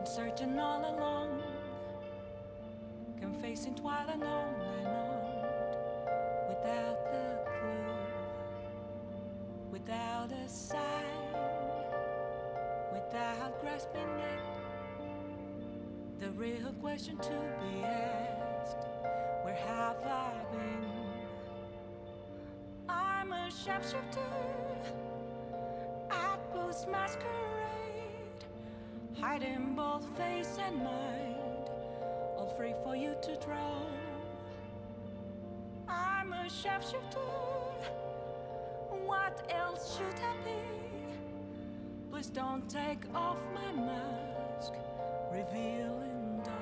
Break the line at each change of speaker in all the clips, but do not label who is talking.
searching all along, confessing twilight on and on, without the clue, without a sign, without grasping it. The real question to be asked, where have I been? I'm a sharpshooter at Booth's masquerade, hiding both face and mind, all free for you to draw. I'm a sharpshooter, what else should I be? Please don't take off my mask, revealing dark.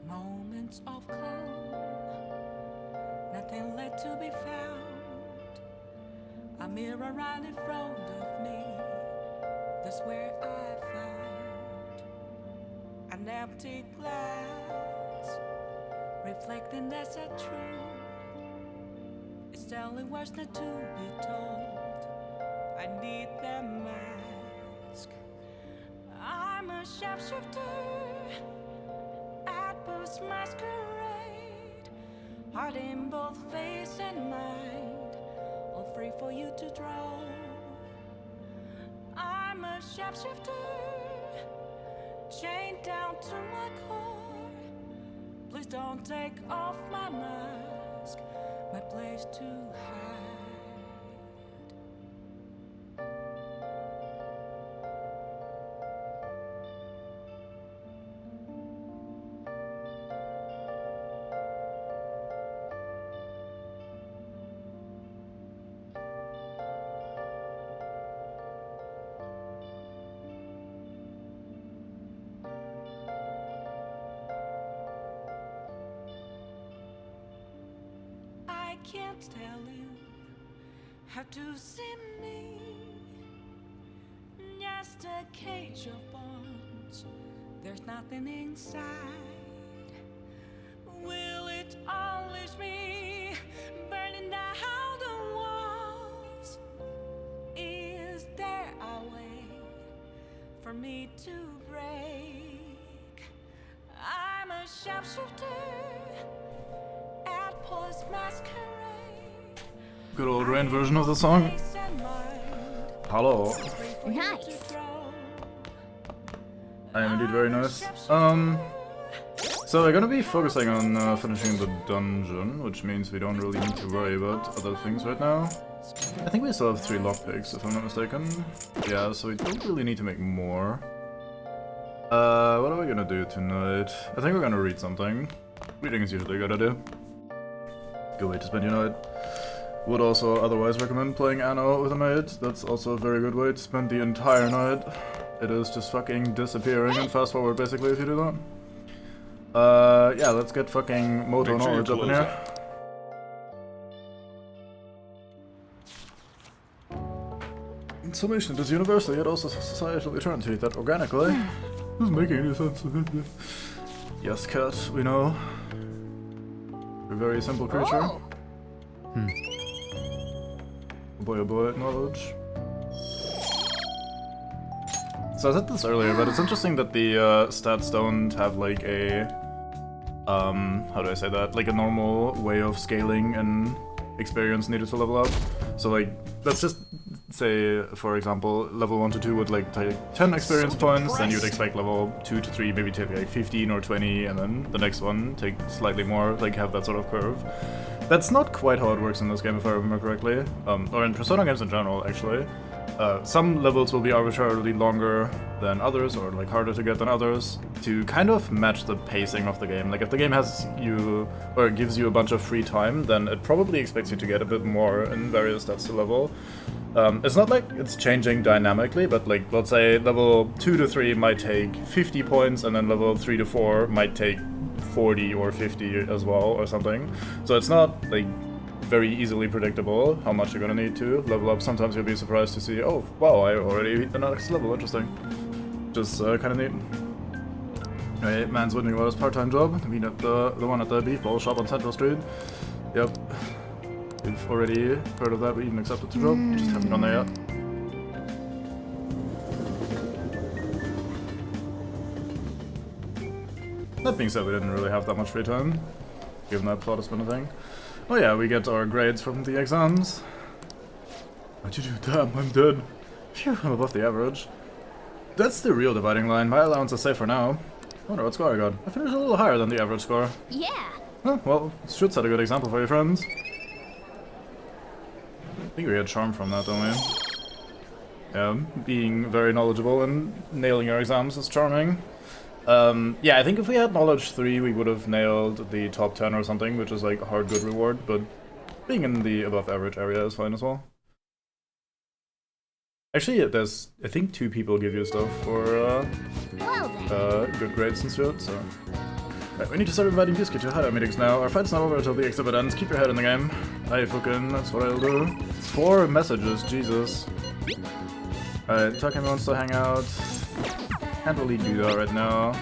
Moments of calm, nothing left to be found. A mirror right in front of me, that's where I find an empty glass, reflecting that's a truth. It's telling words not to be told. I need that mask. I'm a sharpshooter, masquerade, heart in both face and mind, all free for you to draw. I'm a sharpshooter, chained down to my core. Please don't take off my mask, my place to hide. I can't tell you how to see me, just a cage of bones, there's nothing inside. Will it unleash me, burning down the walls? Is there a way for me to break? I'm a sharpshooter,
good old Rain version of the song. Hello.
Nice.
I am indeed very nice. So we're gonna be focusing on finishing the dungeon, which means we don't really need to worry about other things right now. I think we still have 3 lockpicks, if I'm not mistaken. Yeah, so we don't really need to make more. What are we gonna do tonight? I think we're gonna read something. Reading is usually a good idea. Good way to spend your night. Would also otherwise recommend playing Anno with a mate. That's also a very good way to spend the entire night. It is just fucking disappearing and fast forward basically if you do that. Yeah, let's get fucking Moto knowledge up in here. Summation is universal yet also societal eternity that organically doesn't make any sense. Yes, cat, we know. A very simple creature.
Oh.
Boy, oh boy, knowledge. So I said this earlier, but it's interesting that the stats don't have like a how do I say that? Like a normal way of scaling and experience needed to level up. So like, let's just say, for example, level 1 to 2 would like take 10 experience points, then you'd expect level 2 to 3 maybe take like 15 or 20, and then the next one take slightly more, like have that sort of curve. That's not quite how it works in this game if I remember correctly, or in Persona games in general actually. Some levels will be arbitrarily longer than others, or like harder to get than others, to kind of match the pacing of the game. Like if the game has you, or gives you a bunch of free time, then it probably expects you to get a bit more in various stats to level. It's not like it's changing dynamically, but like let's say level 2 to 3 might take 50 points, and then level 3 to 4 might take 40 or 50 as well or something. So it's not like very easily predictable how much you're gonna need to level up. Sometimes you'll be surprised to see, oh wow, I already hit the next level, interesting. Just kind of neat. Anyway, man's wondering about his part-time job. I mean, at the one at the beef bowl shop on Central Street. Yep. We've already heard of that, we even accepted the job, just haven't gone there yet. That being said, we didn't really have that much free time, given that plot has been a thing. Oh yeah, we get our grades from the exams. What'd you do? Damn, I'm dead. Phew, I'm above the average. That's the real dividing line. My allowance is safe for now. I wonder what score I got. I finished a little higher than the average score.
Yeah.
Oh, well, should set a good example for your friends. I think we get charm from that, don't we? Yeah, being very knowledgeable and nailing our exams is charming. Yeah, I think if we had knowledge 3, we would have nailed the top 10 or something, which is like a hard good reward, but being in the above average area is fine as well. Actually, there's, I think 2 people give you stuff for good grades and shit, so... Right, we need to start inviting Yusuke to hideout meetings now. Our fight's not over until the exhibit ends. Keep your head in the game. Aye, fucking, that's what I'll do. 4 messages, Jesus. Alright, Takemi wants to hang out. Can't really do that right now.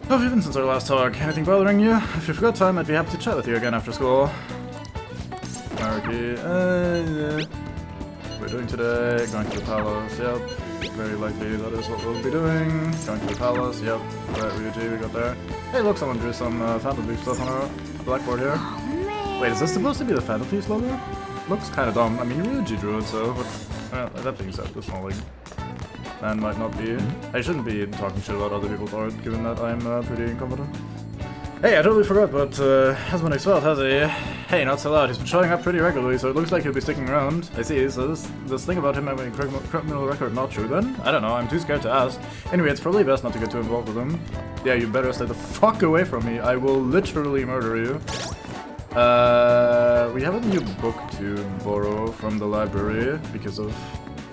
How have you been since our last talk? Anything bothering you? If you've got time, I'd be happy to chat with you again after school. Okay, yeah. We're doing today, going to the palace, yep. Very likely that is what we'll be doing. Going to the palace, yep. Right, Ryuji, we got there. Hey look, someone drew some Phantom Thief stuff on our blackboard here.
Oh,
Wait, is this supposed to be the Phantom Thief logo? Looks kinda dumb. I mean, Ryuji drew it, so... But, that being said, this one, like... Man might not be. I shouldn't be talking shit about other people's art, given that I'm pretty incompetent. Hey, I totally forgot, but hasn't been expelled, has he? Hey, not so loud. He's been showing up pretty regularly, so it looks like he'll be sticking around. I see, so this thing about him having a criminal record not true then? I don't know, I'm too scared to ask. Anyway, it's probably best not to get too involved with him. Yeah, you better stay the fuck away from me. I will literally murder you. We have a new book to borrow from the library because of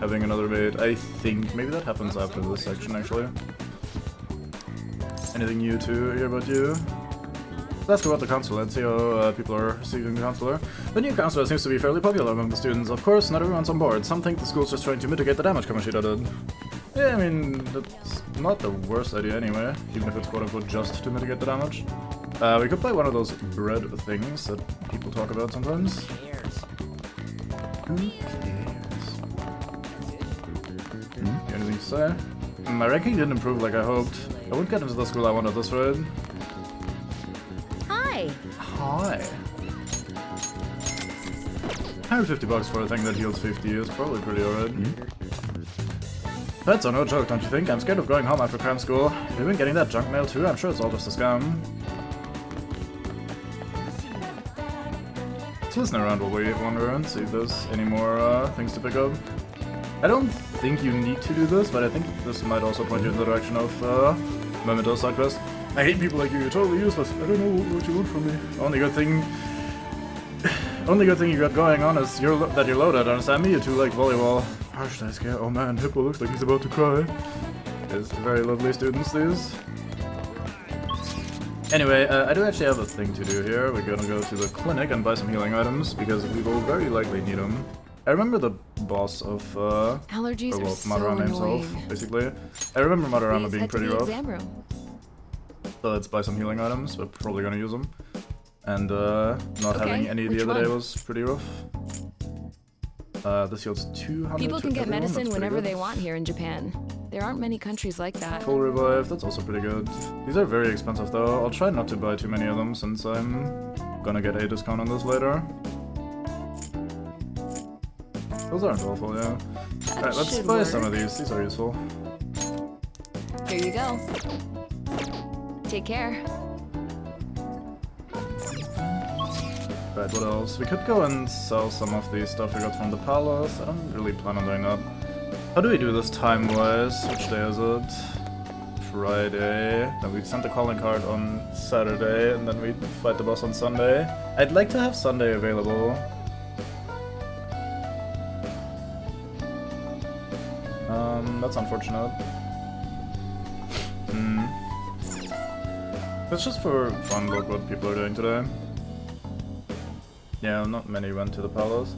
having another maid. I think maybe that happens after this section, actually. Anything new to hear about you? Let's go about the consular and see how people are receiving the consular. The new consular seems to be fairly popular among the students. Of course, not everyone's on board. Some think the school's just trying to mitigate the damage Kamoshida did. Yeah, I mean, that's not the worst idea anyway, even if it's quote-unquote just to mitigate the damage. We could play one of those bread things that people talk about sometimes. Who cares? Anything to say? My ranking didn't improve like I hoped. I wouldn't get into the school I wanted this ride.
Hi.
Hi. 150 bucks for a thing that heals 50 is probably pretty alright. Pets are no joke, don't you think? I'm scared of going home after cram school. You've been getting that junk mail too? I'm sure it's all just a scam. Let's listen around while we wander and see if there's any more things to pick up. I don't think you need to do this, but I think this might also point you in the direction of Memento side quest. I hate people like you, you're totally useless. I don't know what you want from me. Only good thing you got going on is that you're loaded, understand me? You two like volleyball. Harsh, nice guy. Oh man, Hippo looks like he's about to cry. It's very lovely students, these. Anyway, I do actually have a thing to do here. We're gonna go to the clinic and buy some healing items, because we will very likely need them. I remember the boss of,
Allergies are so
Madarame himself,
annoying.
basically. I remember Madarame
Please
being
head to
pretty
the
rough.
exam room.
So let's buy some healing items, we're probably gonna use them. And not having any the
which
other day
one?
was pretty rough. This heals 200
People
to
can get
everyone,
medicine
that's pretty
whenever
good.
they want here in Japan. There aren't many countries like that.
Full revive, that's also pretty good. These are very expensive though. I'll try not to buy too many of them since I'm gonna get a discount on this later. Those aren't awful, yeah. Alright, let's
should
buy
work.
some of these. These are useful.
Here you go. Take care.
Right, what else? We could go and sell some of the stuff we got from the palace. I don't really plan on doing that. How do we do this time-wise? Which day is it? Friday. Then we sent the calling card on Saturday, and then we fight the boss on Sunday. I'd like to have Sunday available. That's unfortunate. It's just for fun, look what people are doing today. Yeah, not many went to the palace.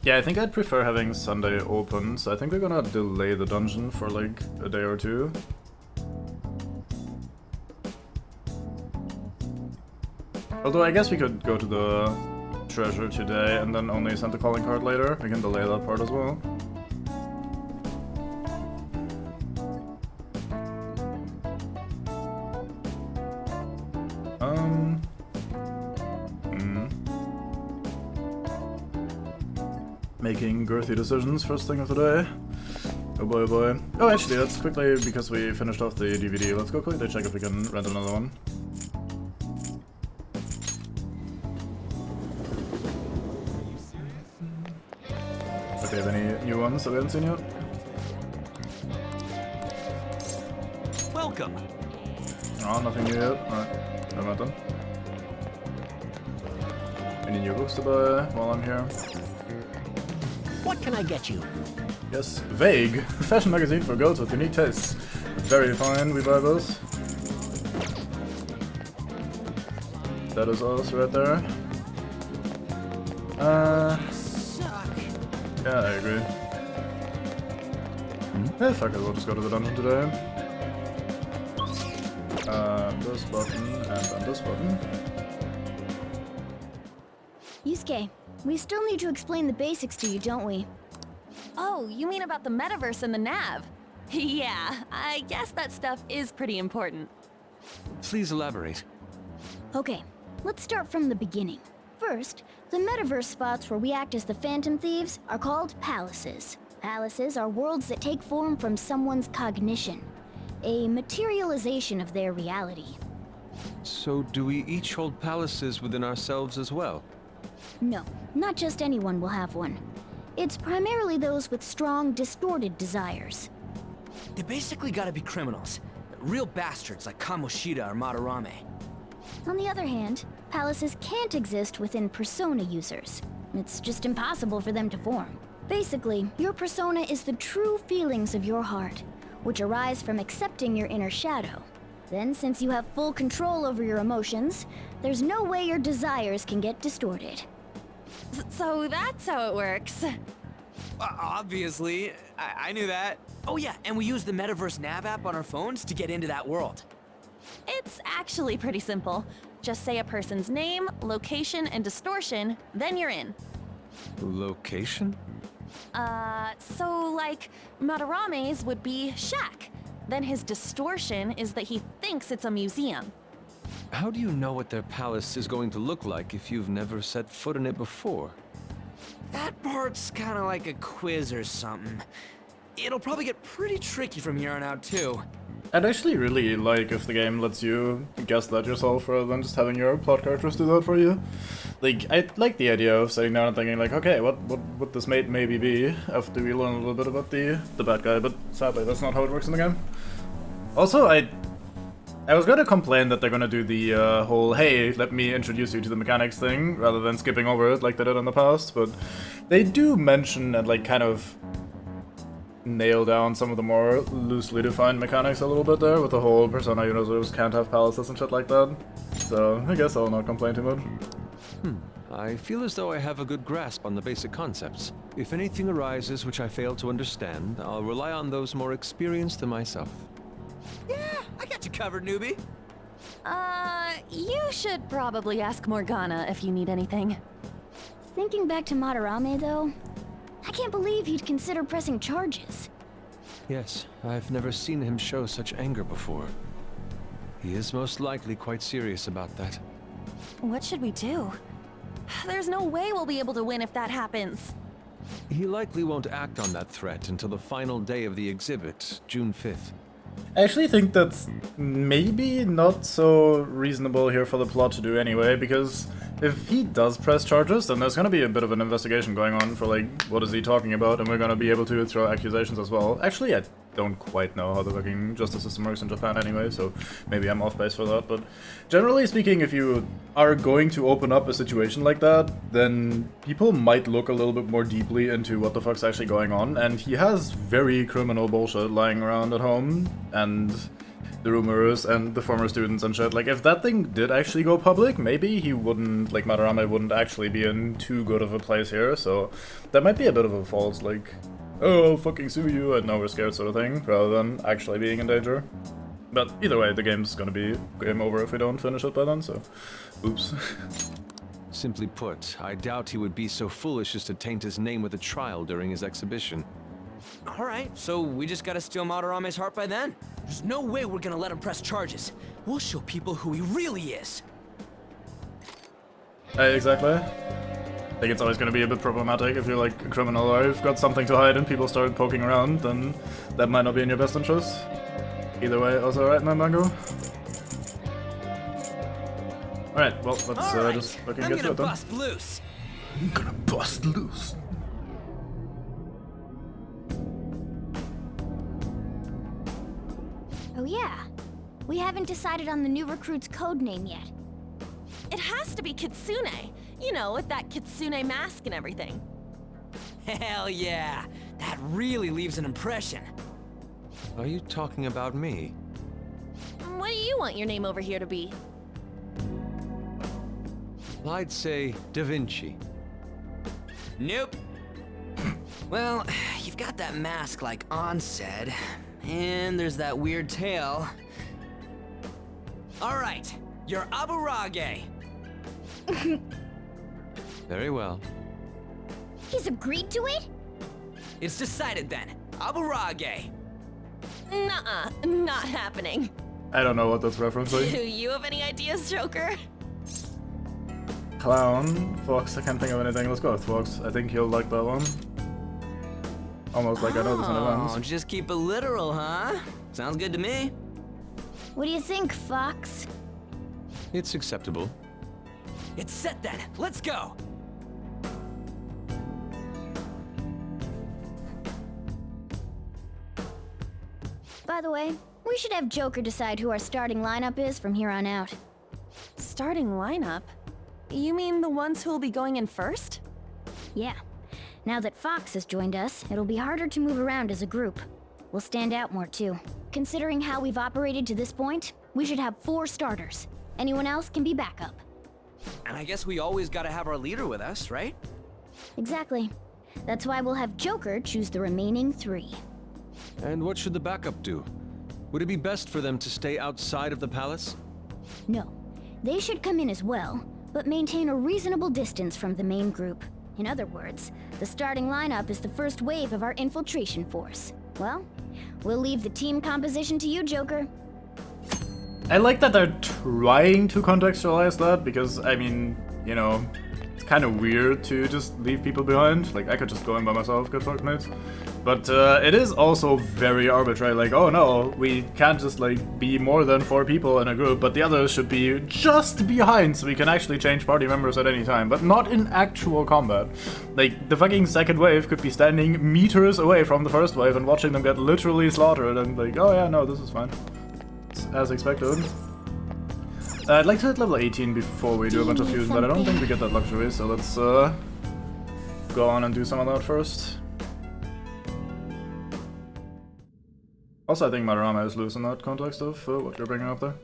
Yeah, I think I'd prefer having Sunday open, so I think we're gonna delay the dungeon for like a day or two. Although I guess we could go to the treasure today and then only send the calling card later. We can delay that part as well. Making girthy decisions first thing of the day. Oh boy, oh boy. Oh, actually, let's quickly, because we finished off the DVD, let's go quickly check if we can rent another one. Okay, have any new ones that we haven't seen yet?
Welcome.
Oh, nothing new yet. Alright, never mind then. Any new books to buy while I'm here?
What can I get you?
Yes, Vague, fashion magazine for girls with unique tastes. Very fine, we buy those. That is us right there. Yeah, I agree. Yeah, fuck it, we'll just go to the dungeon today. This button, and then this button.
Yusuke, we still need to explain the basics to you, don't we?
Oh, you mean about the metaverse and the nav? Yeah, I guess that stuff is pretty important.
Please elaborate.
Okay, let's start from the beginning. First, the metaverse spots where we act as the phantom thieves are called palaces. Palaces are worlds that take form from someone's cognition, a materialization of their reality.
So do we each hold palaces within ourselves as well?
No, not just anyone will have one. It's primarily those with strong, distorted desires.
They basically gotta be criminals. Real bastards like Kamoshida or Madarame.
On the other hand, palaces can't exist within persona users. It's just impossible for them to form. Basically, your persona is the true feelings of your heart, which arise from accepting your inner shadow. Then, since you have full control over your emotions, there's no way your desires can get distorted.
So that's how it works.
Obviously, I knew that. Oh yeah, and we use the Metaverse Nav app on our phones to get into that world.
It's actually pretty simple. Just say a person's name, location, and distortion, then you're in.
Location?
So like, Madarame's would be shack. Then his distortion is that he thinks it's a museum.
How do you know what their palace is going to look like if you've never set foot in it before?
That part's kinda like a quiz or something. It'll probably get pretty tricky from here on out too.
I'd actually really like if the game lets you guess that yourself rather than just having your plot characters do that for you. Like, I like the idea of sitting down and thinking like, okay, what would this maybe be after we learn a little bit about the bad guy, but sadly that's not how it works in the game. Also, I was gonna complain that they're gonna do the whole, hey, let me introduce you to the mechanics thing, rather than skipping over it like they did in the past, but they do mention and like kind of nail down some of the more loosely defined mechanics a little bit there, with the whole persona users can't have palaces and shit like that. So I guess I'll not complain too much.
I feel as though I have a good grasp on the basic concepts. If anything arises which I fail to understand, I'll rely on those more experienced than myself.
Yeah, I got you covered, newbie.
You should probably ask Morgana if you need anything.
Thinking back to Madarame, though, I can't believe he'd consider pressing charges.
Yes, I've never seen him show such anger before. He is most likely quite serious about that.
What should we do? There's no way we'll be able to win if that happens.
He likely won't act on that threat until the final day of the exhibit, June 5th.
I actually think that's maybe not so reasonable here for the plot to do anyway, because if he does press charges, then there's gonna be a bit of an investigation going on for like, what is he talking about, and we're gonna be able to throw accusations as well. Actually, I don't quite know how the fucking justice system works in Japan anyway, so maybe I'm off base for that, but generally speaking, if you are going to open up a situation like that, then people might look a little bit more deeply into what the fuck's actually going on, and he has very criminal bullshit lying around at home, and the rumors and the former students and shit. Like, if that thing did actually go public, maybe he wouldn't, like, Madarame wouldn't actually be in too good of a place here, so that might be a bit of a false, like, oh, I'll fucking sue you, and now we're scared sort of thing, rather than actually being in danger. But either way, the game's gonna be game over if we don't finish it by then, so oops.
Simply put, I doubt he would be so foolish as to taint his name with a trial during his exhibition.
Alright, so we just gotta steal Madarame's heart by then. There's no way we're gonna let him press charges. We'll show people who he really is.
Exactly. I think it's always going to be a bit problematic if you're like a criminal or you've got something to hide and people start poking around, then that might not be in your best interest. Either way, also right, man, Mango? Alright, well, let's just fucking get to it then.
Bust loose.
I'm gonna bust loose.
Oh yeah. We haven't decided on the new recruit's code name yet.
It has to be Kitsune. You know, with that Kitsune mask and everything.
Hell yeah! That really leaves an impression.
Are you talking about me?
What do you want your name over here to be?
I'd say Da Vinci.
Nope. Well, you've got that mask like On said, and there's that weird tail. Alright, you're Aburage.
Very well.
He's agreed to it?
It's decided then. Aburage.
Nuh-uh, not happening.
I don't know what that's referencing.
Do you have any ideas, Joker?
Clown, Fox, I can't think of anything. Let's go with Fox. I think he'll like that one. Almost like I know this in advance.
Oh, just keep it literal, huh? Sounds good to me.
What do you think, Fox?
It's acceptable.
It's set then. Let's go.
By the way, we should have Joker decide who our starting lineup is from here on out.
Starting lineup? You mean the ones who will be going in first?
Yeah. Now that Fox has joined us, it'll be harder to move around as a group. We'll stand out more too. Considering how we've operated to this point, we should have 4 starters. Anyone else can be backup.
And I guess we always gotta have our leader with us, right?
Exactly. That's why we'll have Joker choose the remaining 3.
And what should the backup do? Would it be best for them to stay outside of the palace?
No. They should come in as well, but maintain a reasonable distance from the main group. In other words, the starting lineup is the first wave of our infiltration force. Well, we'll leave the team composition to you, Joker.
I like that they're trying to contextualize that, because, I mean, you know, it's kind of weird to just leave people behind. Like, I could just go in by myself, good fuck, mates. But it is also very arbitrary, like, oh no, we can't just, like, be more than 4 people in a group, but the others should be just behind so we can actually change party members at any time, but not in actual combat. Like, the fucking second wave could be standing meters away from the first wave and watching them get literally slaughtered, and like, oh yeah, no, this is fine. It's as expected. I'd like to hit level 18 before we do a bunch of fusion, but I don't think we get that luxury, so let's go on and do some of that first. Also, I think Madarame is loose in that context of what you're bringing up there.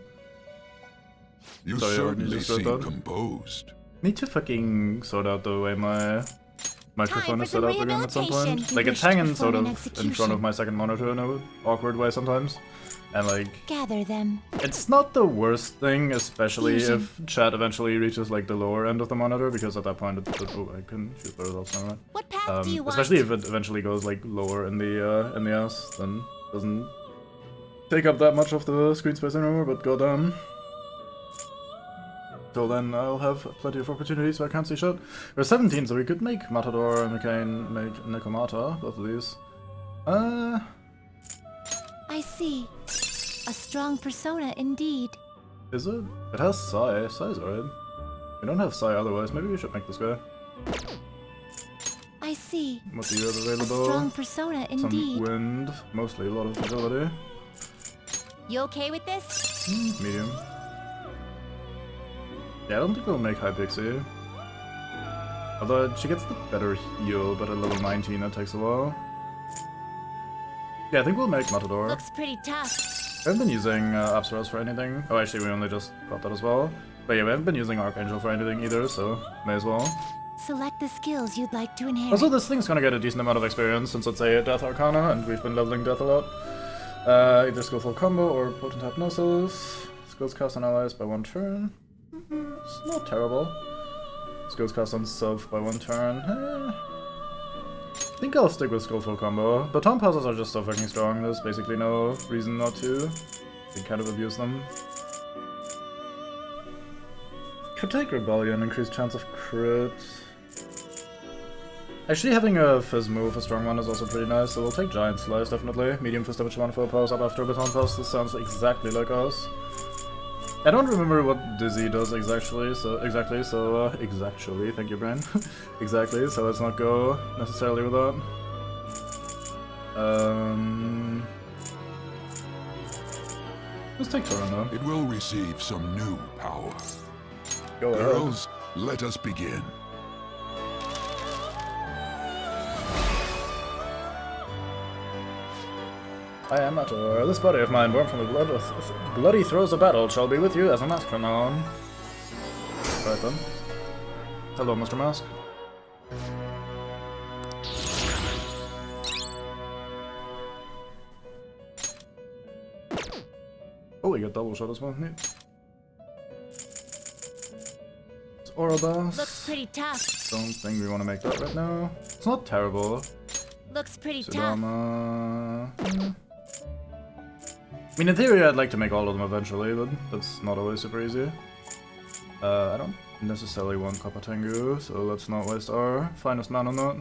You
Sorry,
certainly
just wrote
seem
that.
composed.
Need to fucking sort out the way my microphone
for
is set
some
up again at some point.
rehabilitation.
Like,
You
it's
wish to
hanging sort
perform
of
an
in front
execution.
of my second monitor in an awkward way sometimes. And like,
Gather them.
it's not the worst thing, especially
Fusion.
if chat eventually reaches like the lower end of the monitor, because at that point oh, I can shoot the results now, right?
What path do you want?
Especially if it eventually goes like lower in the ass, then doesn't take up that much of the screen space anymore, but goddamn. Till then, I'll have plenty of opportunities where I can't see shit. We're 17, so we could make Matador, McCain, make Nekomata, both of these.
I see. A strong persona indeed.
Is it? It has Sai. Sai's alright. We don't have Sai otherwise, maybe we should make this guy.
I see.
What do you have
A
available?
strong persona indeed.
Some wind, mostly a lot of agility.
You okay with this?
Medium. Yeah, I don't think we'll make High Pixie. Although she gets the better heal, but at level 19 that takes a while. Yeah, I think we'll make Matador.
Looks pretty tough.
We haven't been using Apsaras for anything. Oh, actually, we only just got that as well. But yeah, we haven't been using Archangel for anything either, so may as well.
Select the skills you'd like to inherit.
Also, this thing's gonna get a decent amount of experience since it's a Death Arcana, and we've been leveling Death a lot. Either Skillful Combo or Potent Hypnosis. Skills cast on allies by 1 turn. It's not terrible. Skills cast on self by 1 turn. I think I'll stick with Skillful Combo. Baton Passes are just so fucking strong, there's basically no reason not to. You can kind of abuse them. Could take Rebellion, increased chance of crit. Actually, having a Fizz move, a strong one, is also pretty nice, so we'll take Giant Slice, definitely. Medium Fist damage 1 for powers up after Baton Pass. This sounds exactly like us. I don't remember what Dizzy does exactly, thank you, Brain. Exactly, so let's not go necessarily with that. Let's take Torrent though.
It will receive some new power.
Go ahead.
Girls, let us begin.
I am Mator. This body of mine, born from the blood of bloody throes of battle, shall be with you as a mask from now on. Right then. Hello, Mr. Mask. Oh, we got double shot as well. Neat. It's Orobas.
Looks pretty tough.
Don't think we want to make that right now. It's not terrible.
Looks pretty tough.
Sudama. I mean, in theory, I'd like to make all of them eventually, but that's not always super easy. I don't necessarily want Papatengu, so let's not waste our finest man on that.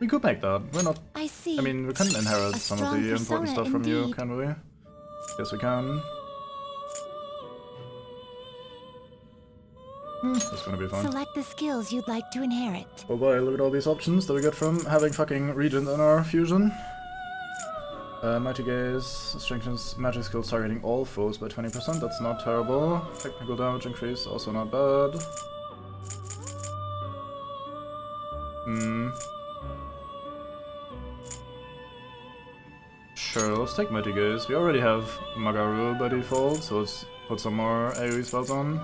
We could make that. We're not.
I see.
I mean, we can inherit some of the important stuff from you, can we? Yes, we can. That's gonna be fun.
Select the skills you'd like to inherit.
Oh boy, look at all these options that we get from having fucking Regent in our fusion. Mighty Gaze strengthens magic skills targeting all foes by 20%, that's not terrible. Technical damage increase, also not bad. Sure, let's take Mighty Gaze. We already have Magaru by default, so let's put some more AoE spells on.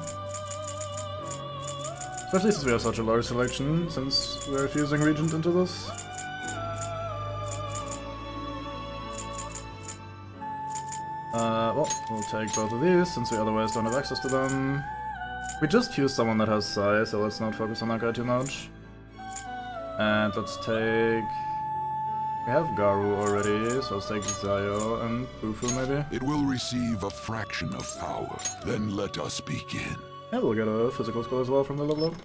Especially since we have such a large selection, since we're fusing Regent into this. Well, we'll take both of these, since we otherwise don't have access to them. We just fused someone that has Sai, so let's not focus on that guy too much. And let's take... We have Garu already, so let's take Zayo and Bufu maybe.
It will receive a fraction of power. Then let us begin.
Yeah, we'll get a physical score as well from the level up.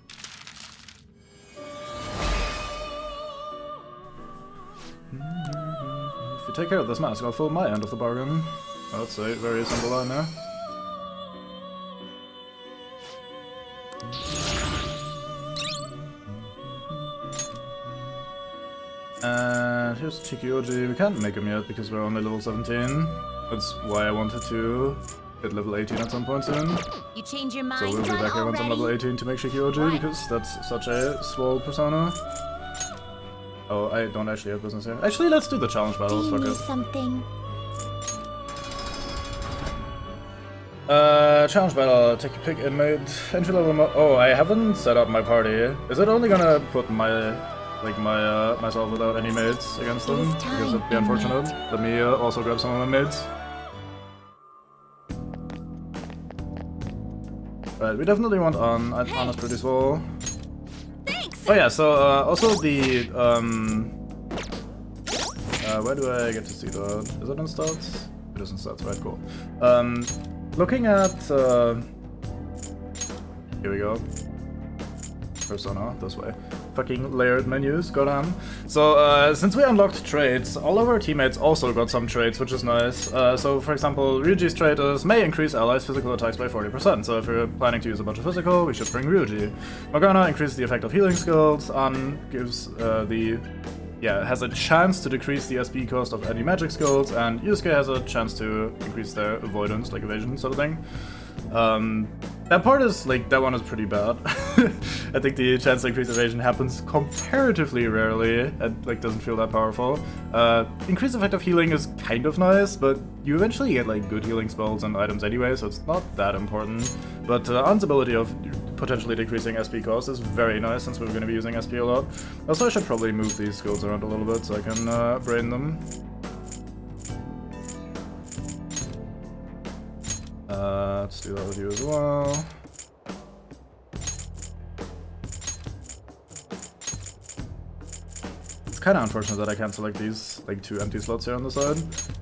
If you take care of this mask, I'll fill my end of the bargain. That's a very simple line there. And here's Chikuyoji. We can't make him yet because we're only level 17. That's why I wanted to hit level 18 at some point soon.
You change your mind.
So we'll be back here once I'm level 18 to make Chikuyoji because that's such a swole persona. Oh, I don't actually have business here. Actually, let's do the challenge battles. Fuck it.
Something.
Challenge battle. Take a pick inmate. Entry level. Oh, I haven't set up my party. Is it only gonna put myself without any mates against them? Because it'd be unfortunate. Let me also grab some of my mates. Right, we definitely want Anna's pretty swole.
Thanks.
Oh yeah, so also the where do I get to see that? Is it in stats? It is in stats, right? Cool. Looking at here we go. Persona this way. fucking layered menus, goddamn. So, since we unlocked traits, all of our teammates also got some traits, which is nice. So, for example, Ryuji's trait is may increase allies' physical attacks by 40%. So if you're planning to use a bunch of physical, we should bring Ryuji. Morgana increases the effect of healing skills. An gives has a chance to decrease the SP cost of any magic skills, and Yusuke has a chance to increase their avoidance, like evasion sort of thing. That part is, like, that one is pretty bad. I think the chance to increase evasion happens comparatively rarely, and, like, doesn't feel that powerful. Increased effect of healing is kind of nice, but you eventually get, like, good healing spells and items anyway, so it's not that important. But An's ability of potentially decreasing SP cost is very nice, since we're going to be using SP a lot. Also, I should probably move these skills around a little bit so I can brain them. Let's do that with you as well. It's kind of unfortunate that I can't select these, like, 2 empty slots here on the side.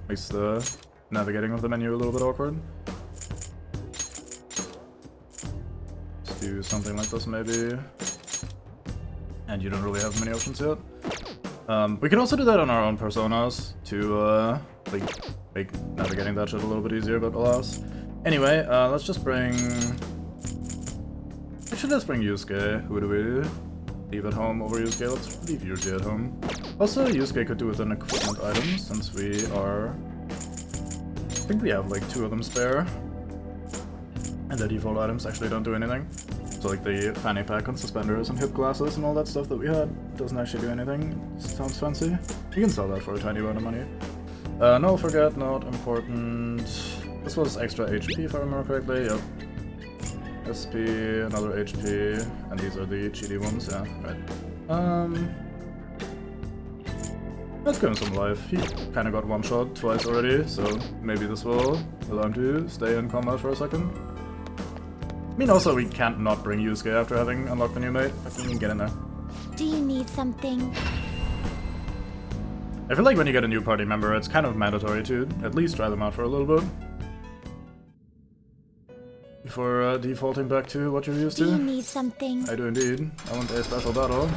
Makes the navigating of the menu a little bit awkward. Let's do something like this, maybe. And you don't really have many options yet. We can also do that on our own personas to, like, make navigating that shit a little bit easier, but alas. Anyway, let's just bring... Actually, let's bring Yusuke. Who do we leave at home over Yusuke? Let's leave Yuji at home. Also, Yusuke could do with an equipment item, since we are... I think we have, like, 2 of them spare. And the default items actually don't do anything. So, like, the fanny pack and suspenders and hip glasses and all that stuff that we had doesn't actually do anything. Sounds fancy. You can sell that for a tiny amount of money. No, forget, not important. This was extra HP if I remember correctly, yep. SP, another HP, and these are the cheaty ones, yeah, right. Let's give him some life. He kinda got one shot twice already, so maybe this will allow him to stay in combat for a second. I mean, also, we can't not bring Yusuke after having unlocked the new mate. Fucking get in there.
Do you need something?
I feel like when you get a new party member, it's kind of mandatory to at least try them out for a little bit. Before defaulting back to what you're used to.
Do you need something?
I do indeed. I want a special battle.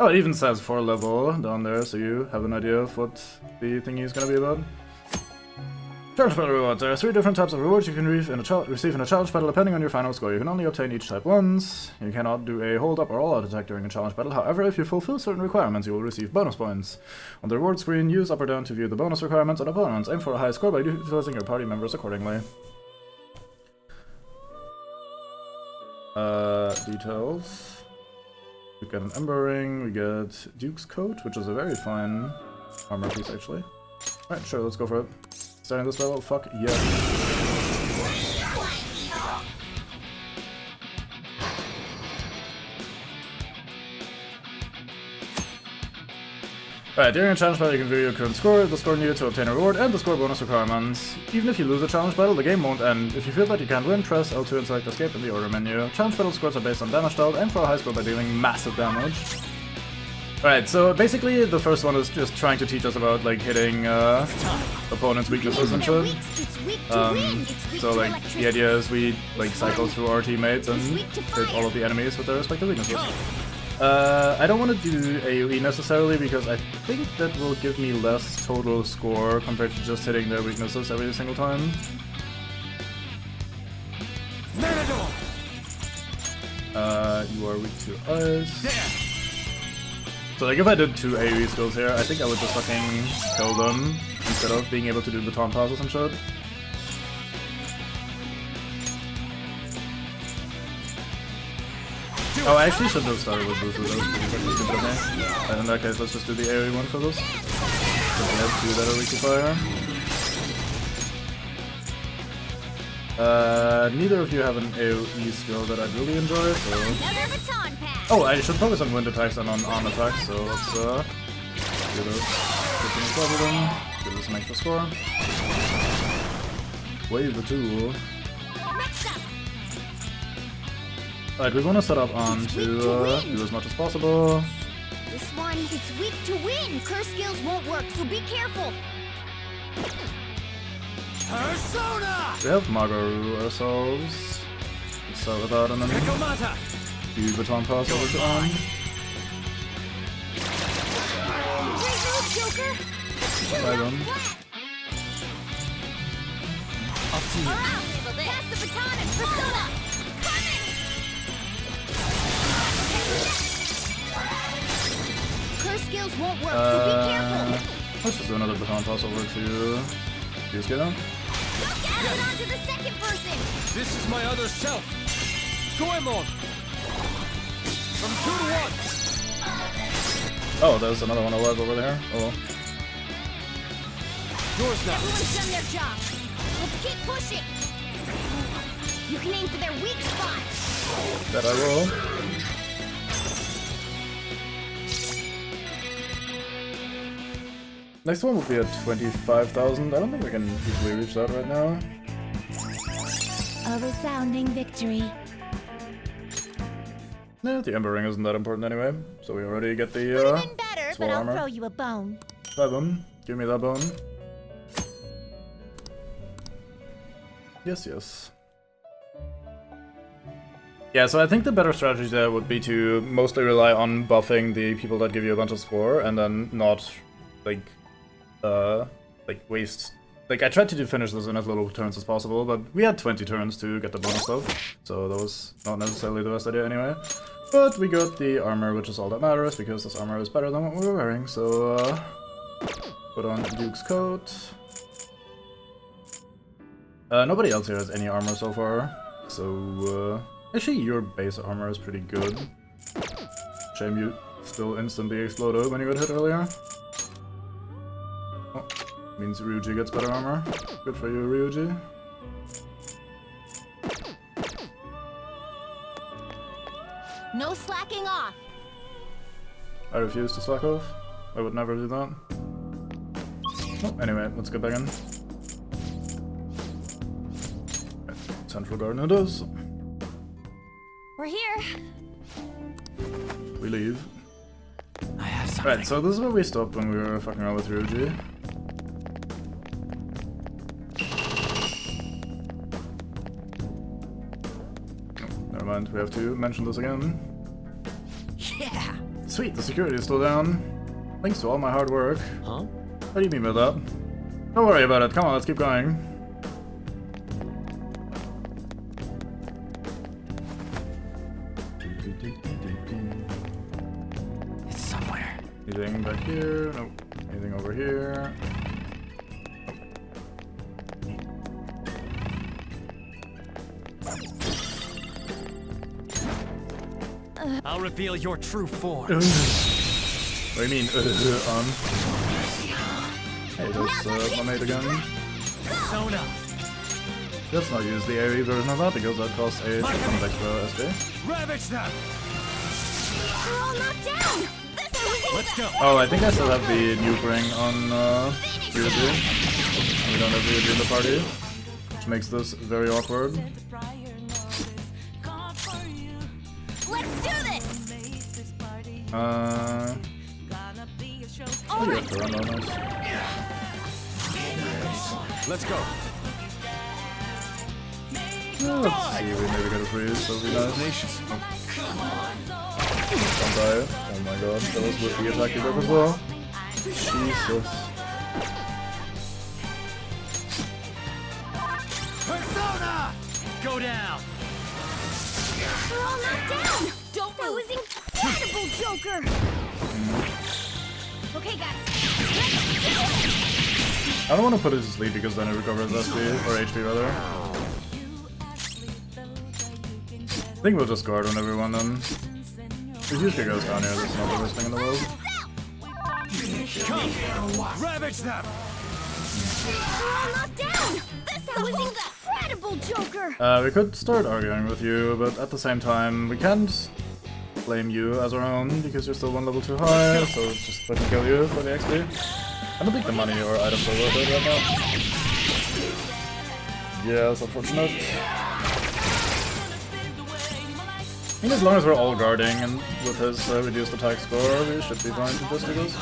Oh, it even says 4 level down there, so you have an idea of what the thingy is gonna be about. Challenge battle rewards. There are 3 different types of rewards you can receive in a challenge battle depending on your final score. You can only obtain each type once. You cannot do a hold up or all out attack during a challenge battle. However, if you fulfill certain requirements, you will receive bonus points. On the reward screen, use up or down to view the bonus requirements on opponents. Aim for a high score by utilizing your party members accordingly. Details. We get an Ember Ring, we get Duke's Coat, which is a very fine armor piece actually. Alright, sure, let's go for it. Starting this battle? Fuck yeah. Alright, during a challenge battle you can view your current score, the score needed to obtain a reward, and the score bonus requirements. Even if you lose a challenge battle, the game won't end. If you feel that you can't win, press L2 and select Escape in the order menu. Challenge battle scores are based on damage dealt, aim for a high score by dealing massive damage. Alright, so basically the first one is just trying to teach us about, like, hitting opponents' weaknesses and shit. So, like, the idea is we, like, cycle through our teammates and hit all of the enemies with their respective weaknesses. I don't want to do AoE necessarily because I think that will give me less total score compared to just hitting their weaknesses every single time. You are weak to ice. So, like, if I did 2 AoE skills here, I think I would just fucking kill them instead of being able to do baton passes and shit. Oh, I actually should have started with both of those because I okay. And in that case, let's just do the AoE one for this. So we have 2 that are weak to fire. Neither of you have an AoE skill that I'd really enjoy, so... Oh, I should focus on wind attacks and on attacks, so let's do this. Give this an extra score. Wave the tool. Alright, we want to set up on to do as much as possible.
This one, it's weak to win. Curse skills won't work, so be careful.
Persona!
We have Magaru ourselves. Let's start with that and then... the baton pass over to Arm.
Great move, Joker!
Right on.
Up to you.
Pass the baton and Persona! Coming! Curse skills won't work, so be careful!
Let's just do another baton toss over to Yusuke then.
Pass it on to the second person!
This is my other self. Goemon. From 2 to 1.
Oh, there's another one alive over there. Oh well.
Yours now.
Everyone's done their job. Let's keep pushing! You can aim for their weak spot!
That I will. Next one will be at 25,000. I don't think we can easily reach that right now.
A resounding victory.
No, the Ember Ring isn't that important anyway, so we already get the
Been better,
small
but I'll
armor.
throw you a bone.
That bone. Give me that bone. Yes, yes. Yeah, so I think the better strategy there would be to mostly rely on buffing the people that give you a bunch of score, and then not, like waste... Like, I tried to finish this in as little turns as possible, but we had 20 turns to get the bonus stuff, so that was not necessarily the best idea anyway. But we got the armor, which is all that matters, because this armor is better than what we were wearing, so put on Duke's coat. Nobody else here has any armor so far, so actually your base armor is pretty good. Shame you still instantly exploded when you got hit earlier. Oh, means Ryuji gets better armor. Good for you, Ryuji.
No slacking off.
I refuse to slack off. I would never do that. Oh, anyway, let's get back in. Central Garden it is.
We're here.
We leave.
I have something.
Right, so this is where we stopped when we were fucking around with Ryuji. Oh, never mind, we have to mention this again.
Yeah.
Sweet, the security is still down. Thanks to all my hard work.
Huh?
What do you mean by that? Don't worry about it, come on, let's keep going.
It's somewhere.
Anything back here? Nope. Anything over here?
I'll reveal your true form.
What do you mean, Hey, there's my mate again.
Persona.
Let's not use the AoE version of that because that costs a ton of extra SP.
Ravage them.
We're all knocked down.
Let's go.
Oh, I think I still have the nuke ring on Ryuji. We don't have Ryuji in the party, which makes this very awkward.
Let's do this.
Oh, you have to run on us.
Let's go.
Let's see, we maybe get a freeze, so we nice. Oh. Don't die. Oh my god, that was with the attack you did as well. Jesus.
Persona. Go down.
We're all knocked down. That was incredible, Joker. Okay, guys.
I don't want to put it to sleep because then it recovers SP, or HP rather. I think we'll just guard on everyone then. If Yusuke goes down here, that's not the worst thing in the world.
Come. Ravage them.
We're all knocked down. That was incredible, Joker.
We could start arguing with you, but at the same time, we can't blame you as our own because you're still one level too high, so it's just fucking kill you for the XP. I don't think the money or items are worth it right now. Yeah, that's unfortunate. I think as long as we're all guarding and with his reduced attack score, we should be fine to just do this.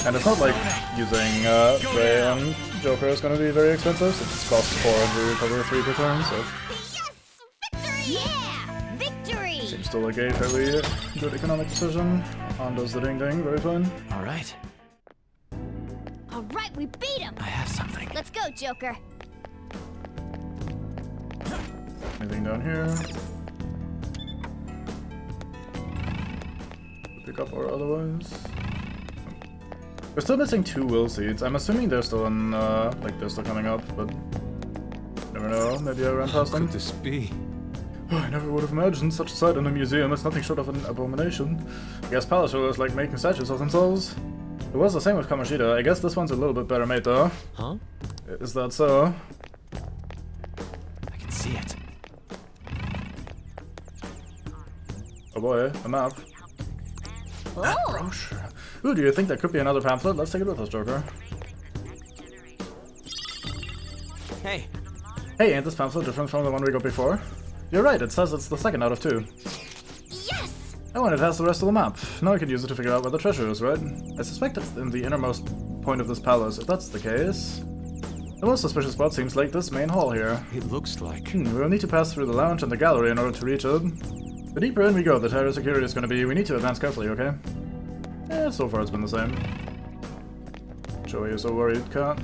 And it's not like using Frey on Joker is going to be very expensive, it just costs 4 and we recover 3 per turn, so
Yes, victory! Yeah, victory.
seems still like a fairly good economic decision. On does the ding ding, very fun.
Alright,
Alright, we beat him!
I have something.
Let's go, Joker.
Anything down here? Pick up or otherwise? We're still missing 2 will seeds. I'm assuming they're still in, like they're still coming up, but never know. Maybe I ran past
How
them.
could this be?
Oh, I never would have imagined such a sight in a museum. It's nothing short of an abomination. I guess palace rulers like making statues of themselves. It was the same with Kamoshida. I guess this one's a little bit better made though.
Huh?
Is that so?
I can see it.
Oh boy, a map. A brochure. Ooh, do you think there could be another pamphlet? Let's take it with us, Joker.
Hey,
Hey, ain't this pamphlet different from the one we got before? You're right, it says it's the second out of 2.
Yes!
Oh, and it has the rest of the map. Now I can use it to figure out where the treasure is, right? I suspect it's in the innermost point of this palace. If that's the case... The most suspicious spot seems like this main hall here.
It looks like...
We'll need to pass through the lounge and the gallery in order to reach it. The deeper in we go, the tighter security is going to be. We need to advance carefully, okay? So far it's been the same. Show why you're so worried, Cat.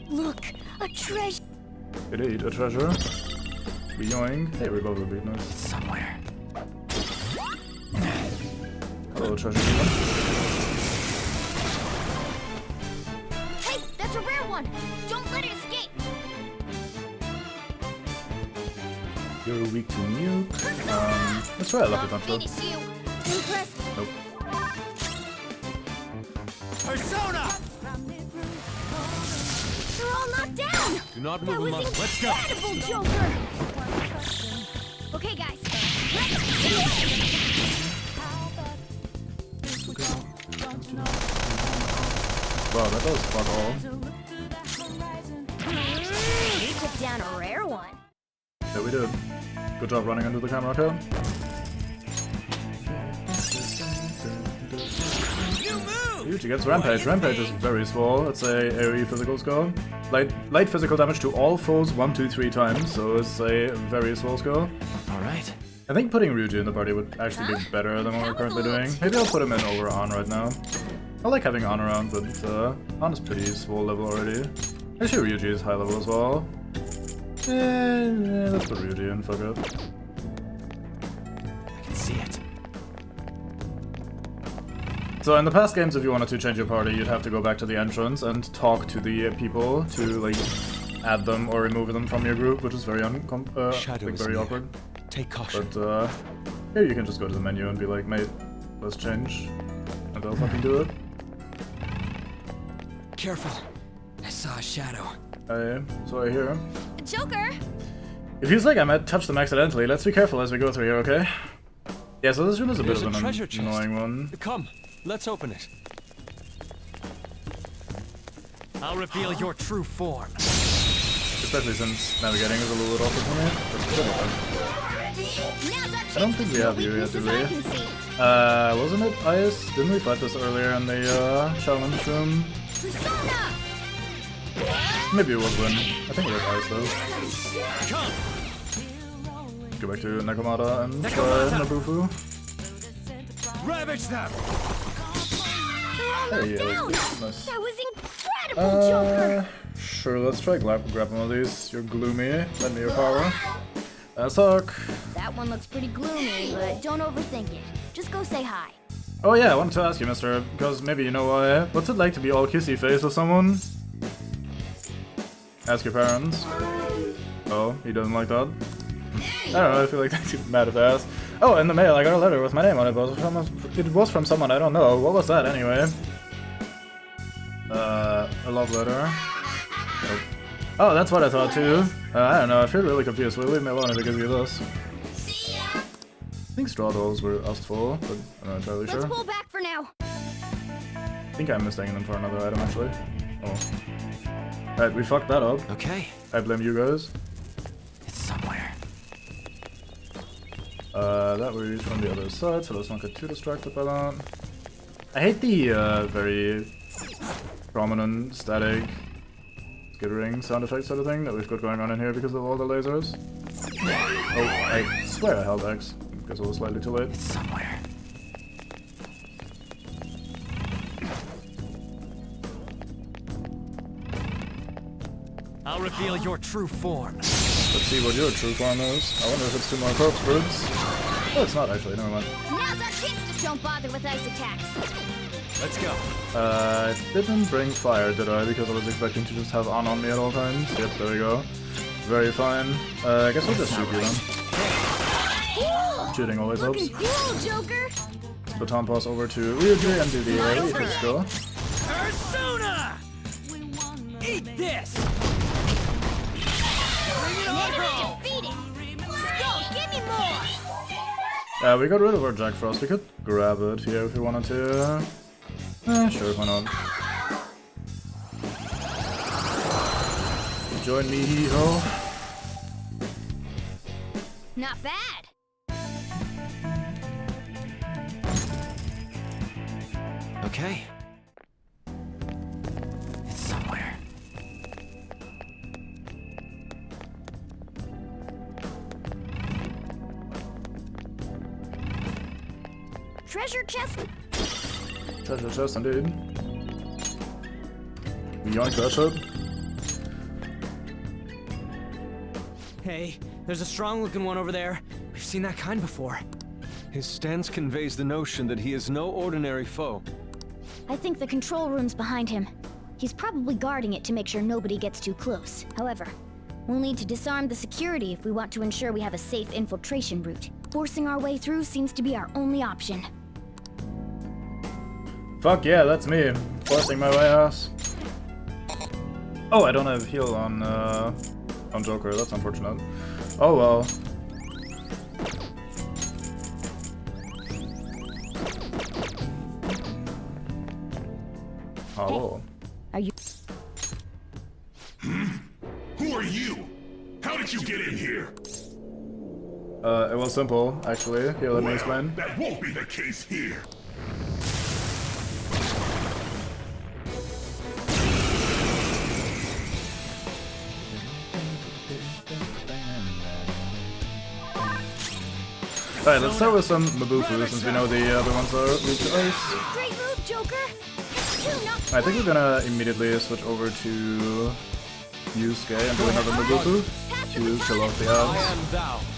Look, a treasure.
Indeed, a treasure. Yoink. Hey, we're both a beatness.
it's somewhere.
Hello, treasure demon.
Hey, that's a rare one. Don't let it escape.
You're weak to nuke. Let's try a lucky punch though.
Finish you. Impressed.
Nope.
Persona!
They're all knocked down.
Do not
That
move a
was
muscle. Let's go!
incredible, Joker. Okay, guys. Let's do it.
Wow, that does fuck all.
We took down a rare one.
Yeah, we did. Good job running into the camera, Cat. Huge, he gets Rampage. Rampage is very small. It's a AoE physical skill. Light physical damage to all foes 1, 2, 3 times, so it's a very small skill.
Alright.
I think putting Ryuji in the party would actually be better than what we're currently doing. Maybe I'll put him in over On right now. I like having On around, but On is pretty small level already. Actually, Ryuji is high level as well. Let's put Ryuji in, fuck it.
I can see it.
So in the past games, if you wanted to change your party, you'd have to go back to the entrance and talk to the people to, like, add them or remove them from your group, which is very very awkward.
Take caution.
But here you can just go to the menu and be like, mate, let's change. And they'll fucking do it.
Careful. I saw a shadow.
So I hear.
Joker.
It feels like I might touch them accidentally. Let's be careful as we go through here, okay? Yeah, so this room is a bit
There's
of
a
an
treasure chest.
annoying one.
Come, let's open it.
I'll reveal your true form.
Especially since navigating is a little bit awkward for me. But good luck. I don't think we have you yet, do we? Wasn't it Ice? Didn't we fight this earlier in the challenge room? Maybe it was Wind. I think it was Ice though.
Come!
Go back to Nakamata and try Nabufu.
Ravage them!
Hey, yeah, nice.
That was incredible, Joker.
Sure, let's try grab one of these. You're gloomy. Lend me your power. Suck.
That one looks pretty gloomy, but don't overthink it. Just go say hi.
Oh yeah, I wanted to ask you, mister, because maybe you know why. What's it like to be all kissy face with someone? Ask your parents. Oh, he doesn't like that? I don't know, I feel like that's mad if I ask. Oh, in the mail, I got a letter with my name on it, but it was from someone I don't know. What was that, anyway? A love letter. Oh, that's what I thought, too. I don't know, I feel really confused. Will you leave me alone if I give you this? I think straw dolls were asked for, but I'm not entirely sure.
Let's pull back for now.
I think I'm mistaking them for another item, actually. Oh. Alright, we fucked that up.
Okay.
I blame you guys.
It's somewhere.
That we reach from the other side, so let's not get too distracted by that. I hate the very prominent static skittering sound effect sort of thing that we've got going on in here because of all the lasers. Oh, I swear I held X. Guess it was slightly too late.
It's somewhere.
I'll reveal your true form.
Let's see what your true form is. I wonder if it's 2 more corpse birds. Oh, it's not actually, never mind.
Now's our chance. Just don't bother with ice attacks.
Let's go.
I didn't bring fire, did I? Because I was expecting to just have on me at all times. Yep, there we go. Very fine. I guess we'll just shoot you then. Shooting always helps.
Looking cool, Joker.
Baton pass over to Ryuji and do the let's go.
Persona! Eat this!
Never defeated. Let's go. Give me more.
We got rid of our Jack Frost. We could grab it here if we wanted to. Sure, why not? Join me, hee-ho.
Not bad.
Okay. It's somewhere.
Treasure chest.
Treasure chest, indeed. Yoink that shit.
Hey, there's a strong-looking one over there. We've seen that kind before.
His stance conveys the notion that he is no ordinary foe.
I think the control room's behind him. He's probably guarding it to make sure nobody gets too close. However, we'll need to disarm the security if we want to ensure we have a safe infiltration route. Forcing our way through seems to be our only option.
Fuck yeah, that's me. Forcing my way ass. Oh, I don't have heal on Joker. That's unfortunate. Oh well. Oh.
Are you?
Who are you? How did you get in here?
It was simple, actually. Here, let me explain.
That won't be the case here.
Alright, let's start with some Mabufu, since we know the other ones are weak to ice.
Great move, Joker.
I think we're gonna immediately switch over to Yusuke and do another Mabufu to kill off the ads.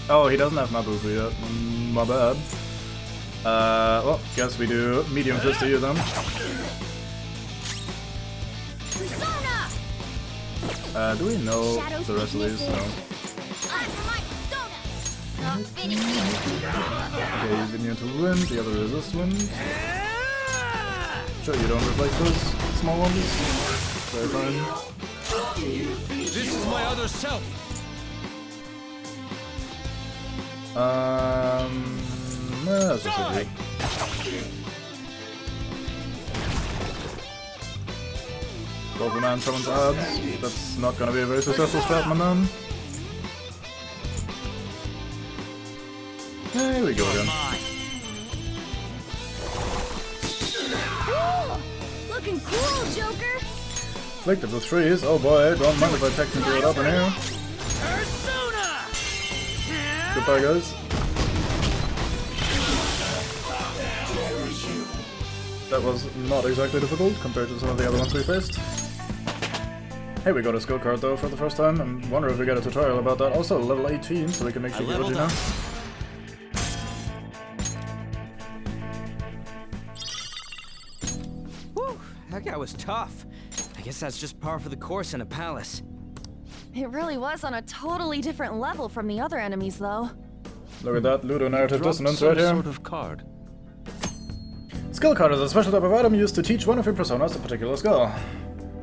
Oh, he doesn't have Mabufu yet. My bad. Well, guess we do medium fist to you then. Do we know the rest of these? No. Okay, he's immune to wind, the other resist wind. Sure, you don't reflect those small ones? Very fine.
This is my other self.
That's just a good. Pokemon summons ads. That's not gonna be a very successful strat, my man. There we go again.
Looking cool, Joker.
Afflicted with freeze. Oh boy, don't mind if I technically it up in here.
Persona!
Goodbye, guys. That was not exactly difficult compared to some of the other ones we faced. Hey, we got a skill card though for the first time. I wonder if we get a tutorial about that. Also, level 18, so we can make Chikuyoji now.
Whew, that guy was tough. I guess that's just par for the course in a palace.
It really was on a totally different level from the other enemies, though.
Look at that ludonarrative
Dropped
dissonance
some
right here.
sort of card.
Skill card is a special type of item used to teach one of your personas a particular skill.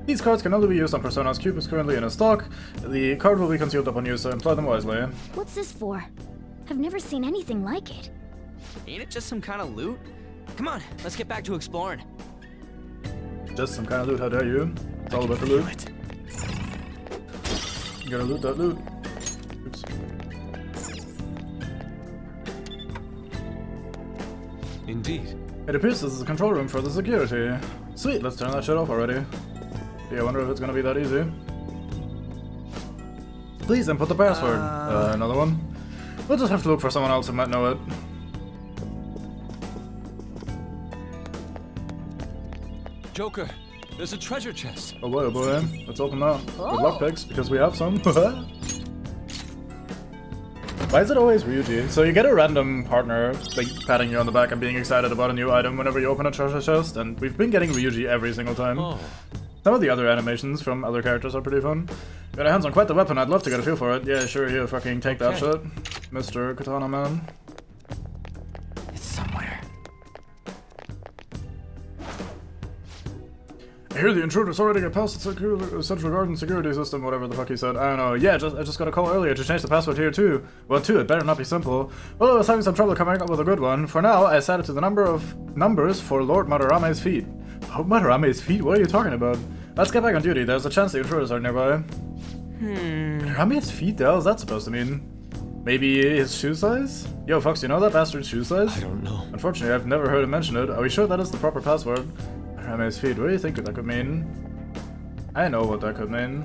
These cards can only be used on personas Cube is currently in a stock. The card will be concealed upon use, so employ them wisely.
What's this for? I've never seen anything like it.
Ain't it just some kind of loot? Come on, let's get back to exploring.
Just some kind of loot, how dare you? It's all about the loot. You gotta loot that loot. Oops.
Indeed.
It appears this is a control room for the security. Sweet, let's turn that shit off already. Yeah, I wonder if it's gonna be that easy. please input the password. Another one? We'll just have to look for someone else who might know it.
Joker, there's a treasure chest.
Oh boy, oh boy. Let's open that. With lockpicks, because we have some. Why is it always Ryuji? So you get a random partner, like, patting you on the back and being excited about a new item whenever you open a treasure chest, and we've been getting Ryuji every single time.
Oh.
Some of the other animations from other characters are pretty fun. Got a hands on quite the weapon, I'd love to get a feel for it. Yeah, sure, you fucking take that shit, Mr. Katana Man.
It's somewhere.
I hear the intruder's already got past the Central Garden security system, whatever the fuck he said. I don't know. Yeah, I just got a call earlier to change the password here too. Well, too, it better not be simple. Well, I was having some trouble coming up with a good one. For now, I set it to the number of numbers for Lord Madarame's feet. Oh, Madarame's feet? What are you talking about? Let's get back on duty. There's a chance the intruders are nearby. Madarame's feet? The hell is that supposed to mean? Maybe his shoe size? Yo, Fox, you know that bastard's shoe size?
I don't know.
Unfortunately, I've never heard him mention it. Are we sure that is the proper password? Madarame's feet, what do you think that could mean? I know what that could mean.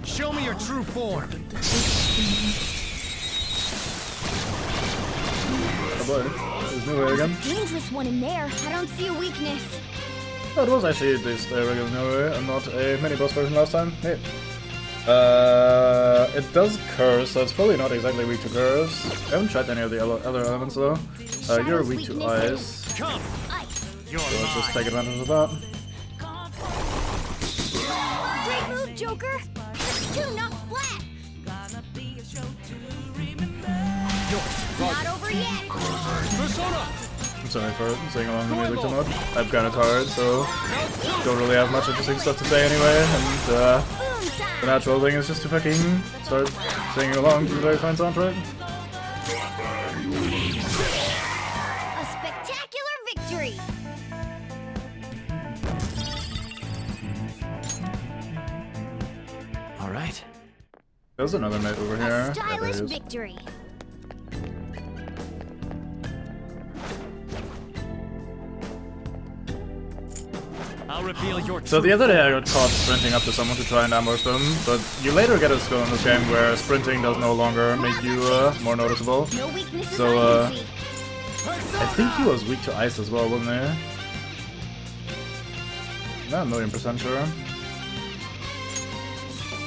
Show me your true form.
Oh boy, there's no way again.
Dangerous one in there. I don't see a weakness.
That was actually at least a regular Noe and not a mini-boss version last time. Hey. It does curse, so it's probably not exactly weak to curse. I haven't tried any of the other elements though. You're weak to ice.
Come.
So let's just take advantage of that.
Great move, Joker. Two knocked flat. Not over yet.
Persona.
I'm sorry for singing along the music too much. I'm kind of tired, so don't really have much interesting stuff to say anyway, and the natural thing is just to fucking start singing along to the very fine soundtrack.
A spectacular victory.
All right.
There's another mate over here.
A
Yeah, there
stylish
he is.
victory.
I'll reveal your
So the other day I got caught sprinting up to someone to try and ambush them, but you later get a skill in this game where sprinting does no longer make you more noticeable.
No weaknesses
So,
I can see.
I think he was weak to ice as well, wasn't he? Not 1,000,000% sure.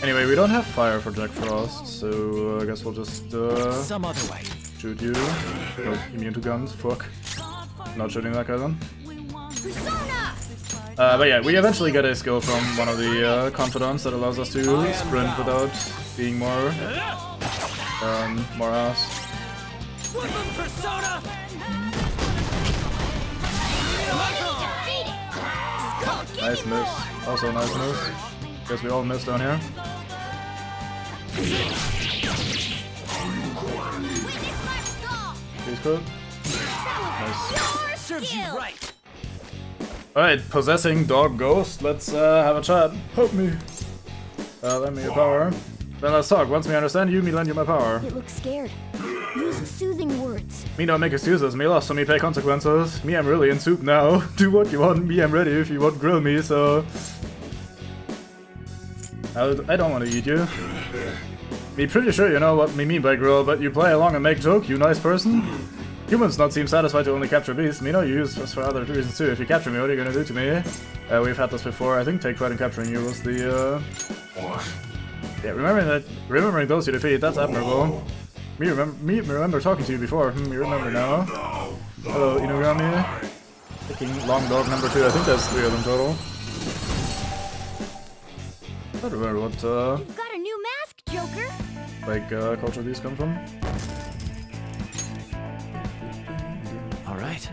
Anyway, we don't have fire for Jack Frost, so I guess we'll just
some other way.
shoot you. Nope, immune to guns, fuck. Not shooting that guy then.
Persona!
But yeah, we eventually get a skill from one of the confidants that allows us to sprint without being more ass.
Woodland Persona.
Nice miss. Also nice miss. Guess we all missed down here. He's good. Nice.
Serves you right.
Alright, possessing dog ghost. Let's have a chat. Help me. Lend me your power. Then let's talk. Once me understand you, me lend you my power.
It looks scared. Use soothing words.
Me don't make excuses, me lost, so me pay consequences. Me I'm really in soup now. Do what you want, me I'm ready if you want grill me, so... I don't want to eat you. Me pretty sure you know what me mean by grill, but you play along and make joke, you nice person? Humans not seem satisfied to only capture beasts. Me know you use us for other reasons too. If you capture me, what are you gonna do to me? We've had this before. I think take pride in capturing you was the, Yeah, remembering those you defeat, that's admirable. Me remember talking to you before. You remember now. Hello, Inugami. Picking long dog number 2. I think there's 3 of them total. I don't remember what,
You've got a new mask, Joker.
like, culture these come from.
All right.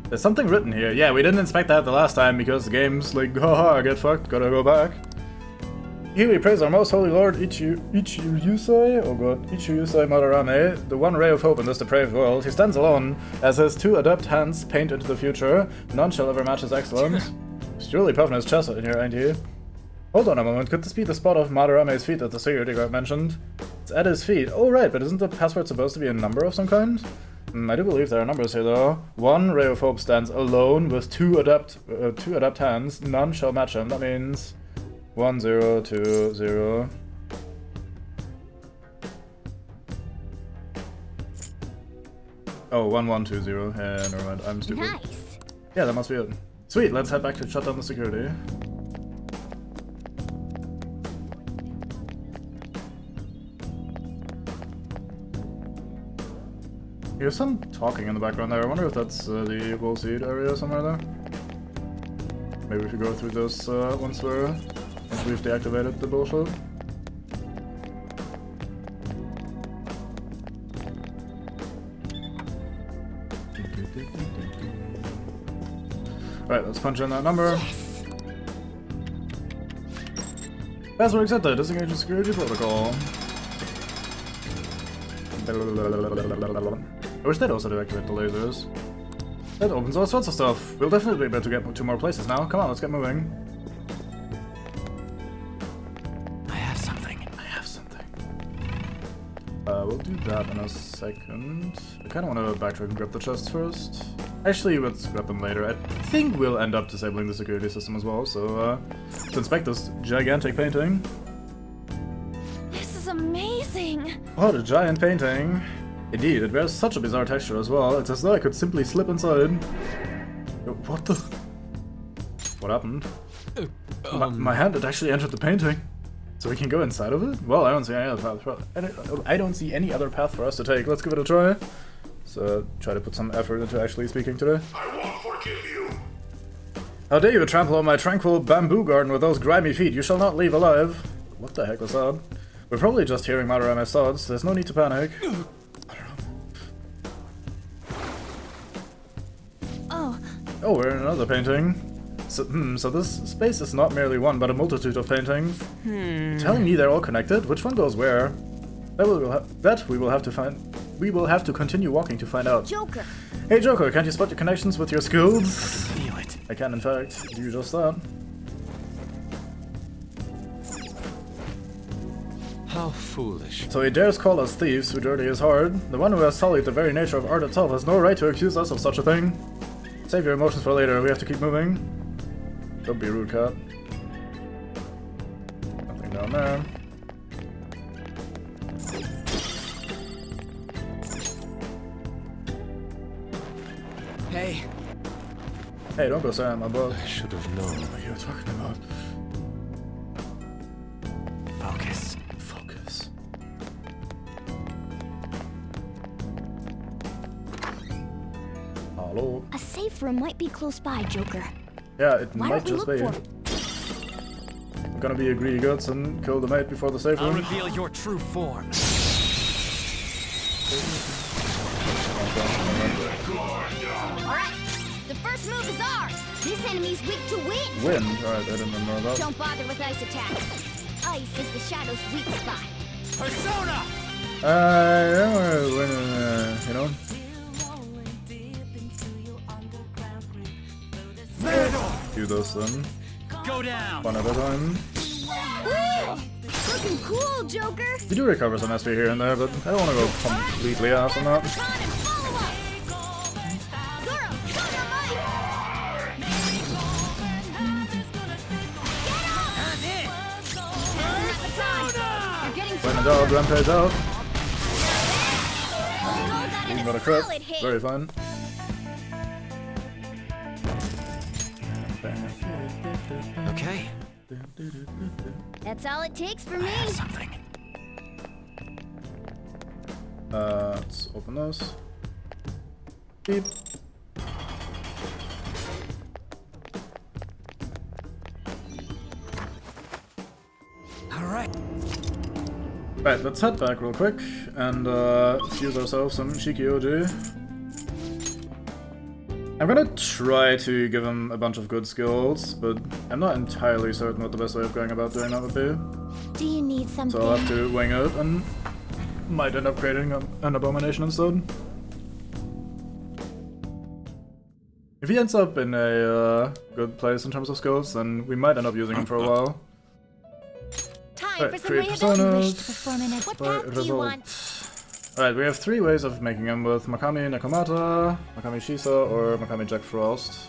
There's something written here. Yeah, we didn't inspect that the last time because the game's like, haha, get fucked, gotta go back. Here we praise our most holy lord, Ichiyusai, oh god, Ichiyusai Madarame, the one ray of hope in this depraved world. He stands alone, as his 2 adept hands paint into the future. None shall ever match his excellence. Surely puffing his chest out in here, ain't you? Hold on a moment, could this be the spot of Madarame's feet that the security guard mentioned? It's at his feet. Oh right, but isn't the password supposed to be a number of some kind? I do believe there are numbers here though. One ray of hope stands alone with two adept hands. None shall match him. That means 1 0 2 0. Oh, 1 1 2 0. Yeah, never mind. I'm stupid.
Nice.
Yeah, that must be it. Sweet, let's head back to shut down the security. There's some talking in the background there. I wonder if that's the Wall Seed area somewhere there. Maybe we should go through those once we've deactivated the bullshit. Alright, let's punch in that number.
Yes.
Password accepted. Disengage the security protocol. I wish they'd also deactivate the lasers. That opens all sorts of stuff. We'll definitely be able to get to more places now. Come on, let's get moving.
I have something.
I have something. We'll do that in a second. I kind of want to backtrack and grab the chests first. Actually, let's grab them later. I think we'll end up disabling the security system as well, so let's inspect this gigantic painting.
This is amazing.
What a giant painting. Indeed, it bears such a bizarre texture as well. It's as though I could simply slip inside. What the? What happened? My hand had actually entered the painting. So we can go inside of it? Well, I don't see any other path. I don't see any other path for us to take. Let's give it a try. So try to put some effort into actually speaking today.
I won't forgive you.
How dare you trample on my tranquil bamboo garden with those grimy feet? You shall not leave alive. What the heck was that? We're probably just hearing Madarame's thoughts. There's no need to panic. Oh, we're in another painting. So this space is not merely one, but a multitude of paintings. Telling me they're all connected? Which one goes where? That we will have to find. We will have to continue walking to find out.
Joker.
Hey Joker, can't you spot your connections with your skills?
I can feel it.
I can, in fact, do just that.
How foolish.
So he dares call us thieves who dirty his heart. The one who has sullied the very nature of art itself has no right to accuse us of such a thing. Save your emotions for later, we have to keep moving. Don't be rude, cat. Nothing down there.
Hey.
Hey, don't go staring at my butt.
I should have known.
What are you talking about?
Focus.
Focus. Hello?
A safe room might be close by, Joker.
Yeah, it
Why
might
don't we
just
look
be.
for it?
I'm gonna be a greedy guts and kill the mate before the safe
I'll
room.
reveal your true form.
Alright, the first move is ours. This enemy's weak to wind.
Wind? Alright, I didn't know that.
Don't bother with ice attacks. Ice is the shadow's weak spot.
Persona!
You know? Do those then.
Go down!
One at a time.
Woo! Looking cool, Joker.
You do recover some SP here and there, but I don't want to go completely ass on that.
Con and follow up. Zoro, show your might. Get up! Isn't that the time? You're getting
When in doubt, rampage out.
Call that
Even
in
got a
a
crit.
solid hit.
Very fun.
Okay.
That's all it takes for me.
Something.
Let's open those. Beep.
Alright.
Right, let's head back real quick and fuse ourselves some Chikuyoji. I'm gonna try to give him a bunch of good skills, but I'm not entirely certain what the best way of going about doing that would be.
Do you need something?
So I'll have to wing it and might end up creating an abomination instead. If he ends up in a good place in terms of skills, then we might end up using him for a while.
Time
Right,
for some
create
rehabilitation.
personas.
You wish to perform an what
Right,
path do you want?
Alright, we have 3 ways of making him with Makami Nakamata, Makami Shisa, or Makami Jack Frost.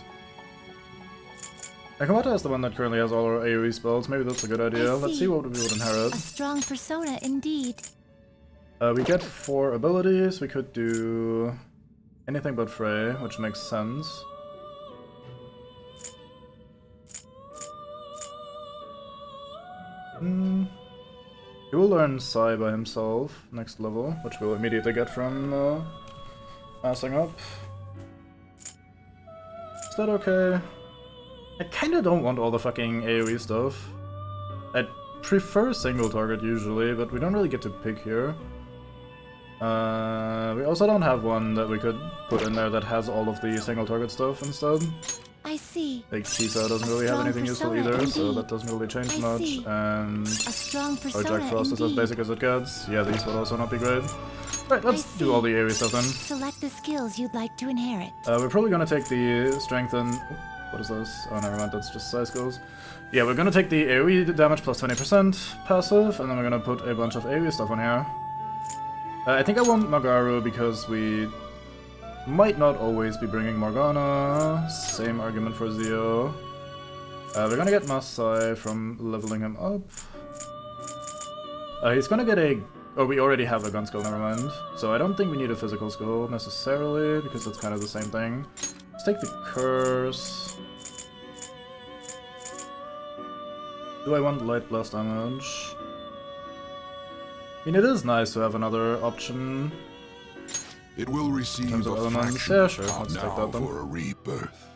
Nakamata is the one that currently has all our AoE spells. Maybe that's a good idea. Let's see what we would inherit.
A strong persona indeed.
We get 4 abilities. We could do anything but Frey, which makes sense. He will learn Sai by himself next level, which we'll immediately get from massing up. Is that okay? I kinda don't want all the fucking AoE stuff. I prefer single target usually, but we don't really get to pick here. We also don't have one that we could put in there that has all of the single target stuff instead.
I see.
Like Shisa doesn't really have anything useful either, so that doesn't really change much. And
A strong
our
persona
Jack Frost is as
indeed.
basic as it gets. Yeah, these would also not be great. Right, let's do all the AoE stuff then.
Select the skills you'd like to inherit.
We're probably gonna take the strength and... What is this? Oh, never mind, that's just size skills. Yeah, we're gonna take the AoE damage plus 20% passive, and then we're gonna put a bunch of AoE stuff on here. I think I want Magaru because we might not always be bringing Morgana. Same argument for Zio. We're gonna get Masai from leveling him up. He's gonna get a... Oh, we already have a gun skill, never mind. So I don't think we need a physical skill necessarily, because that's kind of the same thing. Let's take the Curse. Do I want light blast damage? I mean, it is nice to have another option.
It will receive
terms of
a
elements.
fraction
Yeah, sure,
of
let's take
now
that then.
for a rebirth.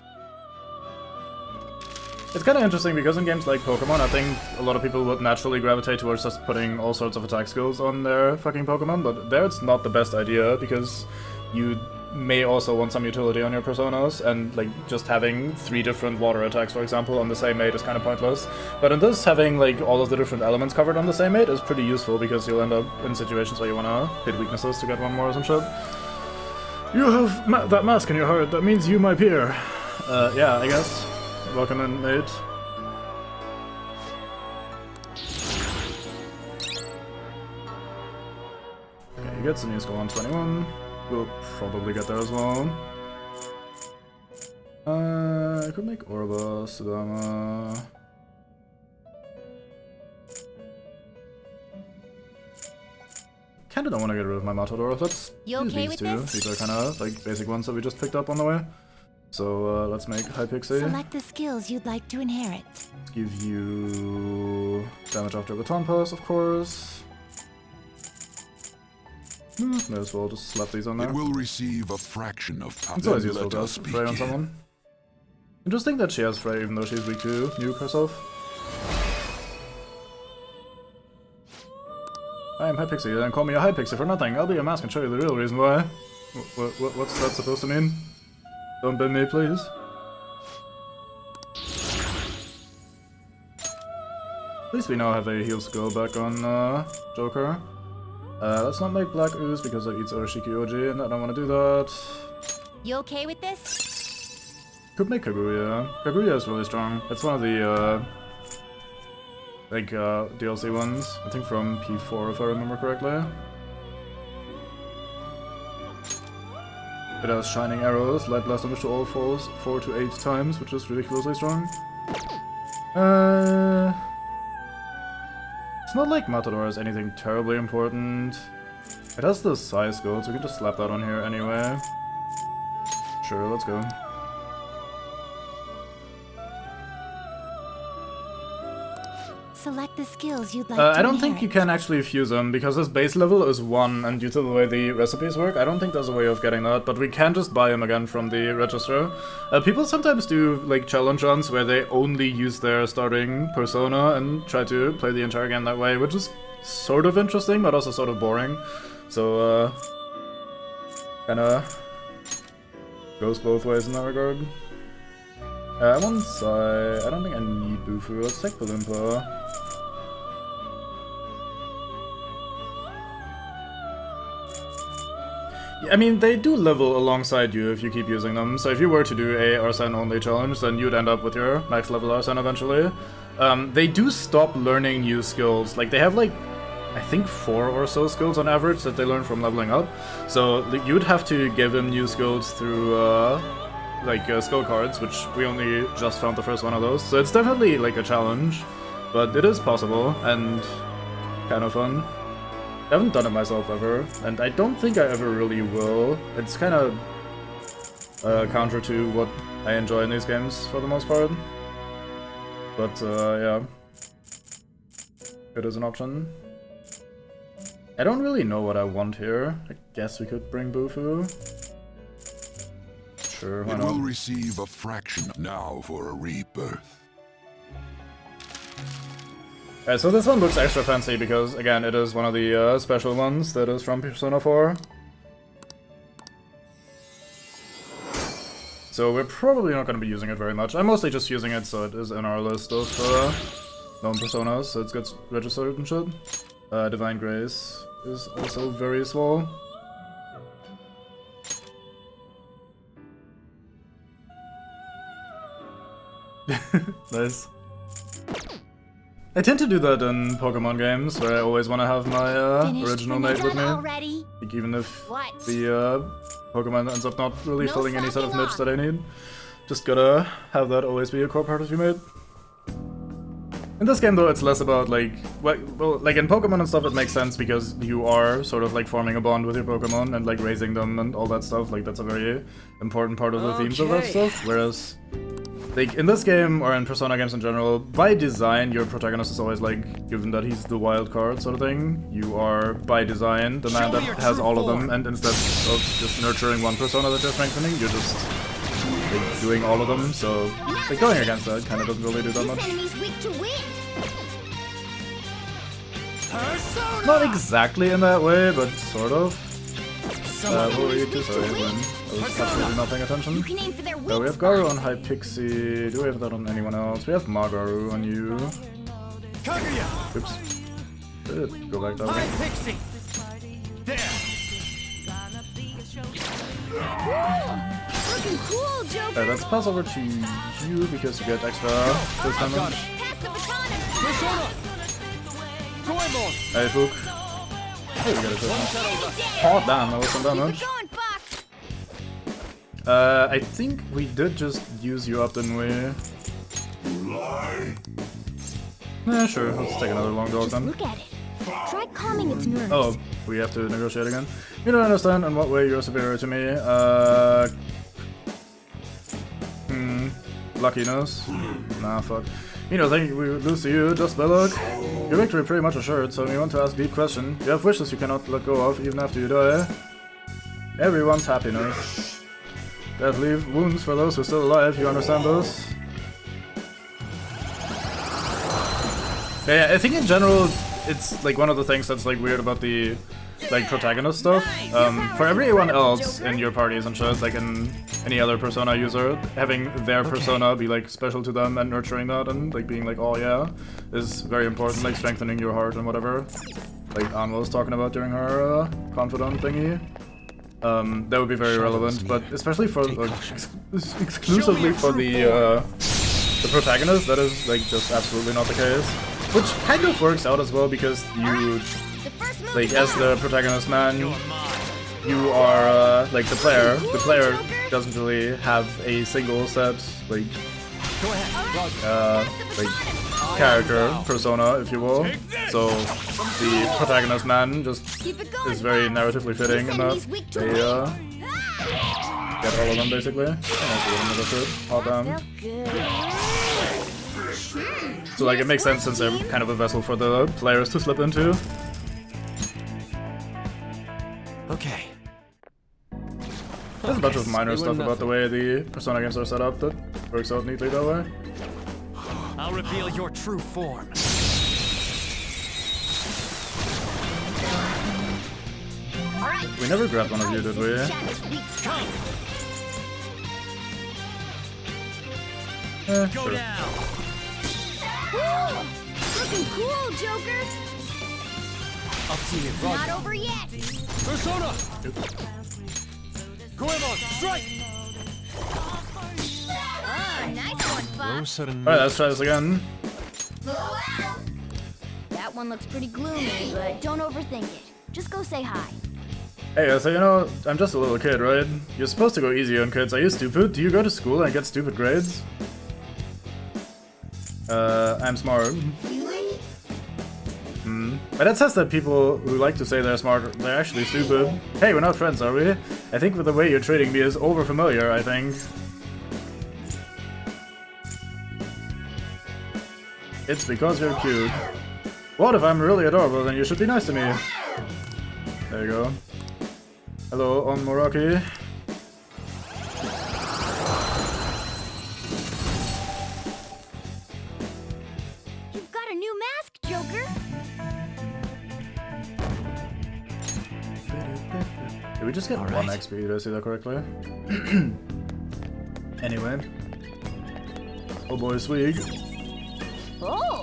It's kind of interesting because in games like Pokemon, I think a lot of people would naturally gravitate towards just putting all sorts of attack skills on their fucking Pokemon, but there it's not the best idea because you may also want some utility on your personas, and like just having 3 different water attacks, for example, on the same mate is kind of pointless. But in this, having like all of the different elements covered on the same mate is pretty useful because you'll end up in situations where you want to hit weaknesses to get one more or some shit. You have that mask in your heart, that means you my peer. Yeah, I guess. Welcome in, mate. Okay, he gets a new skill on 21. We'll probably get there as well. I could make Orba, Sudama. Kinda don't want to get rid of my Matador. Let's
You
use
okay
these
with
2.
this?
These are kinda like basic ones that we just picked up on the way. So let's make High Pixie.
Select the skills you'd like to inherit.
Let's give you damage after Baton Pass, of course. May as well just slap these on there.
It will receive a fraction of power.
It's always
Then
useful
let
to have
us
Frey on
begin.
someone. Interesting that she has Frey even though she's weak to nuke herself. I am High Pixie, then call me a High Pixie for nothing. I'll be a mask and show you the real reason why. What's that supposed to mean? Don't bend me, please. At least we now have a heal skill back on Joker. Let's not make Black Ooze because it eats our Chikuyoji, and I don't want to do that.
You okay with this?
Could make Kaguya. Kaguya is really strong. It's one of the DLC ones. I think from P4 if I remember correctly. It has Shining Arrows, Light Blast damage to all foes 4 to 8 times, which is ridiculously strong. It's not like Matador has anything terribly important. It has the size skill, so we can just slap that on here anyway. Sure, let's go.
Select the skills you'd like to
I don't think
inherit.
you can actually fuse them, because his base level is 1, and due to the way the recipes work, I don't think there's a way of getting that, but we can just buy him again from the register. People sometimes do, like, challenge runs where they only use their starting persona and try to play the entire game that way, which is sort of interesting, but also sort of boring. So, kinda goes both ways in that regard. I want Sai. I don't think I need Bufu. Let's take Palimpa. I mean, they do level alongside you if you keep using them. So if you were to do a Arsene only challenge, then you'd end up with your max level Arsene eventually. They do stop learning new skills. Like, they have like, I think 4 or so skills on average that they learn from leveling up. So you'd have to give them new skills through skill cards, which we only just found the first one of those. So it's definitely like a challenge, but it is possible and kind of fun. I haven't done it myself ever, and I don't think I ever really will. It's kind of counter to what I enjoy in these games for the most part. But yeah, it is an option. I don't really know what I want here. I guess we could bring Bufu. Sure, why
It
not?
will receive a fraction now for a rebirth.
Alright, so this one looks extra fancy because, again, it is one of the special ones that is from Persona 4. So we're probably not going to be using it very much. I'm mostly just using it so it is in our list of known personas, so it gets registered and shit. Divine Grace is also very small. Nice. I tend to do that in Pokemon games, where I always want to have my original mate with me.
Already?
Like, even if
What?
the Pokemon ends up not really
No
filling any set of
slacking
niche that I need. Just gotta have that always be a core part of your mate. In this game though, it's less about like, well, like in Pokemon and stuff it makes sense because you are sort of like forming a bond with your Pokemon and like raising them and all that stuff. Like that's a very important part of the themes of that stuff. Whereas, like in this game or in Persona games in general, by design your protagonist is always like, given that he's the wild card sort of thing, you are by design the man that has all of them, and instead of just nurturing one persona that you're strengthening, you're just like doing all of them. So like going against that kind of doesn't really do that much.
This enemy's weak to wind.
Not exactly in that way, but sort of. What were you to say, Lynn? I was absolutely not paying attention.
You can aim for their
We
weak
have Garu on Hypixie. Do we have that on anyone else? We have Magaru on you. Oops. Did go back that way.
Pixie.
Looking cool, Joker.
Let's pass over to you because you get extra this damage.
Pass the baton and
Persona.
Hey, Fook. Hey, we got a quick one. Oh, damn, that was some damage.
keep it going, Fox.
I think we did just use you up, didn't we? Yeah, sure. Let's take another long dog
Just
then.
look at it. Try calming its nerves.
Oh, we have to negotiate again. You don't understand in what way you're superior to me. Luckiness. Nah, fuck. You know, think we would lose to you just by luck. Your victory pretty much assured, so we want to ask a deep question. You have wishes you cannot let go of, even after you die. Everyone's happiness. Death leave wounds for those who are still alive, you understand those? Yeah, I think in general, it's like one of the things that's like weird about the like protagonist stuff. For everyone else in your parties and shit, like in any other Persona user, having their persona be like special to them and nurturing that and like being like, oh yeah, is very important, like strengthening your heart and whatever. Like Anna was talking about during her confidant thingy. That would be very relevant, but especially for like exclusively for the protagonist, that is like just absolutely not the case. Which kind of works out as well because you, like as the protagonist man, you are like the player. The player doesn't really have a single set like character persona, if you will. So the protagonist man just is very narratively fitting in that they get all of them basically. Hot damn. So like it makes sense since they're kind of a vessel for the players to slip into.
Okay.
There's a bunch of minor stuff about the way the Persona games are set up that works out neatly that way.
I'll reveal your true form.
We never grabbed one of you, did we?
Go
Sure.
down.
Looking cool, Joker.
Up to you,
Not over yet.
Persona.
Goemon, strike!
Ah, nice one,
No
Fox.
sudden.
Alright, let's try this again.
That one looks pretty gloomy, but don't overthink it. Just go say hi.
Hey, so you know, I'm just a little kid, right? You're supposed to go easy on kids. Are you stupid? Do you go to school and get stupid grades? I'm smart. But that says that people who like to say they're smart, they're actually stupid. Hey, we're not friends, are we? I think with the way you're treating me is over-familiar, I think. It's because you're cute. What if I'm really adorable, then you should be nice to me. There you go. Hello, on Moraki.
You've got a new mask, Joker.
Did we just get 1 XP? Did I see that correctly? Anyway. Oh boy, Swig.
Oh,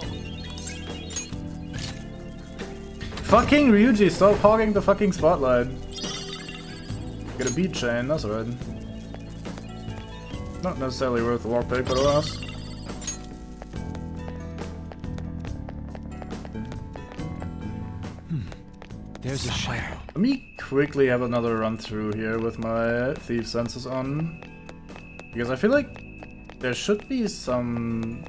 Fucking Ryuji, stop hogging the fucking spotlight. Get a beat chain, that's alright. Not necessarily worth the lockpick, but alas.
There's a shadow.
Let me quickly have another run through here with my thief senses on. Because I feel like there should be some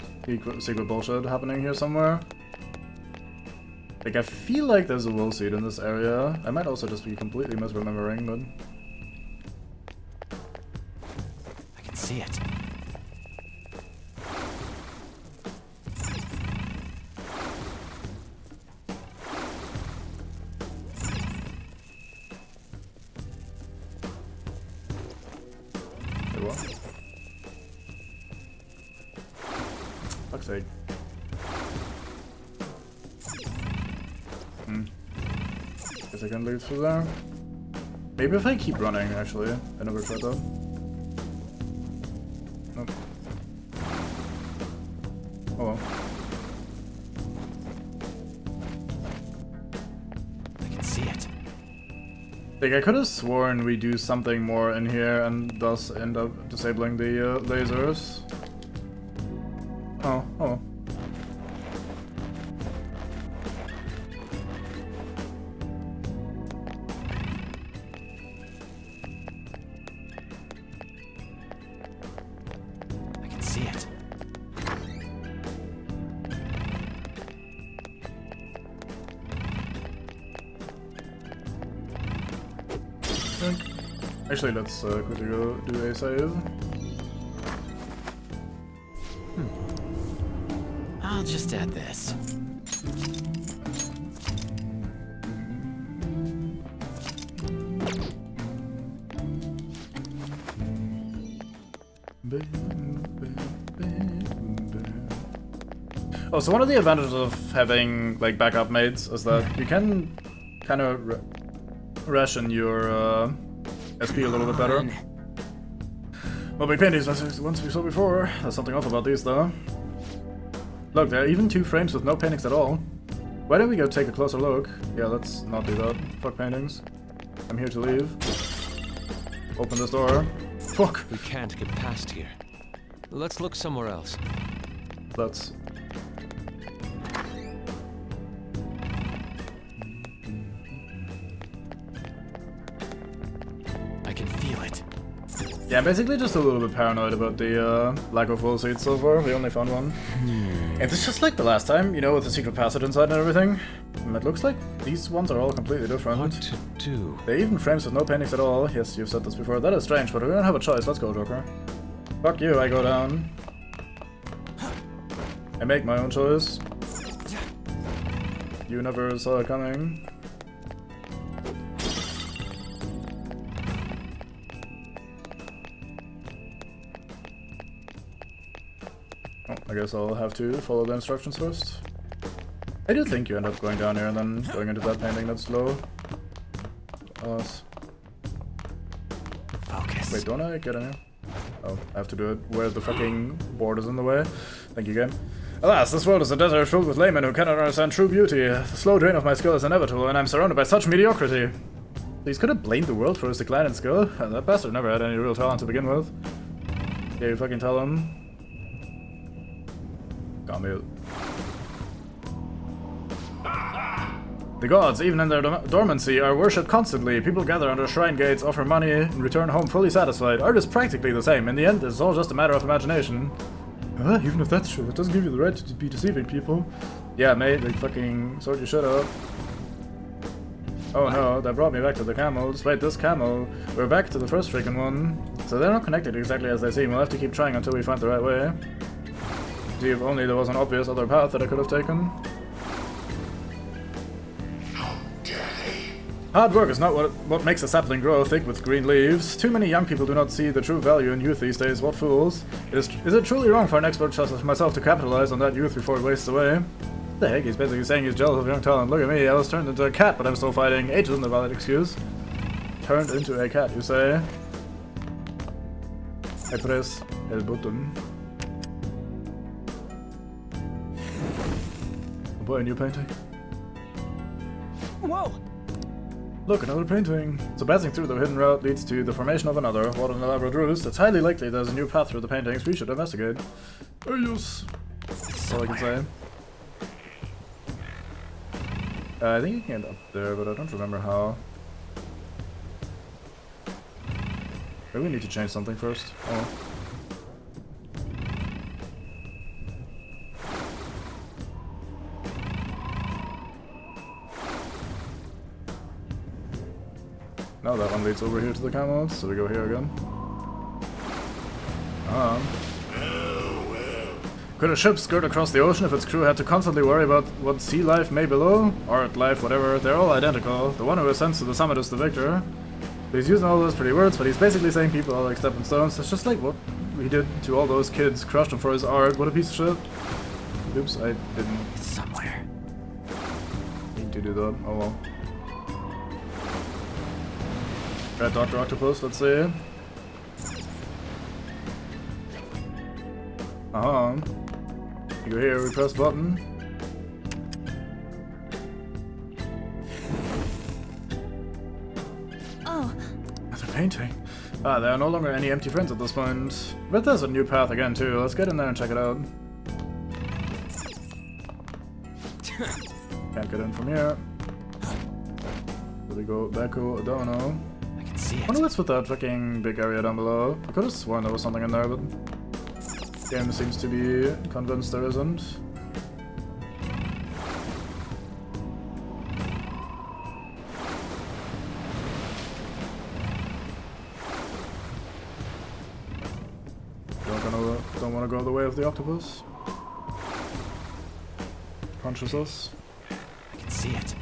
secret bullshit happening here somewhere. Like, I feel like there's a will seed in this area. I might also just be completely misremembering, but...
I can see it.
Wait, what? Fuck's sake. Guess I can leave through there. Maybe if I keep running, actually. I never tried that. Nope. Oh well.
I can see it.
Like, I could have sworn we do something more in here and thus end up disabling the lasers. Oh, oh well.
I can see it.
Actually, let's quickly go do a save.
I'll just add this.
Oh, so one of the advantages of having like backup mates is that you can kind of ration your SP a little bit better. Well, big paintings, as once we saw before. There's something off about these though. Look, there are even 2 frames with no paintings at all. Why don't we go take a closer look? Yeah, let's not do that. Fuck paintings. I'm here to leave. Open this door. Fuck!
We can't get past here. Let's look somewhere else.
Let's...
I can feel it.
Yeah, I'm basically just a little bit paranoid about the lack of will seeds so far. We only found one. And it's just like the last time, you know, with the secret passage inside and everything. It looks like these ones are all completely different.
What to do?
They're even frames with no paintings at all. Yes, you've said this before. That is strange, but we don't have a choice. Let's go, Joker. Fuck you, I go down. I make my own choice. You never saw it coming. Oh, I guess I'll have to follow the instructions first. I do think you end up going down here and then going into that painting that's low. Alas.
Focus.
Wait, don't I get in here? Oh, I have to do it where the fucking board is in the way. Thank you, game. Alas, this world is a desert filled with laymen who cannot understand true beauty. The slow drain of my skill is inevitable, and I'm surrounded by such mediocrity. He's could have blamed the world for his decline in skill. That bastard never had any real talent to begin with. Yeah, you fucking tell him. Got me. The gods, even in their dormancy, are worshipped constantly. People gather under shrine gates, offer money, and return home fully satisfied. Art is practically the same. In the end, it's all just a matter of imagination. Even if that's true, it doesn't give you the right to be deceiving people. Yeah, mate, like fucking sort your shit up. Oh no, that brought me back to the camel. Despite this camel, we're back to the first freaking one. So they're not connected exactly as they seem. We'll have to keep trying until we find the right way. Gee, if only there was an obvious other path that I could have taken. Hard work is not what makes a sapling grow thick with green leaves. Too many young people do not see the true value in youth these days. What fools. Is it truly wrong for an expert such as myself to capitalize on that youth before it wastes away? What the heck? He's basically saying he's jealous of young talent. Look at me, I was turned into a cat, but I'm still fighting. Age isn't a valid excuse. Turned into a cat, you say? I press el button. Oh boy, a new painting.
Whoa!
Look, another painting. So passing through the hidden route leads to the formation of another. What an elaborate ruse. It's highly likely there's a new path through the paintings we should investigate. Oh yes. That's all I can say. I think you can get up there, but I don't remember how. Maybe we need to change something first. Oh. Now that one leads over here to the camels, so we go here again. Could a ship skirt across the ocean if its crew had to constantly worry about what sea life may below? Art, life, whatever, they're all identical. The one who ascends to the summit is the victor. He's using all those pretty words, but he's basically saying people are like stepping stones. It's just like what he did to all those kids, crushed them for his art. What a piece of shit. Oops, I didn't.
It's somewhere.
Need to do that. Oh well. Red Dr. Octopus, let's see. You go here, we press button.
Oh.
Another painting. There are no longer any empty friends at this point. But there's a new path again too. Let's get in there and check it out. Can't get in from here. There we go, Becco, Dono.
I can see
I wonder what's with that fucking big area down below. I could have sworn there was something in there, but the game seems to be convinced there isn't. Don't want to go the way of the octopus. Punches us.
I can see it.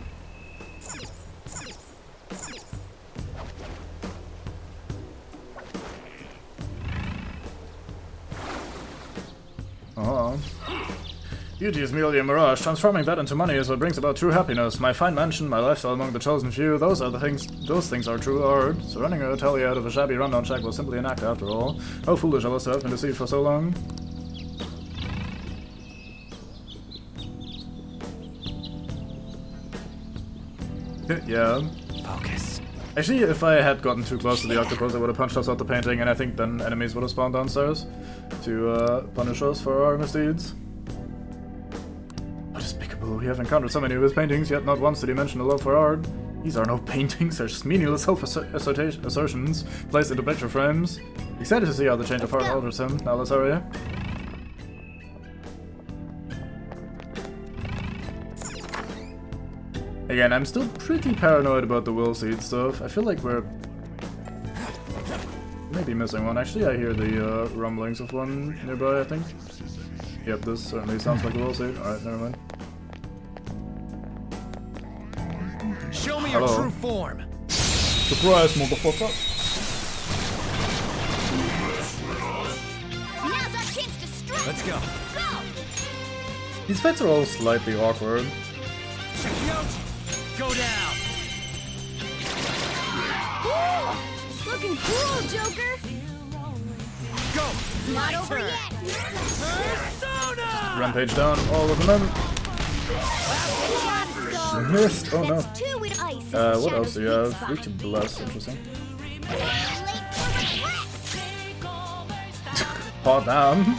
Beauty is merely a mirage. Transforming that into money is what brings about true happiness. My fine mansion, my lifestyle among the chosen few, those things are true art. So running a hotel out of a shabby rundown shack was simply an act after all. How foolish I was to have been deceived for so long. Yeah.
Focus.
Actually, if I had gotten too close to the octopus, I would have punched us out the painting, and I think then enemies would have spawned downstairs to punish us for our misdeeds. How despicable. We have encountered so many of his paintings, yet not once did he mention a love for art. These are no paintings, they're just meaningless self-assertions placed into picture frames. Excited to see how the change of heart alters him. Now let's hurry. Again, I'm still pretty paranoid about the will seed stuff. I feel like we're maybe missing one. Actually, I hear the rumblings of one nearby, I think. Yep, this certainly sounds like a will seed. Alright, never mind.
Show me your true form.
Surprise, motherfucker.
Now's our chance to strike.
Let's go.
Go!
These fights are all slightly awkward.
Chikuyoji, go down.
Ooh, looking cool, Joker.
Go.
Not over yet.
Persona.
Rampage down all of them. missed. Oh no.
That's two with ice. Is the
What else do you
shadow's
have?
weak
Weak to
spot.
bless. Interesting.
Late for
Oh damn.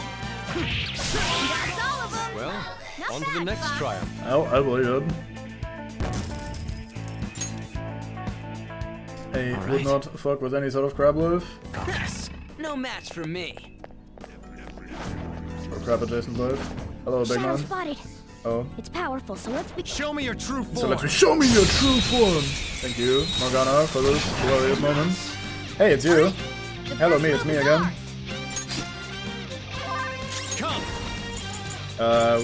That's all of them.
Well,
Not
on to the
bad,
next
Fox.
triumph.
Oh, I believe it. Hey, would
Alright.
not fuck with any sort of crab life
Yes, no match for me.
or crab adjacent life. Hello, big
Shadow
man.
spotted.
Oh,
It's powerful, so let's be.
Show me your true form.
so let me show me your true form. Thank you, Morgana, for this glorious moment. Hey, it's you.
The
Hello,
first
me, it's
move
me
is
again.
ours.
Come.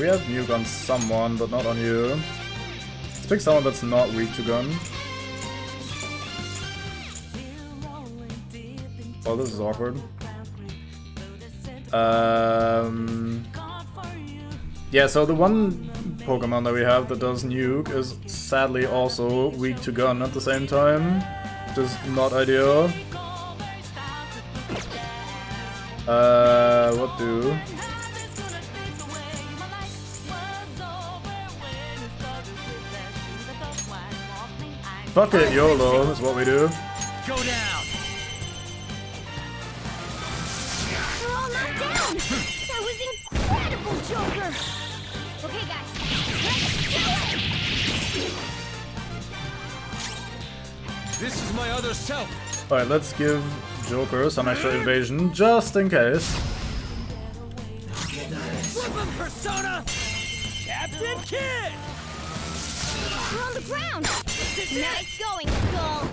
We have nuke on someone, but not on you. Let's pick someone that's not weak to gun. Oh, this is awkward. Yeah, so the one Pokemon that we have that does nuke is sadly also weak to gun at the same time, which is not ideal. What do? Fuck it, YOLO is what we do.
Go down.
They're all knocked down. That was incredible, Joker. Okay, guys, let's do it.
This is my other self.
Alright, let's give Joker some extra evasion, just in case.
Flip him, Persona! Captain Kid!
We're on the ground. Nice going, Skull.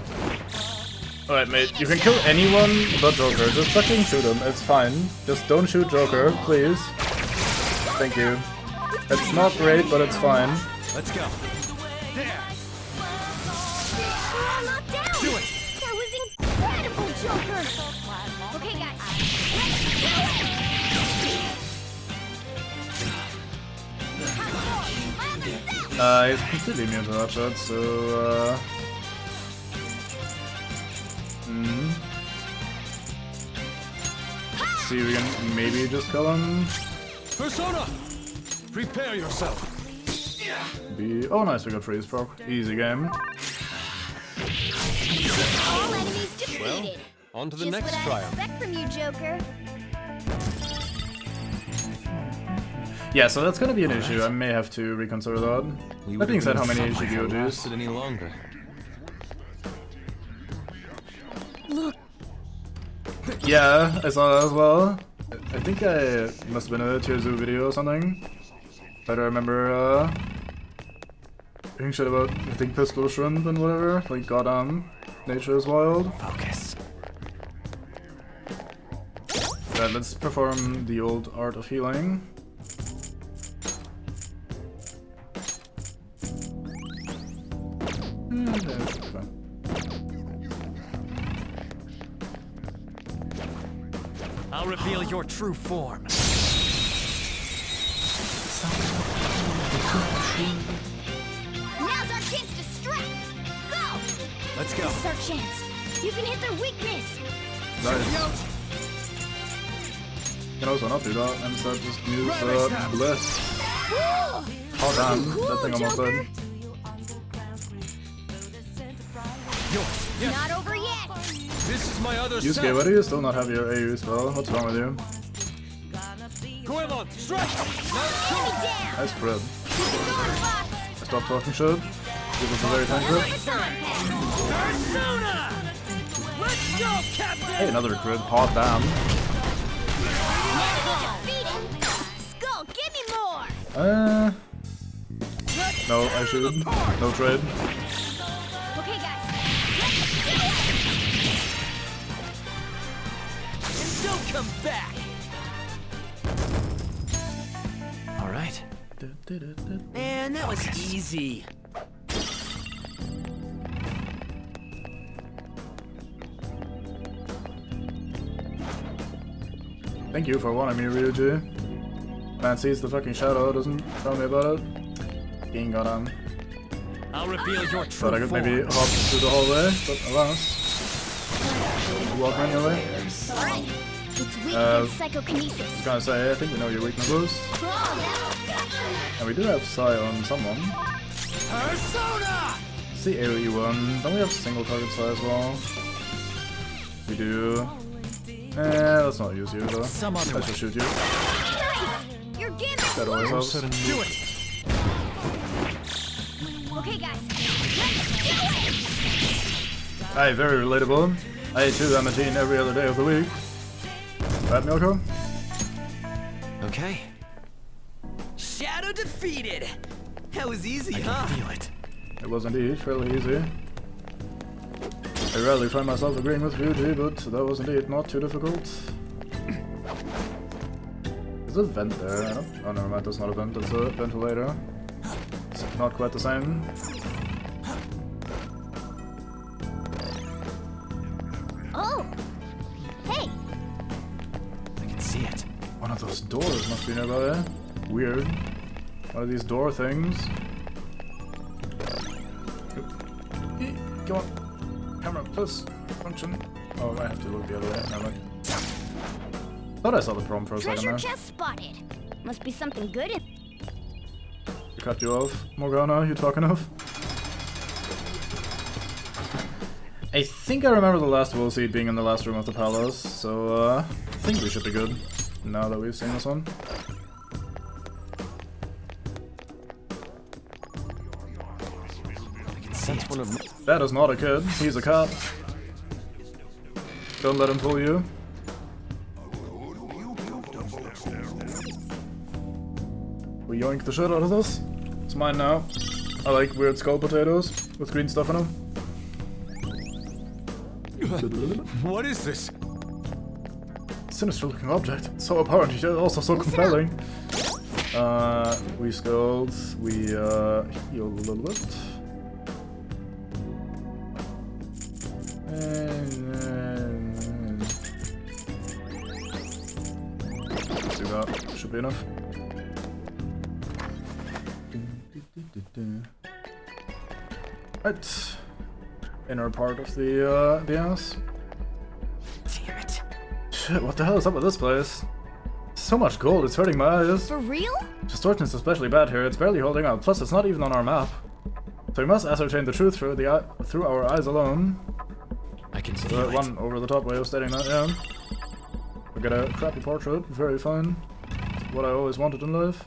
Alright, mate, you can kill anyone but Joker. Just fucking shoot him, it's fine. Just don't shoot Joker, please. Thank you. It's not great, but it's fine.
Let's go. There.
We're all knocked down.
Do it.
That was incredible, Joker. Okay, guys, let's do it.
He's completely immune to that shot, so, Let's see if we can maybe just kill him.
Persona! Prepare yourself.
Oh, nice, we got freeze proc. Easy game.
All enemies defeated.
On to the
Just
next
what I
triumph.
expect from you, Joker.
Yeah, so that's gonna be an issue. I may have to reconsider that. That being said, how many Chikuyojis?
lasted any longer?
Look,
Yeah, I saw that as well. I think I must have been in a Tier Zoo video or something. But I remember, hearing shit about, I think, pistol shrimp and whatever. Like, goddamn, nature is wild.
Focus.
Right, let's perform the old art of healing. Yeah, it should be fine.
I'll reveal your true form.
now's our chance to strike. Go!
Let's go.
This is our chance. You can hit their weakness.
Nice. You can also not do that, and instead just use Bliss.
Woo!
Oh damn,
Cool,
that thing almost
Joker.
died.
Not over yet.
This is my other
Yusuke,
self.
why do you still not have your AU spell? What's wrong with you?
Goemon, strike!
Enemy down.
Nice crit.
Keep it going, Fox.
Stop talking shit. Give us a very tiny crit.
Baton pass.
Persona! Let's go, Captain!
Hey, another crit. Hot damn.
Enemy defeated. Skull, give me more.
No, I should. No trade.
Okay, guys. Let's do it.
And don't come back!
All right.
Man, that was easy.
Thank you for wanting me, Ryuji. Man sees the fucking shadow, doesn't tell me about it. Being goddamn.
I'll reveal your true
Thought I could
form.
maybe hop through the hallway, but alas. Walk manually.
Alright. It's weak
Uh,
against psychokinesis.
I was gonna say, I think we know your weaknesses.
Oh,
And we do have Psy on someone.
Persona!
It's the AoE one. Don't we have single target size as well? We do. Let's not use you though.
Some other
I shall shoot you.
Your gambit
That always helps.
Do it!
Okay, guys. Let's do it!
Aye, very relatable. I too am a teen every other day of the week. Right, Milko?
Okay. Shadow defeated! That was easy,
I
huh?
can feel it.
It was indeed fairly easy. I rarely find myself agreeing with Ryuji, but that was indeed not too difficult. Is there a vent there? I don't... Oh, never mind, that's not a vent, that's a ventilator. It's not quite the same.
Oh! Hey!
I can see it.
One of those doors must be nearby. Weird. One of these door things. Come on. Camera, plus function. Oh, I have to look the other way. Never mind. Thought I saw the problem for a second
Treasure
there.
chest spotted. Must be something good in.
To cut you off, Morgana, you talking of? I think I remember the last Will Seed being in the last room of the palace, so I think we should be good now that we've seen this one.
That's one of my...
That is not a kid, he's a cat. Don't let him fool you. We yoink the shit out of this. It's mine now. I like weird skull potatoes with green stuff in them.
What is this?
Sinister looking object. So apparent, yet also so compelling. We sculled, we heal a little bit. Let's do that. Should be enough. Right. Inner part of the ass.
Damn it.
Shit, what the hell is up with this place? So much gold, it's hurting my eyes.
For real?
Distortion is especially bad here, it's barely holding up, plus it's not even on our map. So we must ascertain the truth through our eyes alone.
I can feel it.
One over the top way of stating that, yeah. We got a crappy portrait, very fine. What I always wanted in life.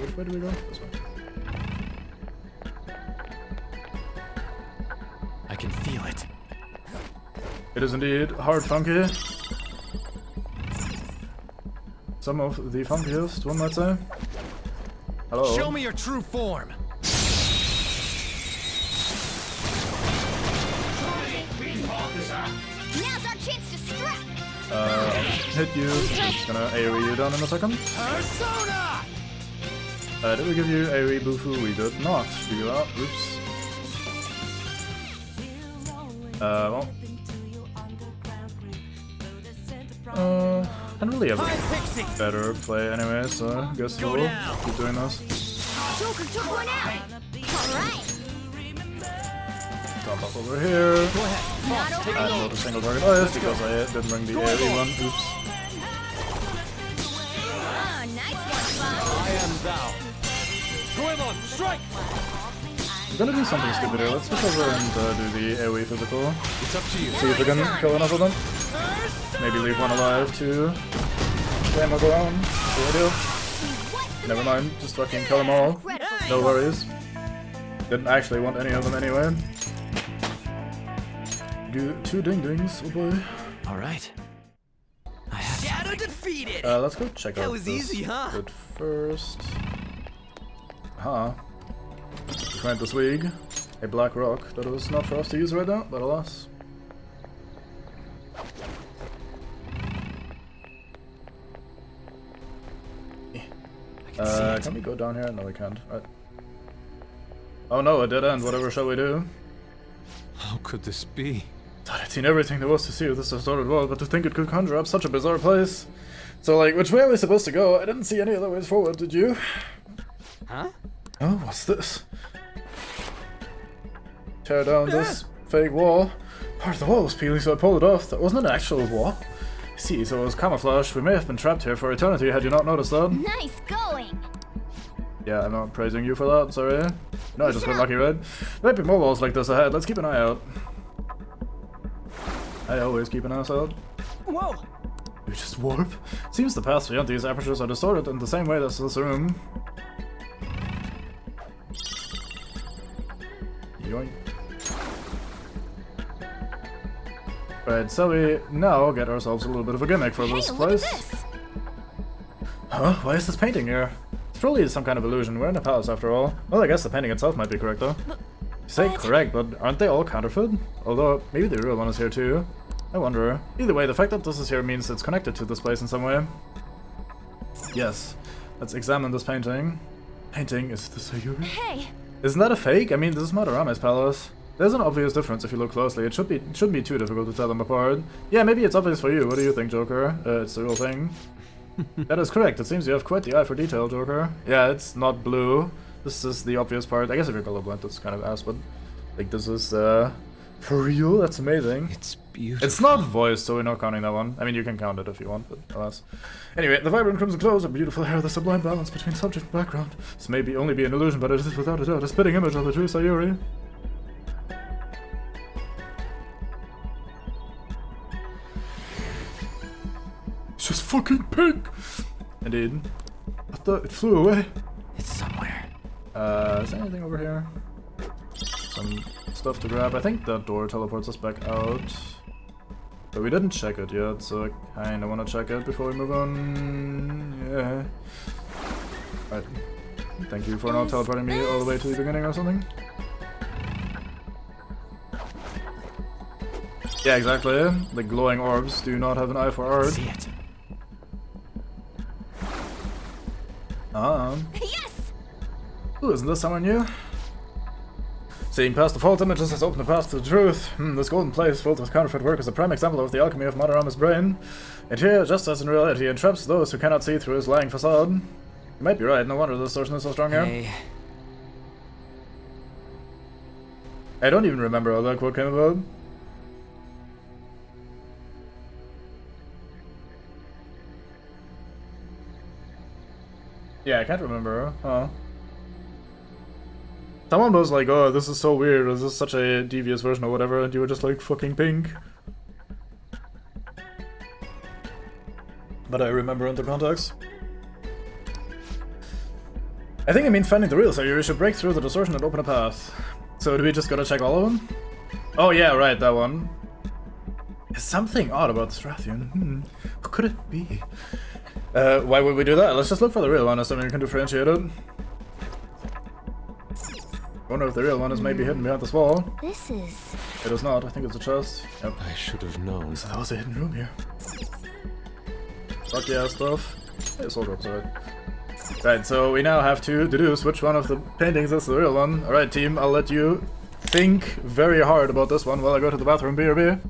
Which way do we go? This way.
I can feel it.
It is indeed hard funky. Some of the funkiest, one might say. Hello.
Show me your true form.
Now's our chance to strike!
I'll hit you. I'm just gonna AoE you down in a second.
Persona!
Did we give you AoE Bufu? We did not do that. Oops. Well. I don't really have a better play anyway, so I guess we'll keep doing this.
Joker took one out! Alright!
Jump up over here.
Go ahead.
Not over
I
yet!
rolled a single target ice because I didn't bring the AoE one. Oops.
Oh, nice one, Bob!
I am thou. Goemon, strike!
We're gonna do something stupid here. Let's switch over and do the AoE physical.
It's up to you.
See if we can kill enough of them. Maybe leave one alive to flame up around. See what I do. Never mind, just fucking kill them all. No worries. Didn't actually want any of them anyway. Do 2 ding-dings, oh boy.
Alright.
Shadow defeated!
Let's go check out
That was
this
easy, huh?
bit first. Huh. We find this wig. A black rock that was not for us to use right now, but alas. Can we go down here? No, we can't. Right. Oh no, a dead end. Whatever shall we do?
How could this be?
Thought I'd seen everything there was to see with this distorted world, but to think it could conjure up such a bizarre place. So, like, which way are we supposed to go? I didn't see any other ways forward, did you?
Huh?
Oh, what's this? Tear down this fake wall. Part of the wall was peeling, so I pulled it off. That wasn't an actual wall. See, so it was camouflage. We may have been trapped here for eternity had you not noticed that.
Nice going!
Yeah, I'm not praising you for that, sorry. No, I just got lucky, right? There might be more walls like this ahead, let's keep an eye out. I always keep an eye out.
Whoa!
You just warp? Seems the paths beyond these apertures are distorted in the same way as this room. Yoink. Right, so we now get ourselves a little bit of a gimmick for this place.
Look at this.
Huh? Why is this painting here? It's probably some kind of illusion. We're in a palace after all. Well, I guess the painting itself might be correct though. You say correct, but aren't they all counterfeit? Although, maybe the real one is here too. I wonder. Either way, the fact that this is here means it's connected to this place in some way. Yes. Let's examine this painting. Painting, is this Sayuri?
Hey!
Isn't that a fake? I mean, this is Madarame's palace. There's an obvious difference if you look closely. It shouldn't be too difficult to tell them apart. Yeah, maybe it's obvious for you. What do you think, Joker? It's the real thing. That is correct. It seems you have quite the eye for detail, Joker. Yeah, it's not blue. This is the obvious part. I guess if you're colorblind, that's kind of ass, but like this is for real. That's amazing.
It's beautiful.
It's not voiced, so we're not counting that one. I mean, you can count it if you want, but alas. Anyway, the vibrant crimson clothes, a beautiful hair, the sublime balance between subject and background. This may only be an illusion, but it is without a doubt a spitting image of the true Sayuri. It's just fucking pink! Indeed. What the? It flew away.
It's somewhere.
Is there anything over here? Some stuff to grab. I think that door teleports us back out. But we didn't check it yet, so I kinda wanna check it before we move on. Yeah. Alright. Thank you for not teleporting me all the way to the beginning or something. Yeah, exactly. The glowing orbs do not have an eye for art.
See it.
Yes!
Ooh, isn't this someone new? Seeing past the false images has opened a path to the truth. This golden place filled with counterfeit work is a prime example of the alchemy of Madarame's brain. And here, just as in reality, entraps those who cannot see through his lying facade. You might be right, no wonder the distortion is so strong here.
Hey.
I don't even remember how that quote came about. Yeah, I can't remember. Huh. Someone was like, oh, this is so weird, this is such a devious version or whatever, and you were just like, fucking pink. But I remember in the context. I think I mean finding the real Sayuri should break through the distortion and open a path. So do we just gotta check all of them? Oh yeah, right, that one. There's something odd about this Rathian. What could it be? Why would we do that? Let's just look for the real one, assuming we can differentiate it. Wonder if the real one is maybe hidden behind this wall.
This is...
It is not, I think it's a chest. Yep.
I should have known.
So that was a hidden room here. Fuck yeah stuff. Hey, soul drops, alright. Right, so we now have to deduce which one of the paintings is the real one. Alright team, I'll let you think very hard about this one while I go to the bathroom, BRB.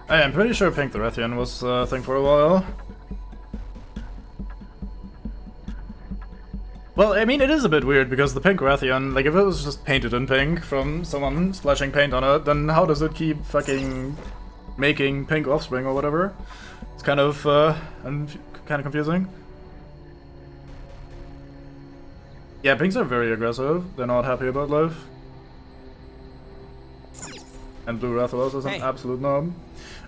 I'm pretty sure Pink the Rathian was a thing for a while. Well, I mean, it is a bit weird because the Pink Rathian, like if it was just painted in pink from someone splashing paint on it, then how does it keep fucking making pink offspring or whatever? It's kind of confusing. Yeah, pinks are very aggressive. They're not happy about life. And Blue Rathalos is an absolute knob.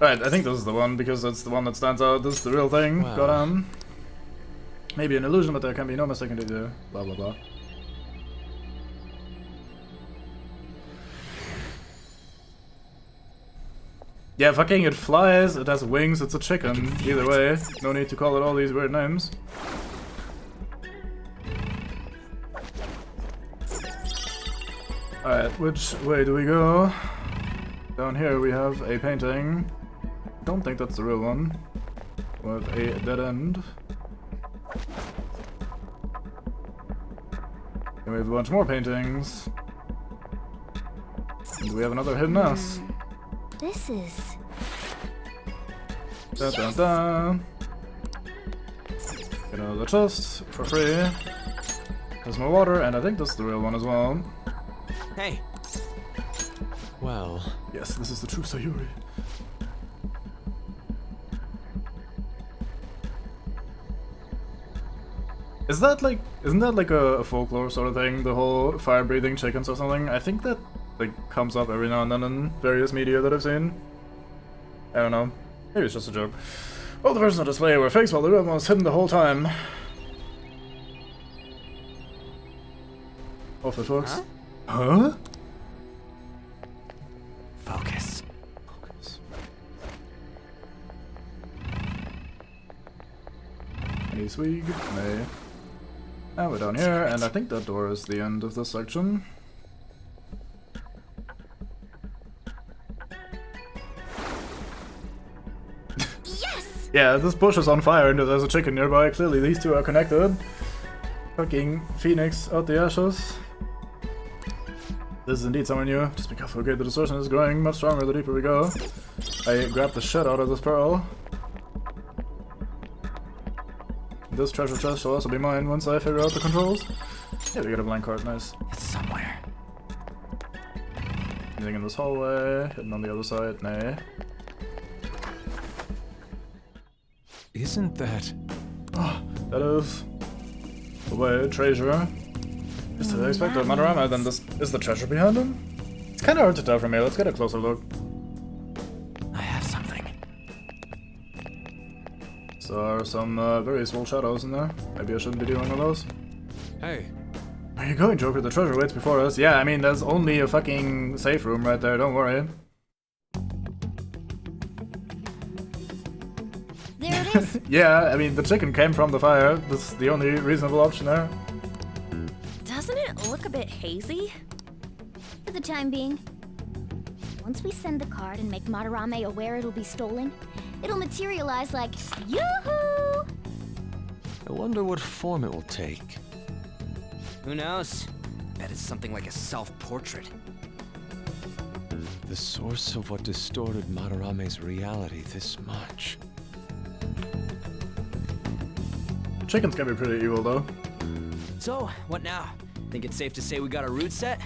Alright, I think this is the one because it's the one that stands out. This is the real thing.
Wow.
Goddamn. Maybe an illusion, but there can be no mistaking it. Blah blah blah. Yeah, fucking it flies, it has wings, it's a chicken. Either way, no need to call it all these weird names. Alright, which way do we go? Down here we have a painting. Don't think that's the real one. With a dead end. And we have a bunch more paintings. And we have another hidden ass.
This is...
Dun dun dun. Get another chest for free. There's more water, and I think this is the real one as well.
Hey.
Well,
Yes, this is the true Sayuri. Isn't that like a folklore sort of thing? The whole fire-breathing chickens or something? I think that like comes up every now and then in various media that I've seen. I don't know. Maybe it's just a joke. All the versions on display were fakes while the real one was hidden the whole time. Off it, folks. Huh?
Focus.
Hey, Swig. May. Now we're down here, and I think that door is the end of this section.
Yes!
Yeah, this bush is on fire and there's a chicken nearby. Clearly these two are connected. Fucking Phoenix out the ashes. This is indeed someone new. Just be careful, okay? The distortion is growing much stronger the deeper we go. I grabbed the shit out of this pearl. This treasure chest shall also be mine once I figure out the controls. Yeah, we got a blank card, nice.
It's somewhere.
Anything in this hallway? Hidden on the other side? Nay.
isn't that...
Oh, that is... away, treasure. Just as I expected, Manorama, then this is the treasure behind him? It's kinda hard to tell from here, let's get a closer look.
I have something.
So there are some very small shadows in there. Maybe I shouldn't be dealing with those.
Hey,
Where are you going, Joker? The treasure waits before us. Yeah, I mean, there's only a fucking safe room right there, don't worry.
There it is.
Yeah, I mean, the chicken came from the fire. That's the only reasonable option there.
Doesn't it look a bit hazy?
For the time being. Once we send the card and make Madarame aware it'll be stolen, it'll materialize like, yoo-hoo!
I wonder what form it will take.
Who knows? Bet it's something like a self-portrait.
The source of what distorted Madarame's reality this much.
Chickens can be pretty evil, though.
So, what now? Think it's safe to say we got a route set?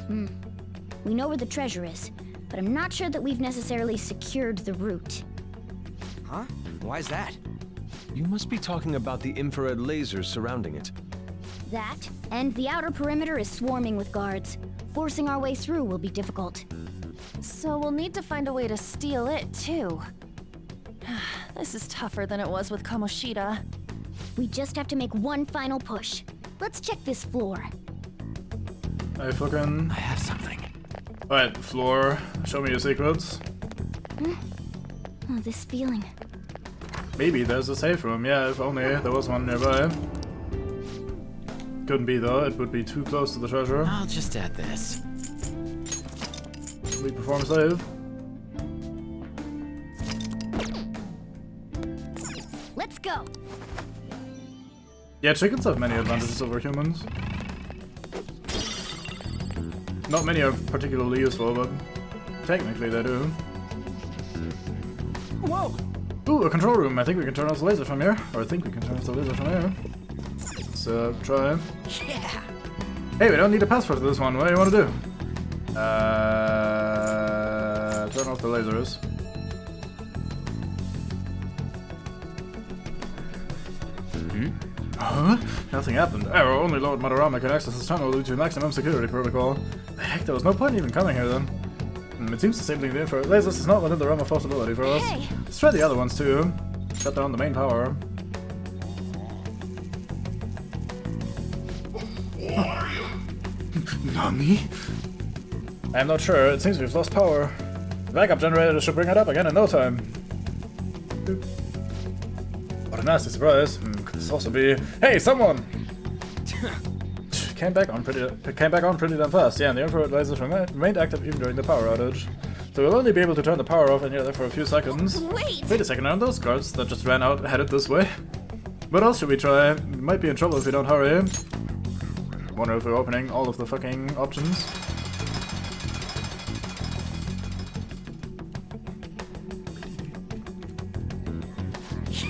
We know where the treasure is, but I'm not sure that we've necessarily secured the route.
Huh? Why's that?
You must be talking about the infrared lasers surrounding it.
That, and the outer perimeter is swarming with guards. Forcing our way through will be difficult.
So we'll need to find a way to steal it, too. This is tougher than it was with Kamoshida.
We just have to make one final push. Let's check this floor.
I fucking...
I have something.
Alright, floor. Show me your secrets.
Oh, this feeling.
Maybe there's a safe room. Yeah, if only there was one nearby. Couldn't be, though. It would be too close to the treasure.
I'll just add this.
We perform save.
Let's go!
Yeah, chickens have many advantages over humans. Not many are particularly useful, but technically they do.
Whoa!
Ooh, a control room. I think we can turn off the laser from here. Or I think we can turn off the laser from here. Let's try.
Yeah!
Hey, we don't need a password for this one. What do you want to do? Turn off the lasers. Huh? Nothing happened. Error, only Lord Madarama can access this tunnel due to maximum security protocol. The heck, there was no point even coming here then. It seems the same thing for lasers is not within the realm of possibility for us.
Hey.
Let's try the other ones too. Shut down the main power. Nani? I'm not sure. It seems we've lost power. The backup generator should bring it up again in no time. What a nasty surprise. Could this also be... Hey, someone! Came back on pretty damn fast. Yeah, and the infrared lasers remained active even during the power outage. So we'll only be able to turn the power off in here for a few seconds. Wait a second, aren't those guards that just ran out headed this way? What else should we try? We might be in trouble if we don't hurry. Wonder if we're opening all of the fucking options.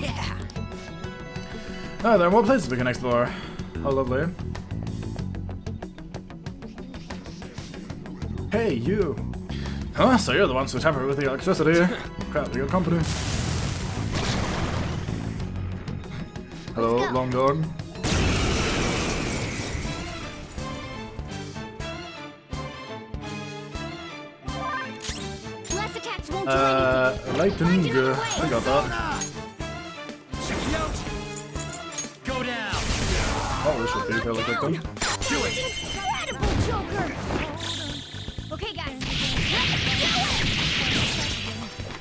Yeah.
Ah, there are more places we can explore. How lovely. Hey, you! Huh? So you're the ones who tampered with the electricity? Crap, we got company. Hello, long dog.
Less attacks won't do anything.
Lightning, I got that.
Chikuyoji! Go down!
Oh, this should be fairly quick then.
Do it!
Incredible, Joker! Okay, guys.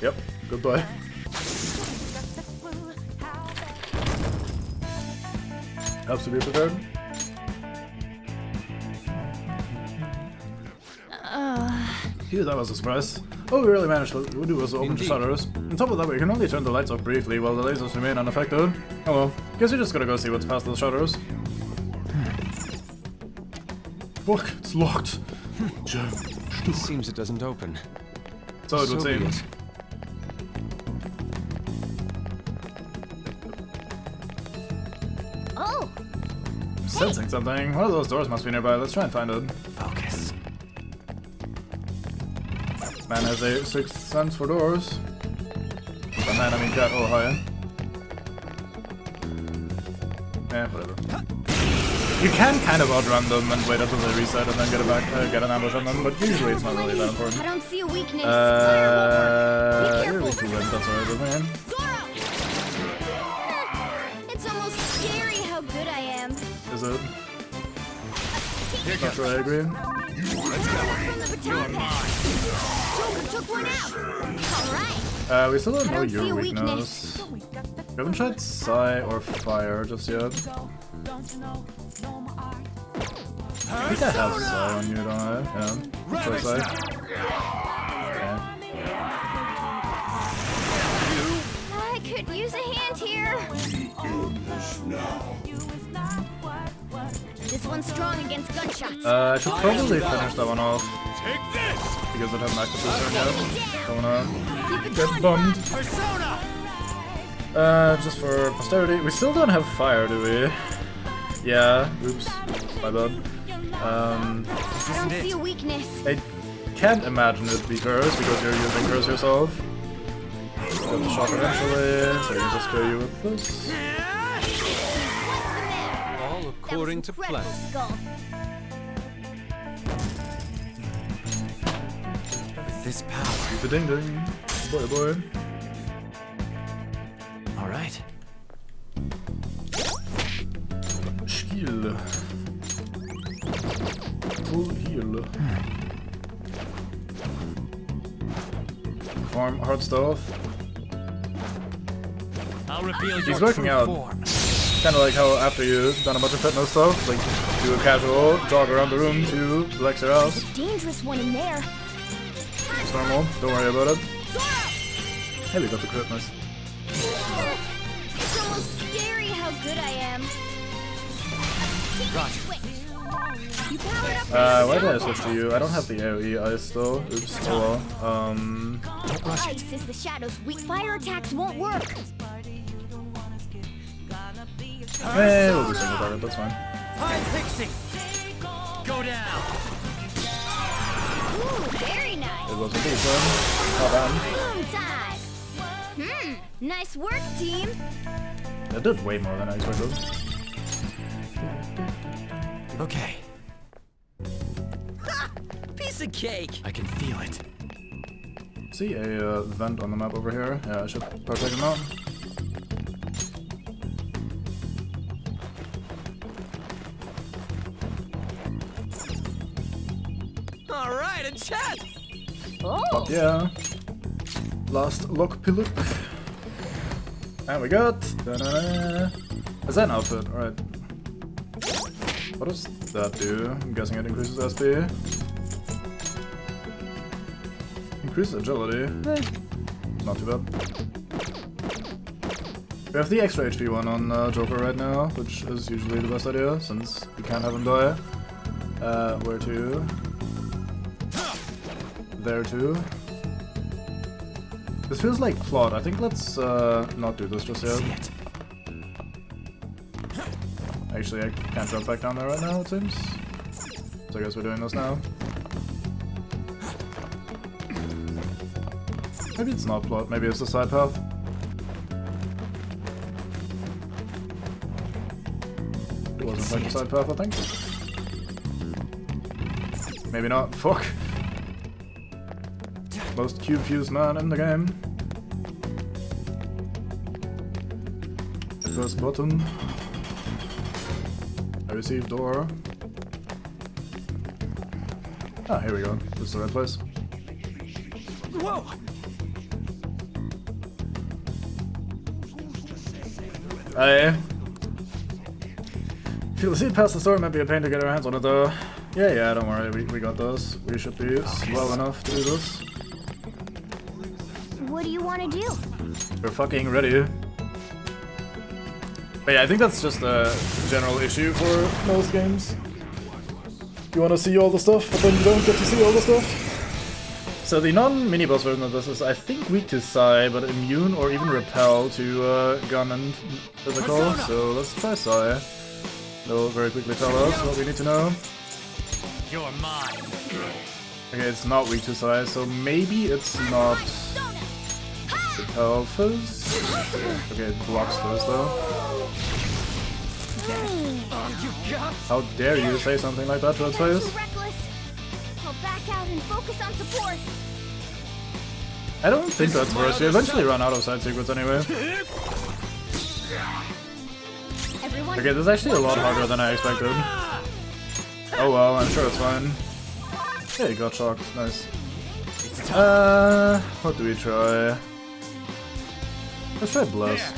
Yep, goodbye. Helps to be prepared. Phew, that was a surprise. All we really managed to do was open the shutters. On top of that, we can only turn the lights off briefly while the lasers remain unaffected. Oh well, guess we just gotta go see what's past those shutters. Look, it's locked.
It seems it doesn't open.
So it would
be
seem.
it.
Oh,
Sensing something. One of those doors must be nearby. Let's try and find it.
Focus.
Man has a sixth sense for doors. By man, I mean cat. Oh, hi. Eh, whatever. You can kind of outrun them and wait until they reset and then get an ambush on them, but usually it's not really that important.
I don't see a weakness. Be
You're
careful.
weak to wind, that's alright with me.
It's almost scary how good I am.
Is it? Not sure I agree.
From the baton pass. Joker took one out. All right.
We still don't
I
know
don't see a
your
weakness.
weakness. We haven't tried Psy or Fire just yet. I think I have Psy on you, don't I? Yeah. Try Psy.
I could use a hand here. This one's strong against gunshots.
I should probably finish that one off
Take this!
because it hasn't actively turned yet. Don't wanna
Keep it
get
going.
bummed.
Persona!
Just for posterity. We still don't have Fire, do we? Yeah. Oops. My bad.
I don't see a weakness.
I can't imagine it be Curse because you're using Curse yourself. Got the shock eventually, so you can just kill you with this.
All according to plan.
Skull.
With this power.
The ding ding. Boy, boy.
All right.
Skill. Full heal. Perform hard stuff.
I'll reveal
He's
your
working
true
out.
form.
Kinda like how after you've done a bunch of fitness stuff, like do a casual jog around the room to relax your ass.
Dangerous one in there.
It's normal, don't worry about it. Hey, we got the crit, nice.
It's almost scary how good I am.
Roger.
You powered up.
Why did I switch to you? I don't have the AoE ice though. Oops, oh well.
Ice is the shadow's weak. Fire attacks won't work.
Hey, we'll do single target, that's fine.
Hi, Pixie! Go down!
Ooh, very nice.
It was a decent. Not bad.
Boom time. Nice work, team.
It did way more than I expected.
Okay.
Ha! Piece of cake!
I can feel it.
See a vent on the map over here. Yeah, I should partake him out.
Alright, a chest!
Oh!
Yeah. Last lock pillar. And we got. Ta-da. Is that an outfit? Alright. What does that do? I'm guessing it increases SP. Increases agility. Not too bad. We have the extra HP one on Joker right now, which is usually the best idea, since we can't have him die. Where to? There too. This feels like plot. I think let's not do this just yet. Actually, I can't jump back down there right now, it seems. So I guess we're doing this now. Maybe it's not plot, maybe it's the side path. It wasn't like the side path, I think. Maybe not. Fuck. Most cube fused man in the game. First button. I received door. Ah, here we go. This is the right place.
Whoa!
I feel the seat past the store might be a pain to get our hands on it though. Yeah, don't worry, we got this. We should be slow enough to do this.
What do you want to do?
We're fucking ready. But yeah, I think that's just a general issue for most games. You wanna see all the stuff, but then you don't get to see all the stuff. So the non-mini-boss version of this is, I think, weak to Psi, but immune or even repel to gun and physical. So let's try Psi. They'll very quickly tell us what we need to know.
You're mine.
Okay, it's not weak to Psi, so maybe it's not repel first. Okay, it blocks first though. How dare you say something like that to its face?
I'll back out and focus on support.
I don't think that's worse. We eventually run out of side secrets anyway.
Everyone,
Okay, this is actually a lot harder than I expected. Oh well, I'm sure it's fine. Yeah, you got shocked. Nice. What do we try? Let's try Bless.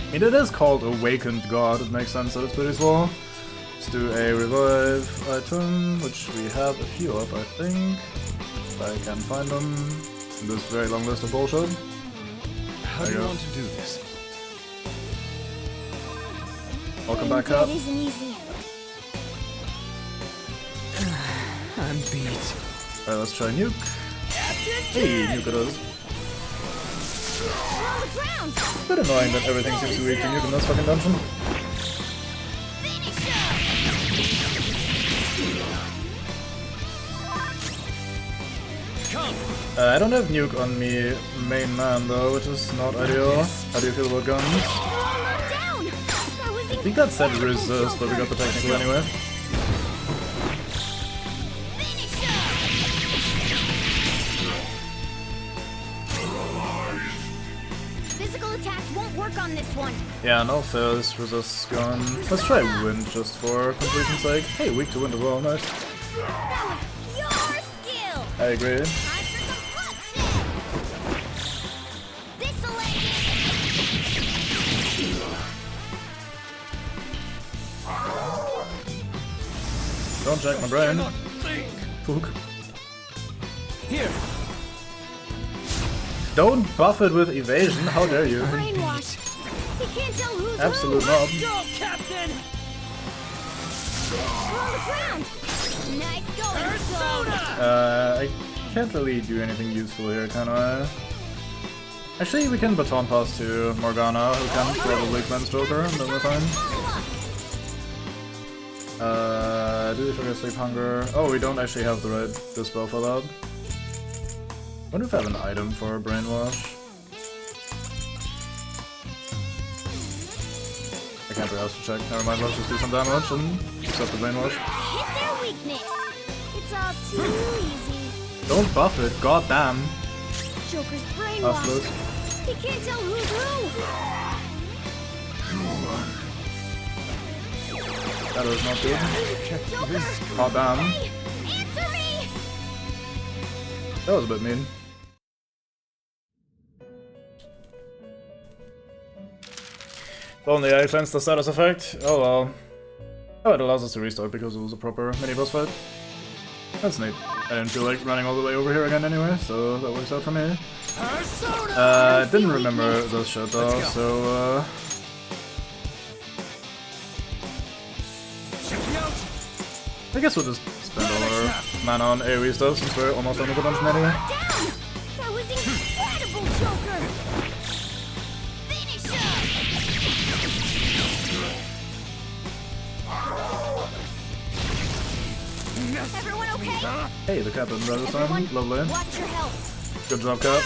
I mean, it is called Awakened God. It makes sense that it's pretty small. Let's do a revive item, which we have a few of, I think. If I can find them in this very long list of bullshit.
How do you want to do this?
Welcome back up.
It isn't easy.
I'm beat.
Alright, let's try Nuke. Hey, Nuke it is.
Roll the ground.
Bit annoying that everything seems to be weak to Nuke in this fucking dungeon. I don't have Nuke on me main man though, which is not ideal. How do you feel about guns? I think that said resist, but we got the technical anyway.
Physical attacks won't work on this one.
Yeah, no fizz, resist gun. Let's try wind just for completion's sake. Hey, weak to wind as well, nice.
That was pure skill.
I agree. Don't jack my brain. Fook.
Here.
Don't buff it with evasion, how dare you?
Brainwash. He can't tell who's
Absolute
who.
knob.
Go, Captain!
On the ground. Nice going,
I can't really do anything useful here, can I? Actually, we can baton pass to Morgana, who can probably cleanse Joker, and then we're fine. Do we forget Sleep Hunger? Oh, we don't actually have the right dispel for that. Wonder if I have an item for Brainwash. I can't be asked to check. Never mind, let's just do some damage and accept the brainwash.
Hit their weakness. It's all too easy.
Don't buff it, goddamn.
Joker's
That's
brainwashed.
close.
He can't tell who's who.
That is not good.
Joker!
Goddamn.
Hey, answer me!
That was a bit mean. If only I cleansed the status effect. Oh well. Oh, it allows us to restart because it was a proper mini-boss fight. That's neat. I didn't feel like running all the way over here again anyway, so that works out for me. I didn't remember this shit though, so I guess we'll just spend all our mana on AoE stuff since we're almost done with the dungeon anyway.
Down! That was incredible, Joker! Finish him! Everyone okay?
Hey, the captain rather son. Lovely.
Watch your health.
Good job, Cap.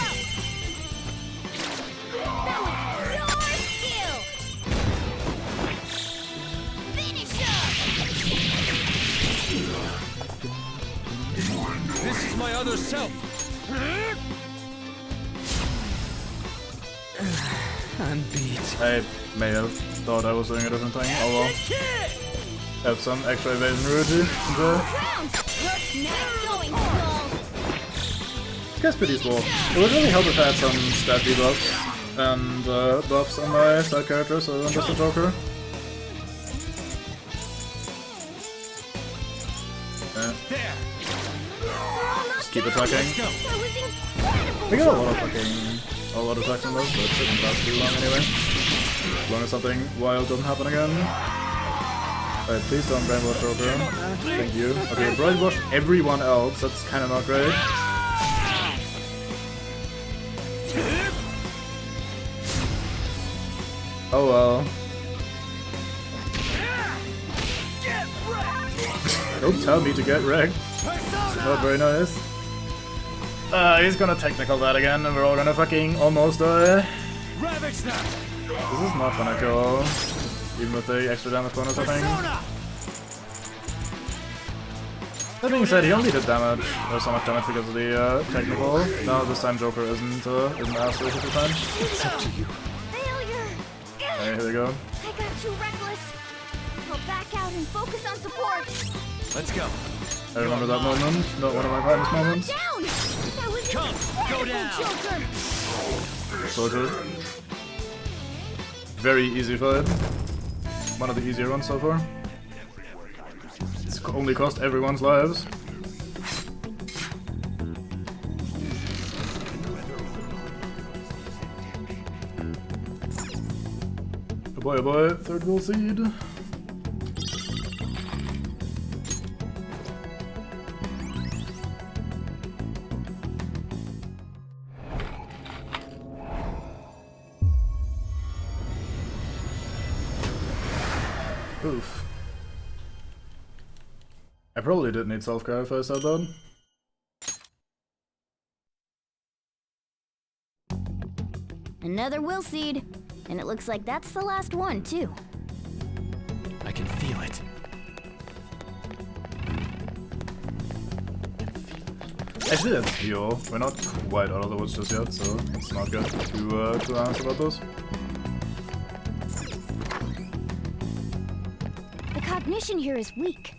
That was your skill! Finish him!
This is my other self.
I'm beat.
I may have thought I was doing a different thing. Oh well. Have some extra evasion rarity.
Round! Now going, Skull!
Guess pretty small. It would really help if I had some stat debuffs and buffs on my side characters other than just a Joker. Just keep attacking.
That was incredible!
We got a lot of attacks on this, so it shouldn't last too long anyway. As long as something wild doesn't happen again. Alright, please don't brainwash Joker. Thank you. Okay, brainwash everyone else, that's kinda not great. Oh well. Don't tell me to get wrecked. Not very nice. He's gonna technical that again and we're all gonna fucking almost die. This is not gonna kill. Even with the extra damage bonus, I think. That being said, he only did damage, or so much damage because of the technical. No, this time Joker isn't asked to this time.
It's up to you. Failure!
Alright, here we go.
I got too reckless. I'll back out and focus on support.
Let's go.
I remember that moment, not one of my proudest moments.
Down! That was incredible, Joker!
So good. Very easy fight. One of the easier ones so far. It's only cost everyone's lives. Oh boy, third gold seed. Oof. I probably did need self-care if I said that.
Another will seed. And it looks like that's the last one, too.
I can feel it.
Actually, that's heal. We're not quite out of the woods just yet, so it's not good to answer about those.
The cognition here is weak.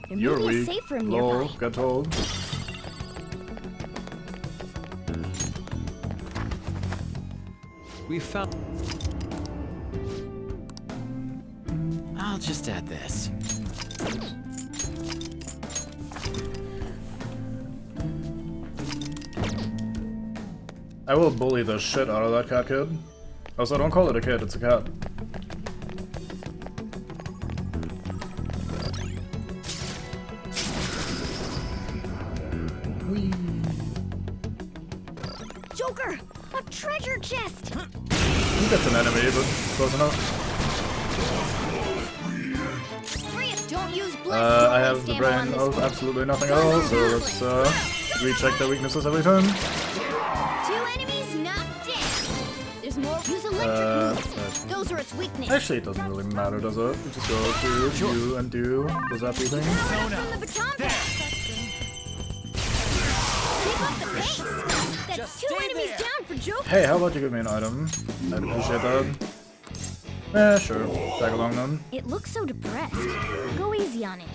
There
You're
may be a
weak.
safe room
Lol,
nearby.
got told.
We found.
I'll just add this.
I will bully the shit out of that cat kid. Also, don't call it a kid, it's a cat.
Joker! A treasure chest!
I think that's an enemy, but close enough.
Don't use blood
I have the brain of absolutely nothing else, so let's recheck the weaknesses every time.
2 enemies knocked dead. There's more. Use electric moves. Those are its weaknesses.
Actually, it doesn't really matter, does it? We just go to do and do the zappy thing.
From the baton pass. Keep up the pace. That's two enemies down for Joker.
Hey, how about you give me an item? I'd appreciate that. Eh, sure. Tag along then.
It looks so depressed. Go easy on it.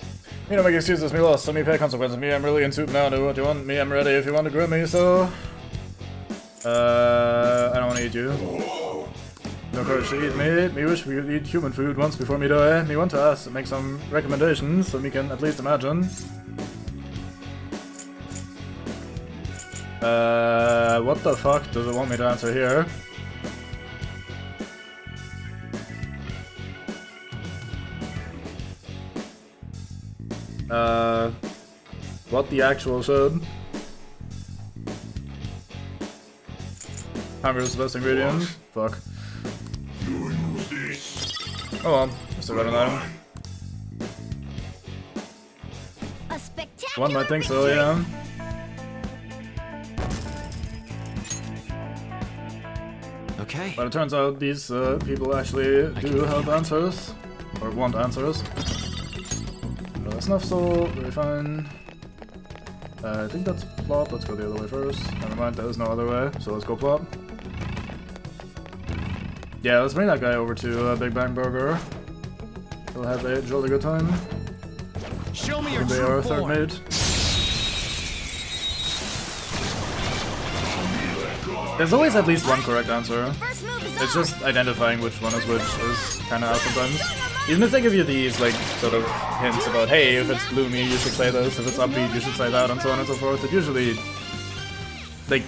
Me don't make excuses, me lost, so me pay consequences. Me, I'm really in soup now, do what you want. Me, I'm ready if you want to grab me, so... I don't want to eat you. No courage to eat me. Me wish we could eat human food once before me die. Me want to ask, make some recommendations, so me can at least imagine. What the fuck does it want me to answer here? What the actual shit? Hunger is the best ingredient. Fuck. Oh well, I still got an item.
A spectacular
One might think so, yeah.
Okay.
But it turns out these people actually do have answers. Or want answers. No, that's enough, so very fine. I think that's plot. Let's go the other way first. Never mind, there is no other way, so let's go plot. Yeah, let's bring that guy over to Big Bang Burger. We'll have a jolly good time.
Show me your
They
true
are a third
form.
mate. There's always at least one correct answer.
First move is
It's
on.
just identifying which one is which is kind of out sometimes. Even if they give you these, like, sort of hints about, hey, if it's gloomy, you should say this, if it's upbeat, you should say that, and so on and so forth, it usually, like,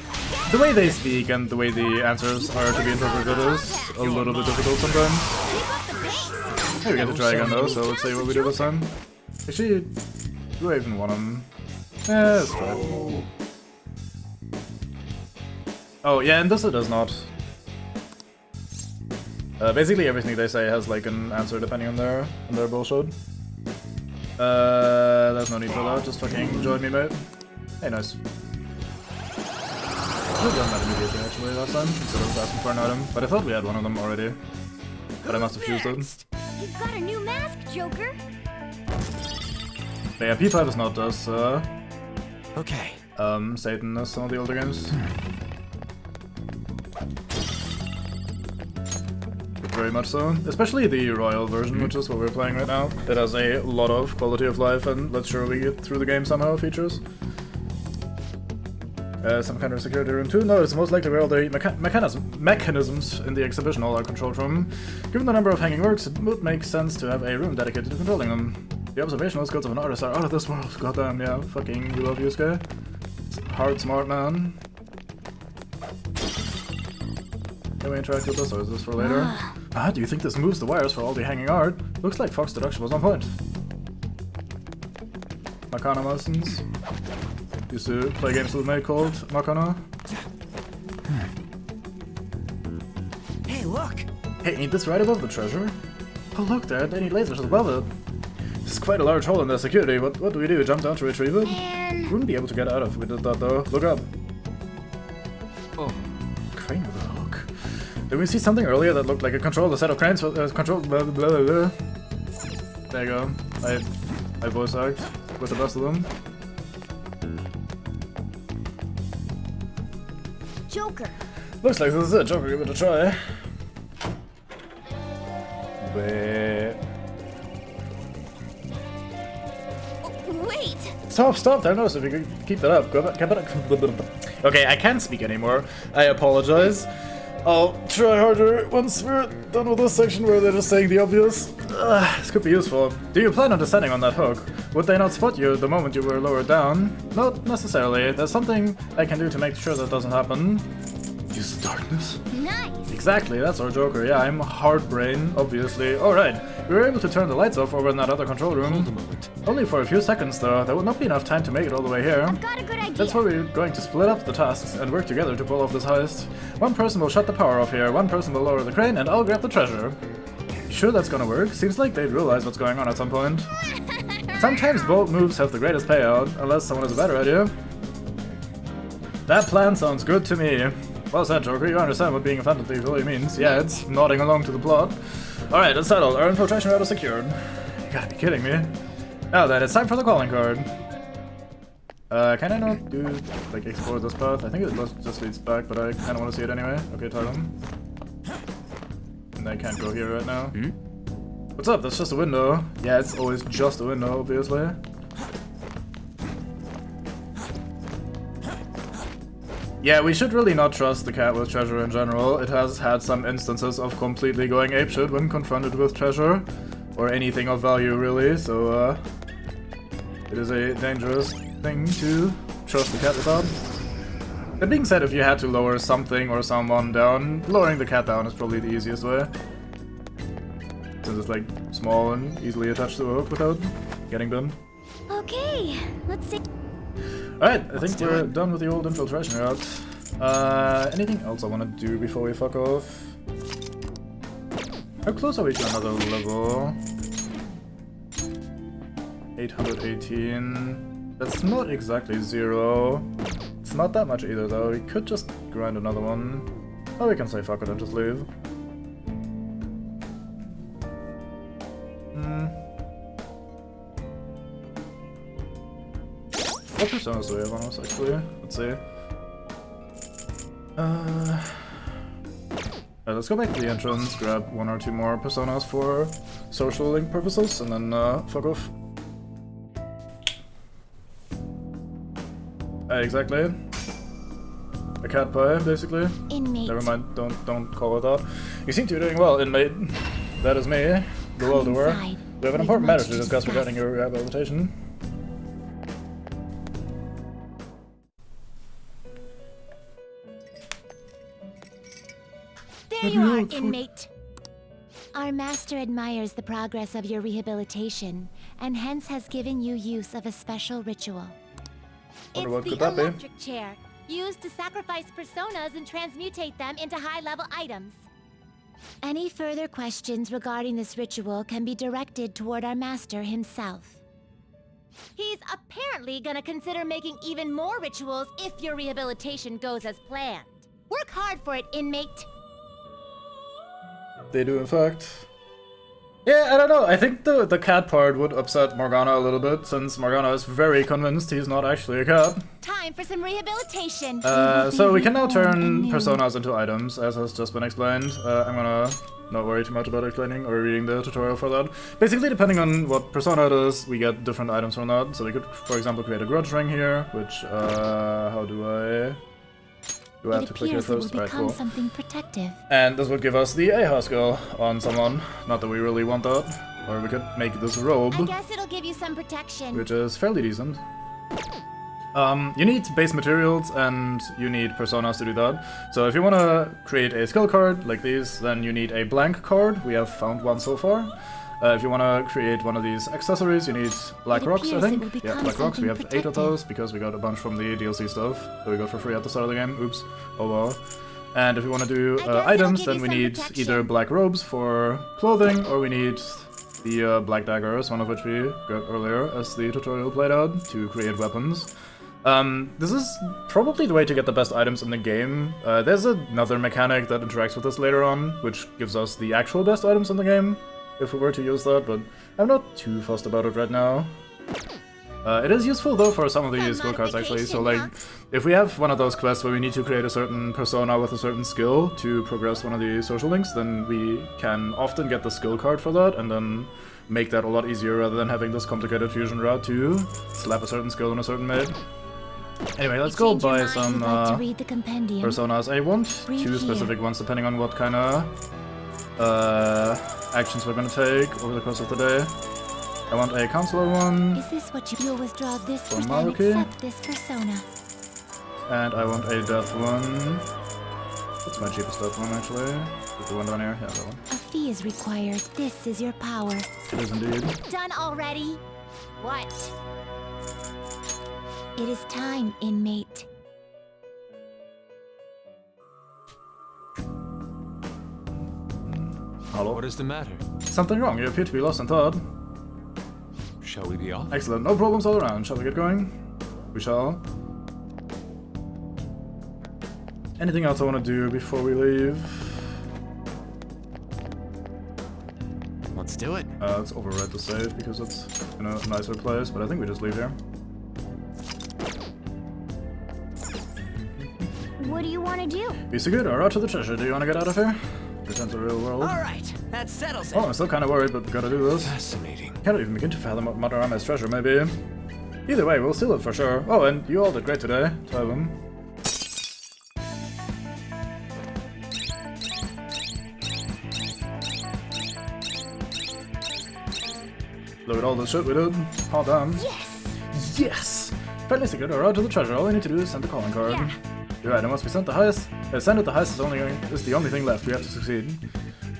the way they speak and the way the answers are to be interpreted is a little bit difficult sometimes.
Keep up the pace.
Hey, we get to try again though, so let's see what we do this time. Actually, do I even want them? Yeah, let's try. Oh, yeah, and this it does not. Basically everything they say has like an answer depending on their bullshit. There's no need for that, just fucking join me, mate. Hey, nice. I should have done that immediately actually last time, instead of asking for an item, but I thought we had one of them already. But I must have used it.
You've got a new mask, Joker.
But yeah, P5 is not as
Okay.
Satan as some of the older games. Very much so. Especially the Royal version, which is what we're playing right now. It has a lot of quality of life and let's sure we get through the game somehow features. Some kind of security room too? No, it's most likely where all the mechanisms in the exhibition hall are controlled from. Given the number of hanging works, it would make sense to have a room dedicated to controlling them. The observational skills of an artist are out of this world. Goddamn, yeah. Fucking, we love you, Sky. Hard smart man. Can we interact with this, or is this for later? Do you think this moves the wires for all the hanging art? Looks like Fox deduction was on point. Makana lessons. Used to play games with a mate called Makana.
Hey, look!
Hey, ain't this right above the treasure? Oh look, there are any lasers above it. This is quite a large hole in the security. What do we do? Jump down to retrieve it?
Man.
Wouldn't be able to get out if we did that though. Look up.
Oh.
Crane with a hook. Did we see something earlier that looked like a controlled set of cranes? Controlled blah, blah, blah, blah. There you go. I voice act with the best of them.
Joker.
Looks like this is it. Joker, give it a try. Wait.
Wait.
Stop there. Notice if you could keep that up. Go back. Okay, I can't speak anymore. I apologize. I'll try harder once we're done with this section where they're just saying the obvious. This could be useful. Do you plan on descending on that hook? Would they not spot you the moment you were lowered down? Not necessarily. There's something I can do to make sure that doesn't happen. Use the darkness.
Nice.
Exactly, that's our Joker. Yeah, I'm hard brain, obviously. Alright, we were able to turn the lights off over in that other control room.
Hold a moment.
Only for a few seconds though. There would not be enough time to make it all the way here.
I've got a good idea.
That's why we're going to split up the tasks and work together to pull off this heist. One person will shut the power off here, one person will lower the crane, and I'll grab the treasure. Sure that's gonna work? Seems like they'd realize what's going on at some point. Sometimes bold moves have the greatest payout, unless someone has a better idea. That plan sounds good to me. Well said, Joker. You understand what being a phantom thief really means. Yeah, it's nodding along to the plot. Alright, it's settled. Our infiltration route is secured. You gotta be kidding me. Now then, it's time for the calling card. Can I not do, like, explore this path? I think it just leads back, but I kinda wanna see it anyway. Okay, tell them. And I can't go here right now. What's up? That's just a window. Yeah, it's always just a window, obviously. Yeah, we should really not trust the cat with treasure in general. It has had some instances of completely going apeshit when confronted with treasure. Or anything of value, really, so, it is a dangerous thing to trust the cat without. That being said, if you had to lower something or someone down, lowering the cat down is probably the easiest way. Since it's, like, small and easily attached to a hook without getting done.
Okay, let's see.
Alright, I think we're done with the old infiltration route. Anything else I want to do before we fuck off? How close are we to another level? 818. That's not exactly 0. It's not that much either though. We could just grind another one. Or we can say fuck it and just leave. What personas do we have on us, actually? Let's see. Alright, let's go back to the entrance, grab 1 or 2 more personas for social link purposes, and then fuck off. Exactly. A cat pie, basically.
Inmate.
Never mind, don't call it that. You seem to be doing well, inmate. That is me, the well-doer. We have an important matter to discuss regarding your rehabilitation.
There you are, inmate. Our master admires the progress of your rehabilitation, and hence has given you use of a special ritual.
Wonder what
It's
could
the
that be?
electric chair, used to sacrifice personas and transmutate them into high-level items. Any further questions regarding this ritual can be directed toward our master himself. He's apparently gonna consider making even more rituals if your rehabilitation goes as planned. Work hard for it, inmate.
They do, in fact. Yeah, I don't know. I think the cat part would upset Morgana a little bit, since Morgana is very convinced he's not actually a cat.
Time for some rehabilitation.
So we can now turn personas into items, as has just been explained. I'm gonna not worry too much about explaining or reading the tutorial for that. Basically, depending on what persona it is, we get different items from that. So we could, for example, create a grudge ring here, which, how do I... Do I have to click here first? Alright, cool.
Something protective.
And this would give us the Aha skill on someone. Not that we really want that. Or we could make this robe,
I guess it'll give you some protection.
which is fairly decent. You need base materials and you need personas to do that. So if you want to create a skill card like these, then you need a blank card. We have found one so far. If you want to create one of these accessories, you need black rocks, I think. Yeah, black rocks. We have 8 of those because we got a bunch from the DLC stuff that we got for free at the start of the game. Oops. Oh well. And if you want to do items, then we need either black robes for clothing, or we need the black daggers, one of which we got earlier as the tutorial played out, to create weapons. This is probably the way to get the best items in the game. There's another mechanic that interacts with this later on, which gives us the actual best items in the game, if we were to use that, but I'm not too fussed about it right now. It is useful though for some of these skill cards actually, so like, if we have one of those quests where we need to create a certain persona with a certain skill to progress one of the social links, then we can often get the skill card for that, and then make that a lot easier rather than having this complicated fusion route to slap a certain skill on a certain mate. Anyway, let's go buy some personas. I want 2 specific ones depending on what kind of actions we're gonna take over the course of the day. I want a counselor one.
Is this what you'll withdraw this
for
percent
Maruki.
accept this persona?
And I want a death one. That's my cheapest death one actually. Is the one down here? Yeah, that one.
A fee is required. This is your power.
It is indeed.
Done already? What? It is time, inmate.
Hello?
What is the matter?
Something wrong. You appear to be lost in thought.
Shall we be off?
Excellent. No problems all around. Shall we get going? We shall. Anything else I want to do before we leave?
Let's do it.
Let's override the save because it's in a nicer place, but I think we just leave here.
What do you want to do?
Be so good, or out to the treasure. Do you want to get out of here? Return to the real world.
Alright, that settles it.
Oh, I'm still kind of worried, but we gotta do this.
Fascinating.
Can't even begin to fathom what Madarama's treasure may be. Either way, we'll steal it for sure. Oh, and you all did great today. 2 of them. Look at all the shit we did. Oh, damn.
Yes!
Yes! Friendly secret or out to the treasure. All we need to do is send the calling card.
Yeah.
You're right, it must be sent the highest. Send it the highest is the only thing left. We have to succeed.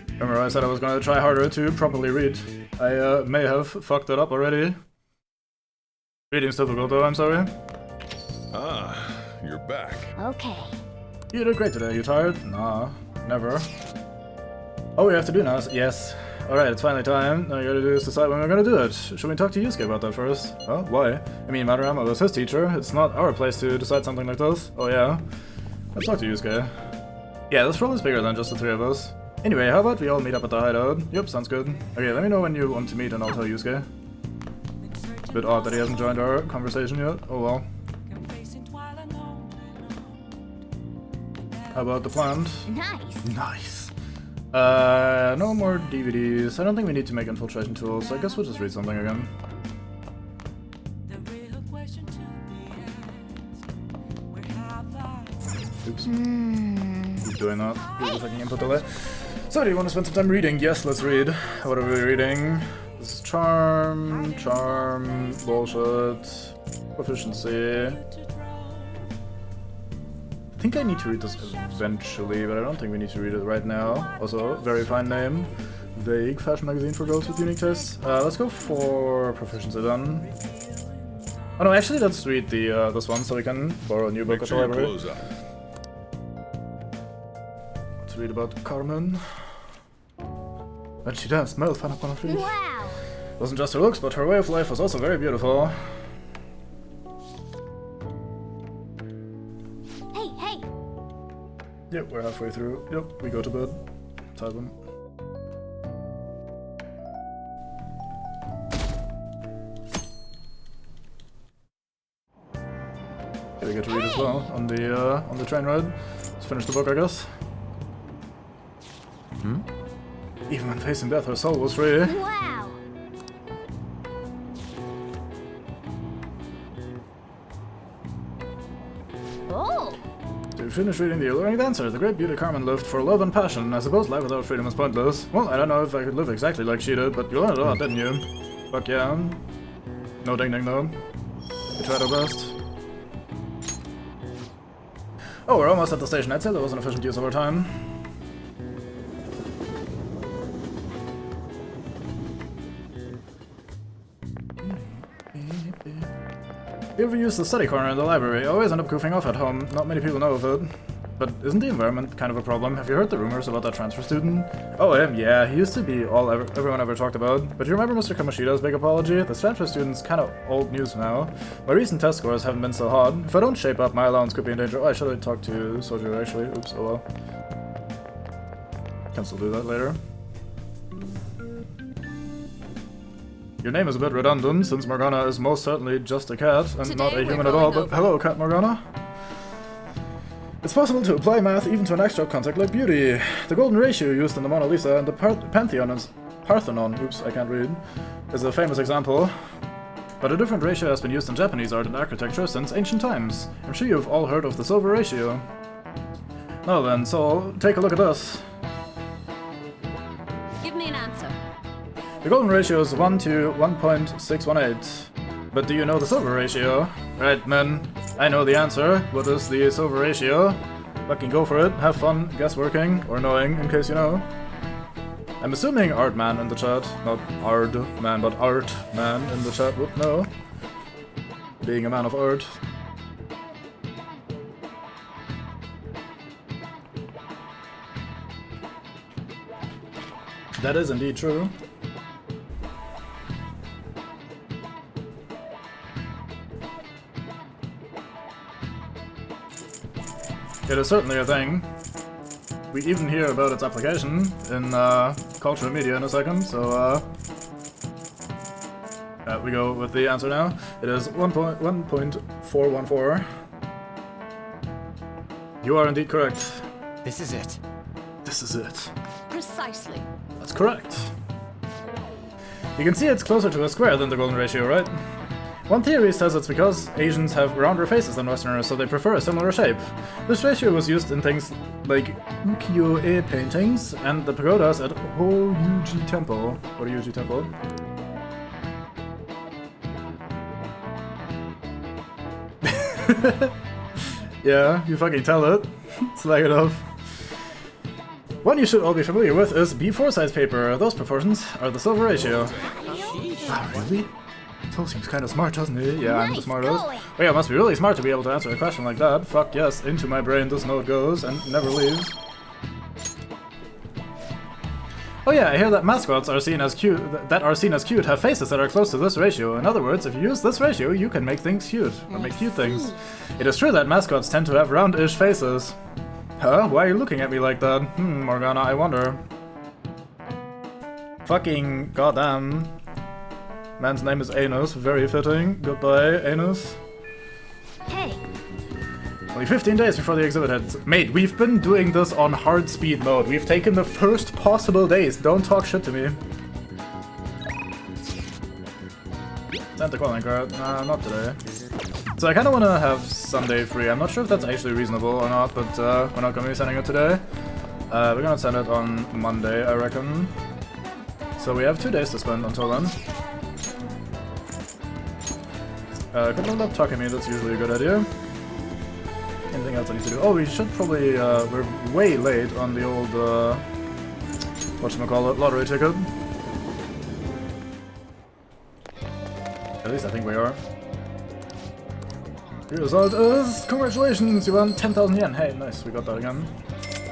Remember I said I was going to try harder to properly read. I may have fucked it up already. Reading's difficult though, I'm sorry.
Ah, you're back.
Okay.
You did great today. You tired? Nah, never. All we have to do now is... Yes. Alright, it's finally time. All you gotta do is decide when we're gonna do it. Should we talk to Yusuke about that first? Oh, why? I mean, Madarama was his teacher. It's not our place to decide something like this. Oh yeah? Let's talk to Yusuke. Yeah, this role is bigger than just the 3 of us. Anyway, how about we all meet up at the hideout? Yep, sounds good. Okay, let me know when you want to meet and I'll tell Yusuke. It's a bit odd that he hasn't joined our conversation yet. Oh well. How about the plant?
Nice.
Nice. No more DVDs. I don't think we need to make infiltration tools, so I guess we'll just read something again. Oops. Keep doing that. Here's a fucking input delay. So, do you want to spend some time reading? Yes, let's read. What are we reading? This is charm, bullshit, proficiency. I think I need to read this eventually, but I don't think we need to read it right now. Also, very fine name. Vague fashion magazine for girls with unique tastes. Let's go for proficiency then. Oh no, actually let's read the this one so we can borrow a new book at the library. Let's read about Carmen. When she danced, Mel fell upon her feet.
Wow!
It wasn't just her looks, but her way of life was also very beautiful. Yep, we're halfway through. Yep, we go to bed. Type them. Okay, we get to read as well on the train ride. Let's finish the book, I guess. Even when facing death, her soul was free.
Wow! Oh!
To finish reading The Alluring Dancer, the great beauty Carmen lived for love and passion. I suppose life without freedom is pointless. Well, I don't know if I could live exactly like she did, but you learned a lot, didn't you? Fuck yeah. No ding ding though. We tried our best. Oh, we're almost at the station. I'd say that was an efficient use of our time. You ever use the study corner in the library? I always end up goofing off at home. Not many people know of it. But isn't the environment kind of a problem? Have you heard the rumors about that transfer student? Oh, him, yeah. He used to be all everyone ever talked about. But you remember Mr. Kamoshida's big apology? The transfer student's kind of old news now. My recent test scores haven't been so hot. If I don't shape up, my allowance could be in danger. Oh, I should have talked to Soju, actually. Oops, oh well. Can still do that later. Your name is a bit redundant, since Morgana is most certainly just a cat, and not a human at all, but hello, Cat Morgana. It's possible to apply math even to an abstract concept like beauty. The golden ratio used in the Mona Lisa and the Parthenon, oops, I can't read, is a famous example. But a different ratio has been used in Japanese art and architecture since ancient times. I'm sure you've all heard of the silver ratio. Now then, so take a look at this.
Give me an answer.
The golden ratio is 1 to 1.618. But do you know the silver ratio? Right, men. I know the answer. What is the silver ratio? Fucking go for it. Have fun guessworking, or knowing, in case you know. I'm assuming Artman in the chat, not Ardman, but Artman in the chat would know. Being a man of art. That is indeed true. It is certainly a thing. We even hear about its application in culture and media in a second, so we go with the answer now. It is 1.414. You are indeed correct.
This is it.
This is it.
Precisely.
That's correct. You can see it's closer to a square than the golden ratio, right? One theory says it's because Asians have rounder faces than Westerners, so they prefer a similar shape. This ratio was used in things like ukiyo-e paintings and the pagodas at Horyuji Temple. Horyuji Temple. Yeah, you fucking tell it. Slag it off. One you should all be familiar with is B4 size paper. Those proportions are the silver ratio. Ah, really? So seems kind of smart, doesn't it? Yeah, I'm the smartest. Oh yeah, it must be really smart to be able to answer a question like that. Fuck yes, into my brain this note goes and never leaves. Oh yeah, I hear that mascots are seen as cute have faces that are close to this ratio. In other words, if you use this ratio, you can make things cute. Or make cute things. It is true that mascots tend to have roundish faces. Huh? Why are you looking at me like that? Morgana, I wonder. Fucking goddamn. Man's name is Anus, very fitting. Goodbye, Anus.
Hey.
Only 15 days before the exhibit ends. Mate, we've been doing this on hard speed mode. We've taken the first possible days. Don't talk shit to me. Santa calling card. Nah, not today. So I kind of want to have Sunday free. I'm not sure if that's actually reasonable or not, but we're not going to be sending it today. We're going to send it on Monday, I reckon. So we have 2 days to spend until then. Couldn't end up talking to me, that's usually a good idea. Anything else I need to do? Oh, we should probably, we're way late on the old, whatchamacallit, lottery ticket. At least I think we are. The result is, congratulations, you won 10,000 yen. Hey, nice, we got that again.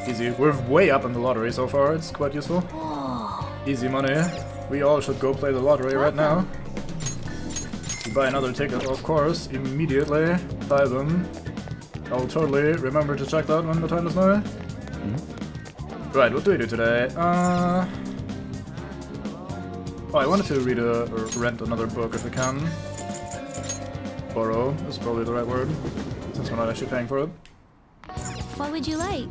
Easy. We're way up in the lottery so far, it's quite useful. Easy money. We all should go play the lottery right now. You buy another ticket, of course, immediately. Buy them. I'll totally remember to check that when the time is nigh. Right, what do we do today? Oh, I wanted to read or rent another book if I can. Borrow is probably the right word, since we're not actually paying for it.
What would you like?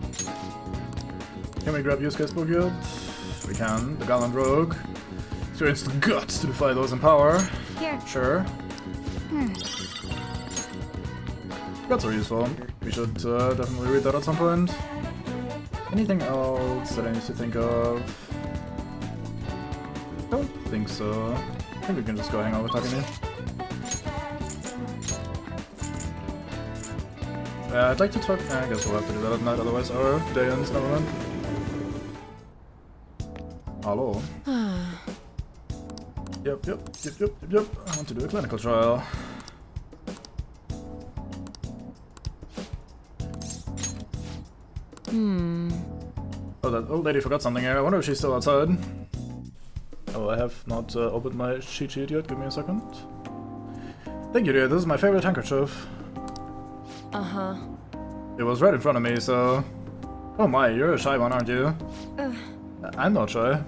Can we grab Yusuke's book yet? We can. The Gallant Rogue. Experience the guts to defy those in power.
Here.
Sure. Guts are useful. We should definitely read that at some point. Anything else that I need to think of? Don't think so. I think we can just go hang out with Takumi. I'd like to talk. I guess we'll have to do that at night, otherwise our day ends. Never mind. Hello. Yep. I want to do a clinical trial. Oh, that old lady forgot something here. I wonder if she's still outside. Oh, I have not opened my cheat sheet yet. Give me a second. Thank you, dear. This is my favorite handkerchief.
Uh-huh.
It was right in front of me, so... Oh my, you're a shy one, aren't you? I'm not shy.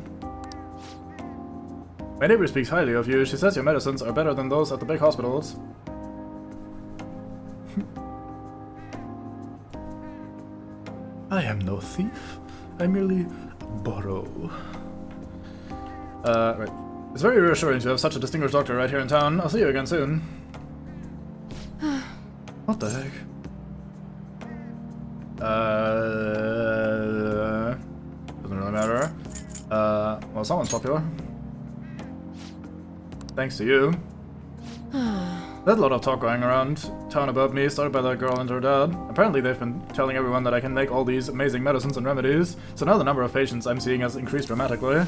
My neighbor speaks highly of you. She says your medicines are better than those at the big hospitals. I am no thief. I merely borrow. Right. It's very reassuring to have such a distinguished doctor right here in town. I'll see you again soon. What the heck? Doesn't really matter. Well, someone's popular. Thanks to you. There's a lot of talk going around town about me, started by that girl and her dad. Apparently they've been telling everyone that I can make all these amazing medicines and remedies, so now the number of patients I'm seeing has increased dramatically.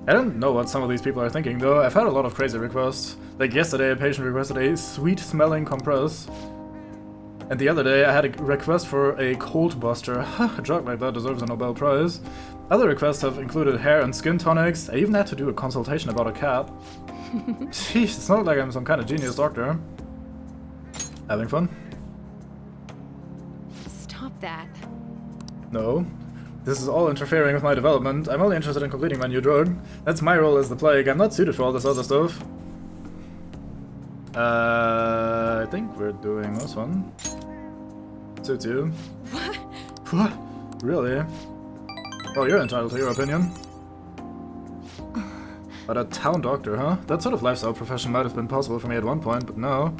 I don't know what some of these people are thinking though. I've had a lot of crazy requests. Like yesterday a patient requested a sweet-smelling compress. And the other day I had a request for a cold buster. A drug like that deserves a Nobel Prize. Other requests have included hair and skin tonics. I even had to do a consultation about a cat. Jeez, it's not like I'm some kind of genius doctor. Having fun?
Stop
that.
No. This is all interfering with my development. I'm only interested in completing my new drug. That's my role as the plague. I'm not suited for all this other stuff. I think we're doing this one. Suits you. What? Really? Well, you're entitled to your opinion. But a town doctor, huh? That sort of lifestyle profession might have been possible for me at one point, but no.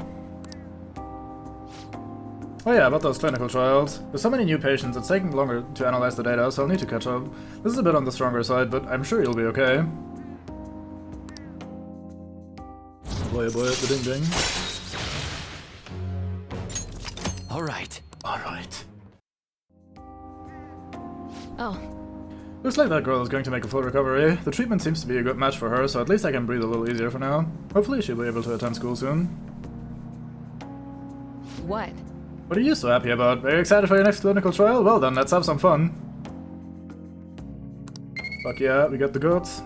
Oh yeah, about those clinical trials. With so many new patients, it's taking longer to analyze the data, so I'll need to catch up. This is a bit on the stronger side, but I'm sure you'll be okay. Boy, boy, the ding ding.
Alright.
Alright.
Oh,
Looks like that girl is going to make a full recovery. The treatment seems to be a good match for her, so at least I can breathe a little easier for now. Hopefully she'll be able to attend school soon.
What?
What are you so happy about? Are you excited for your next clinical trial? Well then, let's have some fun. Fuck yeah, we got the goods.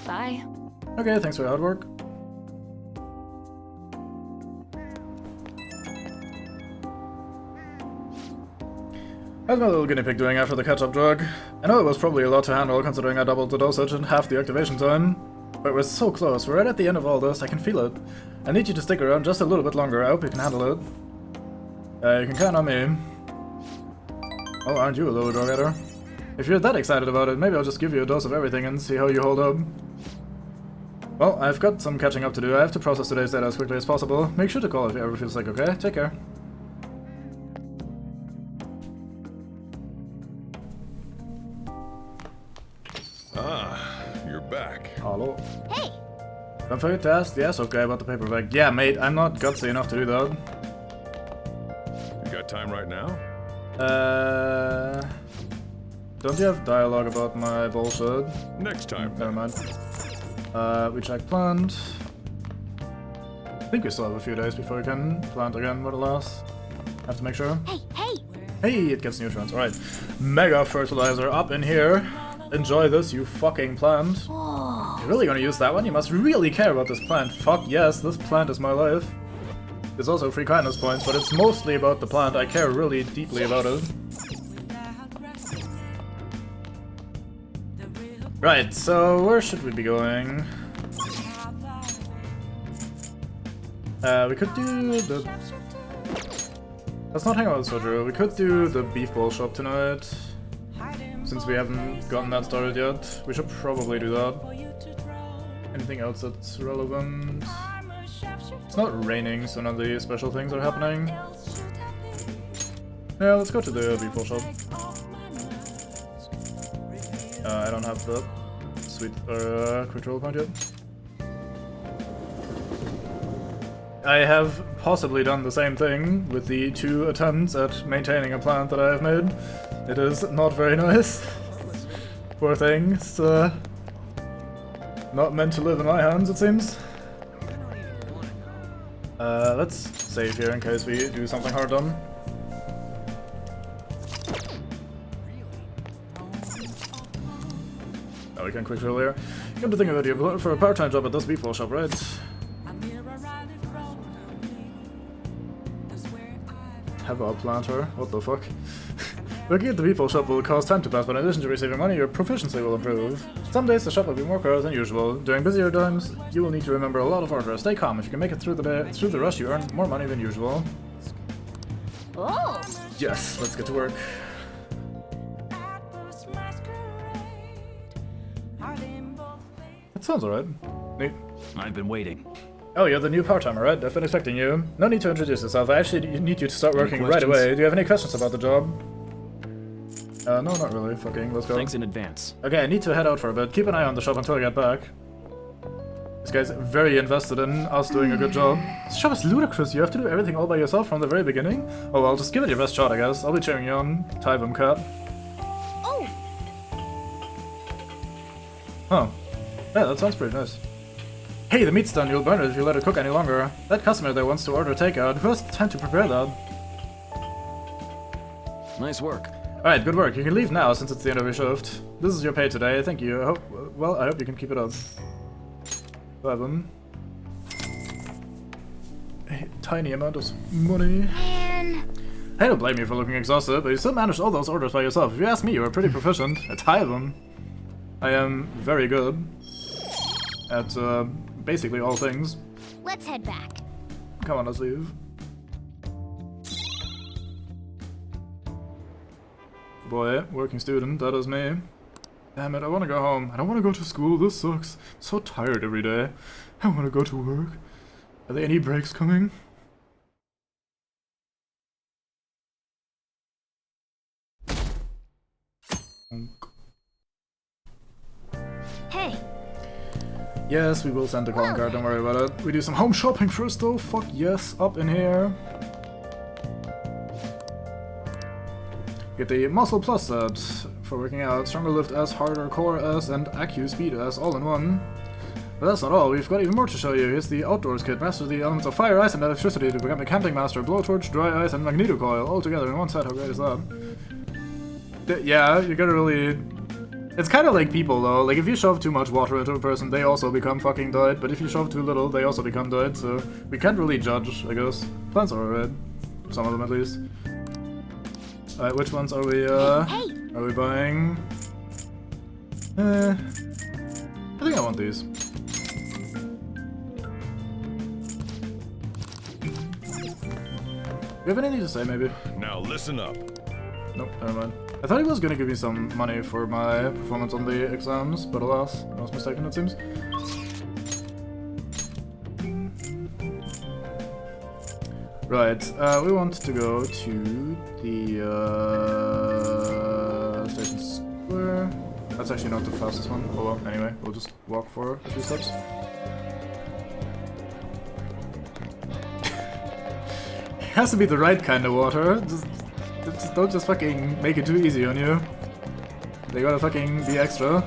bye.
Okay, thanks for your hard work. How's my little guinea pig doing after the catch-up drug? I know it was probably a lot to handle considering I doubled the dosage and half the activation time. But we're so close, we're right at the end of all this, I can feel it. I need you to stick around just a little bit longer, I hope you can handle it. You can count on me. Oh, aren't you a little go-getter? If you're that excited about it, maybe I'll just give you a dose of everything and see how you hold up. Well, I've got some catching up to do, I have to process today's data as quickly as possible. Make sure to call if you ever feel sick, okay? Take care.
You're back.
Hello.
Hey!
Don't forget to ask the asshole guy about the paperback. Yeah, mate, I'm not gutsy enough to do that.
You got time right now?
Don't you have dialogue about my bullshit?
Next time.
Never mind. We checked plant. I think we still have a few days before we can plant again, more or less. Have to make sure.
Hey, hey!
Hey, it gets nutrients. Alright. Mega fertilizer up in here. Enjoy this, you fucking plant. You're really gonna use that one? You must really care about this plant. Fuck yes, this plant is my life. There's also free kindness points, but it's mostly about the plant. I care really deeply about it. Right, so where should we be going? We could do the... Let's not hang out with Soju. We could do the beef bowl shop tonight. Since we haven't gotten that started yet, we should probably do that. Anything else that's relevant? It's not raining, so none of the special things are happening. Yeah, let's go to the beef bowl shop. I don't have the sweet quick roll point yet. I have possibly done the same thing with the 2 attempts at maintaining a plant that I have made. It is not very nice. Poor thing. It's not meant to live in my hands, it seems. Let's save here in case we do something hard done. Oh, we can quick roll here. Come to think of it, you're for a part-time job at this beef bowl shop, right? Have a planter? What the fuck? Working at the beef bowl shop will cause time to pass, but in addition to receiving money, your proficiency will improve. Some days the shop will be more crowded than usual. During busier times, you will need to remember a lot of orders. Stay calm. If you can make it through the rush, you earn more money than usual.
Oh!
Yes, let's get to work. That sounds alright. Neat.
I've been waiting.
Oh, you're the new part-timer, right? I've been expecting you. No need to introduce yourself. I actually need you to start working right away. Do you have any questions about the job? No, not really. Fucking, let's go.
Thanks in advance.
Okay, I need to head out for a bit. Keep an eye on the shop until I get back. This guy's very invested in us doing a good job. This shop is ludicrous. You have to do everything all by yourself from the very beginning? Oh well, just give it your best shot, I guess. I'll be cheering you on. Tyvum cat.
Oh!
Huh. Yeah, that sounds pretty nice. Hey, the meat's done. You'll burn it if you let it cook any longer. That customer there wants to order takeout. Who has time to prepare that?
Nice work.
Alright, good work. You can leave now since it's the end of your shift. This is your pay today. Thank you. I hope you can keep it up. Tyvum. Hey, tiny amount of money.
Man.
I don't blame you for looking exhausted, but you still managed all those orders by yourself. If you ask me, you are pretty proficient at them. I am very good at basically all things.
Let's head back.
Come on, let's leave. Boy, working student, that is me. Damn it, I want to go home. I don't want to go to school, this sucks. I'm so tired every day. I want to go to work. Are there any breaks coming?
Hey.
Yes, we will send the calling card, don't worry about it. We do some home shopping first though, fuck yes, up in here. Get the Muscle Plus set for working out. Stronger lift S, harder core S, and Acu Speed S all in one. But that's not all, we've got even more to show you. Here's the Outdoors Kit. Master the elements of fire, ice, and electricity to become a camping master. Blowtorch, dry ice, and magnetocoil all together in one set. How great is that? Yeah, you gotta really... It's kind of like people though, like if you shove too much water into a person, they also become fucking dead, but if you shove too little, they also become dead, so we can't really judge, I guess. Plants are red. Some of them at least. Alright, which ones are we, are we buying? I think I want these. You have anything to say, maybe?
Now listen up.
Nope, never mind. I thought he was gonna give me some money for my performance on the exams, but alas, I was mistaken, it seems. Right, we want to go to the Station Square. That's actually not the fastest one. Oh well, anyway, we'll just walk for a few steps. It has to be the right kind of water. Just don't just fucking make it too easy on you. They gotta fucking be extra.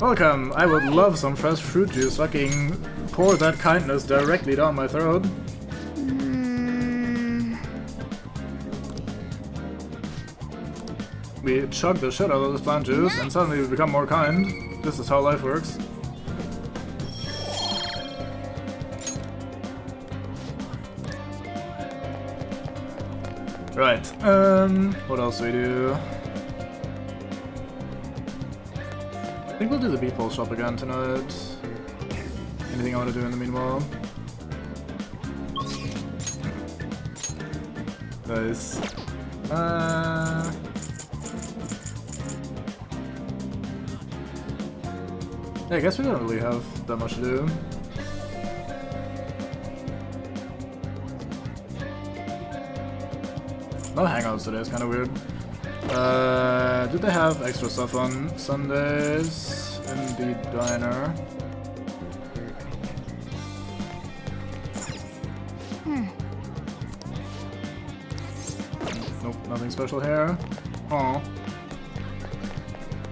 Welcome! I would love some fresh fruit juice. Fucking pour that kindness directly down my throat. We chug the shit out of this plant juice and suddenly we become more kind. This is how life works. Right, what else do we do? I think we'll do the Beefball shop again tonight. Anything I want to do in the meanwhile? Nice. Yeah, I guess we don't really have that much to do. No hangouts today, it's kind of weird. Do they have extra stuff on Sundays in the diner? Nope, nothing special here. Oh.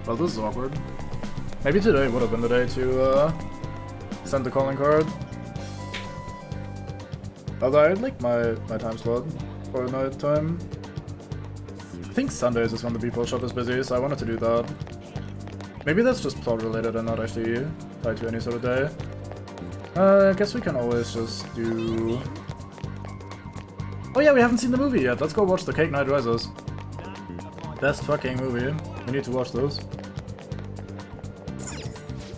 Well, this is awkward. Maybe today would have been the day to send the calling card. Although I'd like my time slot for night time. I think Sundays is when the Beefball shop is busy, so I wanted to do that. Maybe that's just plot related and not actually tied to any sort of day. I guess we can always just do... Oh yeah, we haven't seen the movie yet. Let's go watch The Cake Night Rises. Best fucking movie. We need to watch those.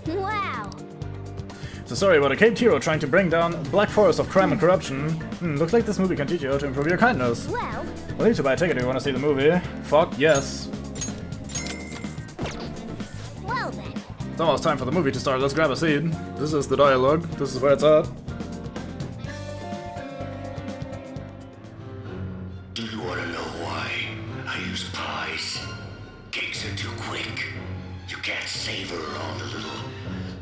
Wow.
It's a story about a caped hero trying to bring down a black forest of crime and corruption. Looks like this movie can teach you how to improve your kindness.
Well,
We'll need to buy a ticket if you want to see the movie. Fuck yes.
well then.
It's almost time for the movie to start. Let's grab a seat. This is the dialogue. This is where it's at.
Do you want to know why I use pies? Cakes are too quick. You can't savor all the little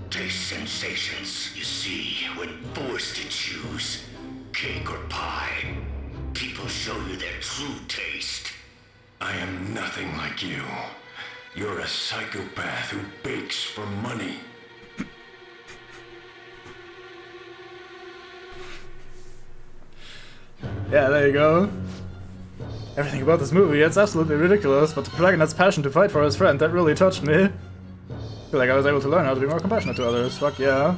taste sensations you see when forced to choose cake or pie. People show you their true taste. I am nothing like you. You're a psychopath who bakes for money.
Yeah, there you go. Everything about this movie, it's absolutely ridiculous, but the protagonist's passion to fight for his friend, that really touched me. I feel like I was able to learn how to be more compassionate to others. Fuck yeah.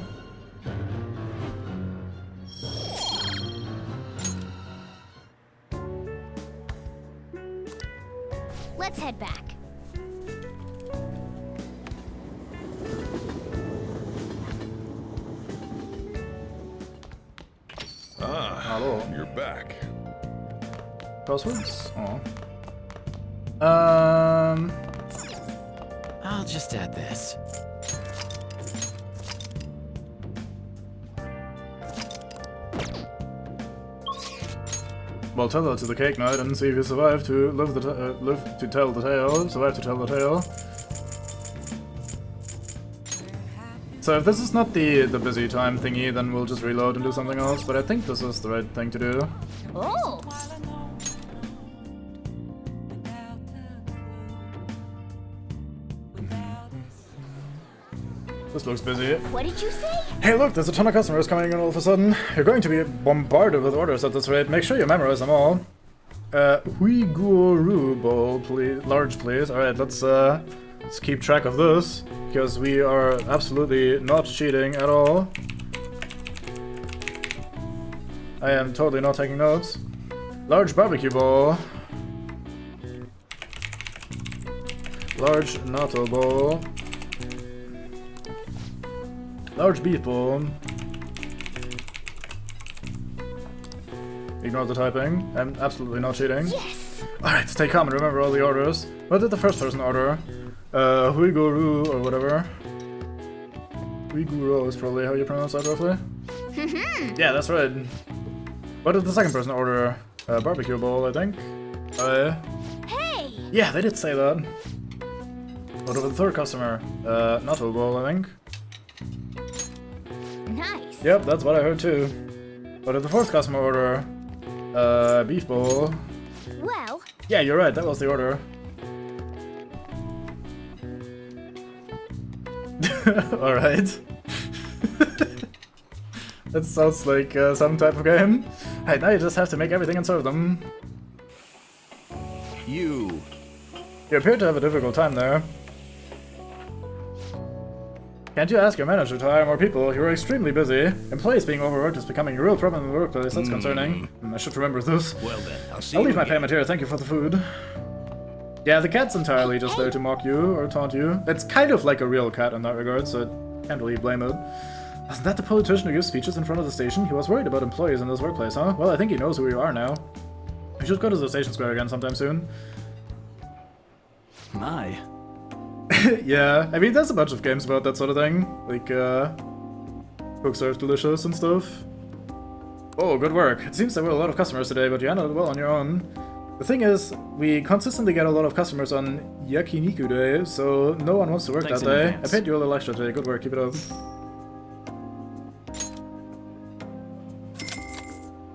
all.
You're back.
Crosswords? Oh.
I'll just add this.
Well, tell that to the Cake Knight and see if you survive to live to tell the tale. Survive to tell the tale. So if this is not the busy time thingy, then we'll just reload and do something else. But I think this is the right thing to do.
Oh!
This looks busy.
What did you say?
Hey look, there's a ton of customers coming in all of a sudden. You're going to be bombarded with orders at this rate. Make sure you memorize them all. Huiguru bowl, please. Large, please. Alright, let's keep track of this. Because we are absolutely not cheating at all. I am totally not taking notes. Large barbecue bowl. Large natto bowl. Large beef bowl. Ignore the typing. I'm absolutely not cheating.
Yes!
Alright, stay calm and remember all the orders. What did the first person order? Huiguru or whatever. Huiguru is probably how you pronounce that roughly. Yeah, that's right. What did the second person order? Barbecue bowl, I think.
Hey!
Yeah, they did say that. What about the third customer? Natto bowl, I think.
Nice.
Yep, that's what I heard too. What did the fourth customer order? Beef bowl.
Well...
Yeah, you're right, that was the order. Alright. That sounds like some type of game. Hey, now you just have to make everything and serve them.
You
appear to have a difficult time there. Can't you ask your manager to hire more people? You're extremely busy. Employees being overworked is becoming a real problem in the workplace. That's concerning. I should remember this.
Well then,
I'll leave my payment here. Thank you for the food. Yeah, the cat's entirely just there to mock you or taunt you. It's kind of like a real cat in that regard, so I can't really blame it. Wasn't that the politician who gives speeches in front of the station? He was worried about employees in this workplace, huh? Well, I think he knows who you are now. We should go to the station square again sometime soon.
My.
Yeah, I mean, there's a bunch of games about that sort of thing. Like, Cook Serve Delicious and stuff. Oh, good work. It seems there were a lot of customers today, but you handled it well on your own. The thing is, we consistently get a lot of customers on Yakiniku Day, so no one wants to work that day. I paid you a little extra today. Good work, keep it up.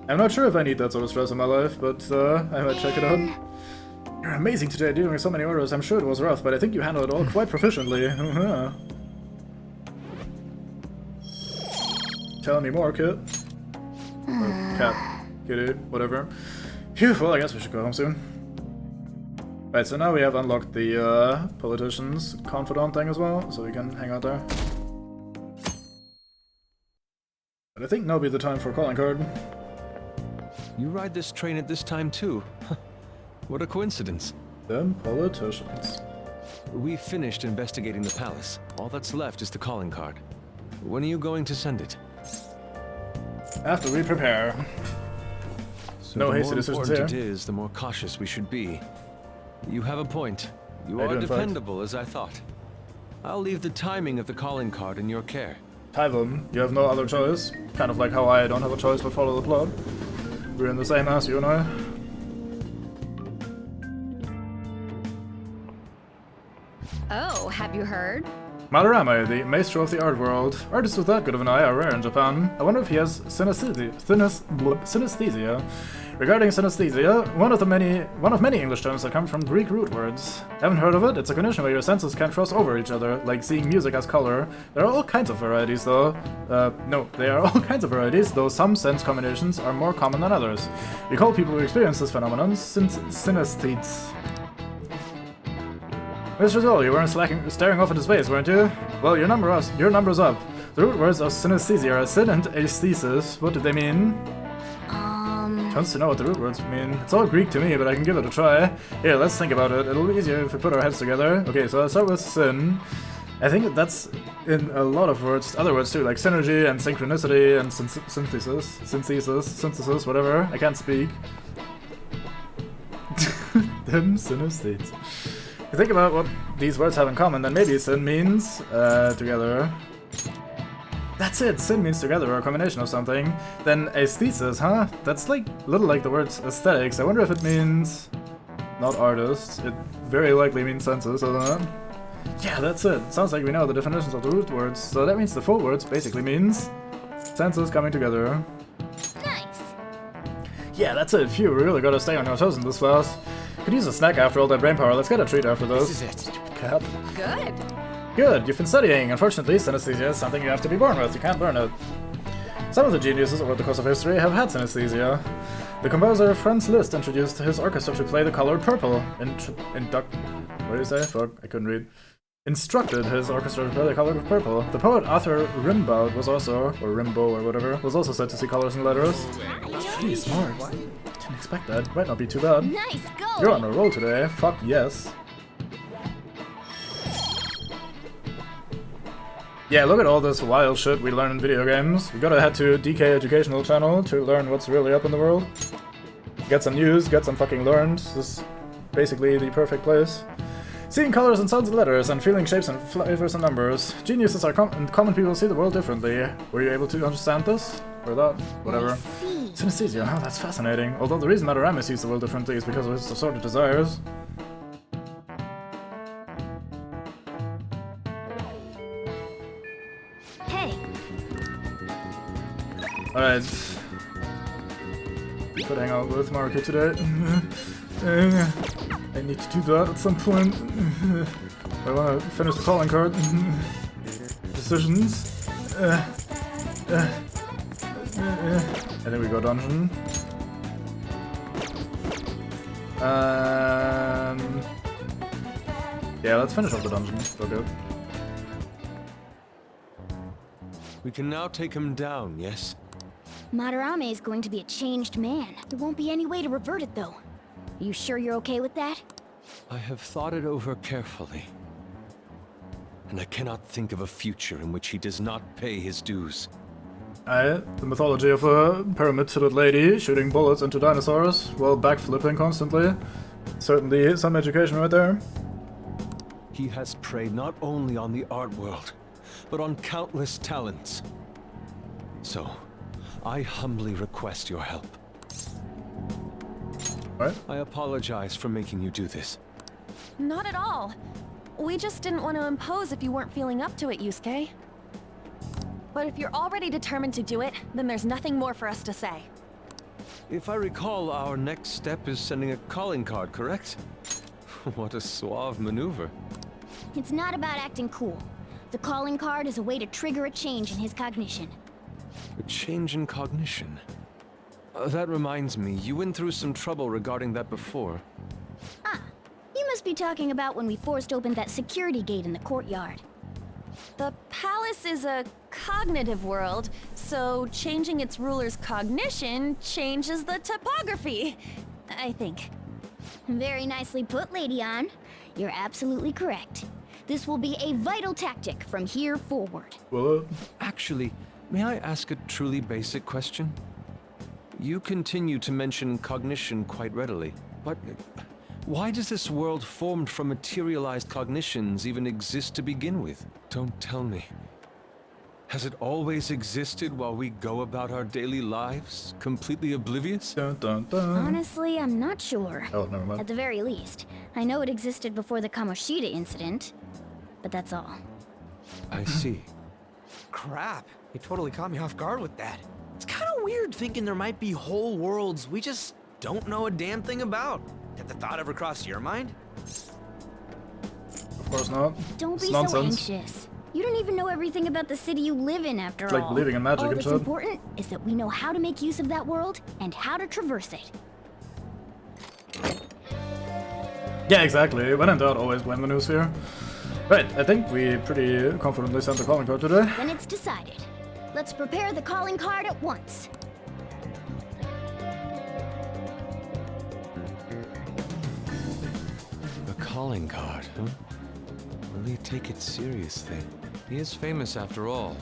I'm not sure if I need that sort of stress in my life, but I might check it out. You're amazing today, dealing with so many orders. I'm sure it was rough, but I think you handled it all quite proficiently. Tell me more, kid. Or cat, kitty, whatever. Phew, well, I guess we should go home soon. Right, so now we have unlocked the politician's confidant thing as well, so we can hang out there. But I think now be the time for a calling card.
You ride this train at this time too? What a coincidence.
Them politicians.
We finished investigating the palace. All that's left is the calling card. When are you going to send it?
After we prepare.
So
No
the
hasty
more
decisions
important
here.
it is, the more cautious we should be. You have a point. You
I
are
do, in fact.
dependable, as I thought. I'll leave the timing of the calling card in your care.
Tyvum, you have no other choice. Kind of like how I don't have a choice but follow the plot. We're in the same house, you and I.
Oh, have you heard?
Madarame, the maestro of the art world. Artists with that good of an eye are rare in Japan. I wonder if he has synesthesia. Regarding synesthesia, one of many English terms that come from Greek root words. Haven't heard of it? It's a condition where your senses can cross over each other, like seeing music as color. There are all kinds of varieties, though. There are all kinds of varieties, though some sense combinations are more common than others. We call people who experience this phenomenon synesthetes. Mr. Zoll, you weren't staring off into space, weren't you? Well, your number's up. The root words of synesthesia are syn and aesthesis. What do they mean? Wants to know what the root words mean. It's all Greek to me, but I can give it a try. Here, let's think about it. It'll be easier if we put our heads together. Okay, so let's start with syn. I think that's in a lot of words, other words too, like synergy and synchronicity and synthesis, whatever. I can't speak. Them synesthetes. You think about what these words have in common, then maybe sin means together. That's it, sin means together or a combination of something. Then aesthesis, huh? That's like little like the words aesthetics. I wonder if it means not artists. It very likely means senses, doesn't it? Yeah, that's it. Sounds like we know the definitions of the root words. So that means the full words basically means senses coming together.
Nice.
Yeah, that's it. Phew, we really gotta stay on your toes in this class. Could use a snack after all that brainpower. Let's get a treat after this.
This is it.
Stupid cat.
Good.
Good, you've been studying. Unfortunately, synesthesia is something you have to be born with. You can't learn it. Some of the geniuses over the course of history have had synesthesia. The composer Franz Liszt introduced his orchestra to play the color purple. What did you say? Fuck, I couldn't read. Instructed his orchestra to play the color purple. The poet Arthur Rimbaud was also, or Rimbaud or whatever, was also said to see colors in letters. Pretty smart. Didn't expect that. Might not be too bad.
Nice, go!
You're on a roll today. Fuck yes. Yeah, look at all this wild shit we learn in video games. We gotta head to DK Educational Channel to learn what's really up in the world. Get some news, get some fucking learned. This is basically the perfect place. Seeing colors and sounds and letters, and feeling shapes and flavors and numbers. Geniuses are and common people see the world differently. Were you able to understand this? Or that? Whatever. Synesthesia, huh? That's fascinating. Although the reason Madarame sees the world differently is because of his assorted desires.
Hey.
Alright. Could hang out with Maruki today. I need to do that at some point. I wanna finish the calling card. Decisions. I think we go dungeon. Yeah, let's finish off the dungeon. So good.
We can now take him down, yes?
Madarame is going to be a changed man. There won't be any way to revert it, though. Are you sure you're okay with that?
I have thought it over carefully. And I cannot think of a future in which he does not pay his dues.
The mythology of a pyramid-fitted lady shooting bullets into dinosaurs while backflipping constantly. Certainly some education right there.
He has preyed not only on the art world, but on countless talents. So, I humbly request your help.
What?
I apologize for making you do this.
Not at all. We just didn't want to impose if you weren't feeling up to it, Yusuke. But if you're already determined to do it, then there's nothing more for us to say.
If I recall, our next step is sending a calling card, correct? What a suave maneuver.
It's not about acting cool. The calling card is a way to trigger a change in his cognition.
A change in cognition. That reminds me, you went through some trouble regarding that before.
Ah, you must be talking about when we forced open that security gate in the courtyard.
The palace is a cognitive world, so changing its ruler's cognition changes the topography, I think.
Very nicely put, Lady Ann. You're absolutely correct. This will be a vital tactic from here forward.
Well,
Actually, may I ask a truly basic question? You continue to mention cognition quite readily, but why does this world formed from materialized cognitions even exist to begin with? Don't tell me. Has it always existed while we go about our daily lives, completely oblivious?
dun, dun, dun.
Honestly, I'm not sure.
Oh, never mind.
At the very least, I know it existed before the Kamoshida incident, but that's all.
I see.
Crap, you totally caught me off guard with that. It's kind of weird thinking there might be whole worlds we just don't know a damn thing about. Did the thought ever cross your mind?
Of course not.
Don't
It's
be
nonsense.
so anxious. You don't even know everything about the city you live in, after
It's
all.
like believing in magic
all
and
that's
shit.
important is that we know how to make use of that world and how to traverse it.
Yeah, exactly. When in doubt, always blame the Noosphere. Right, I think we pretty confidently sent the calling card today.
Then it's decided. Let's prepare the calling card at once.
A calling card, huh? Will he take it seriously? He is famous after all.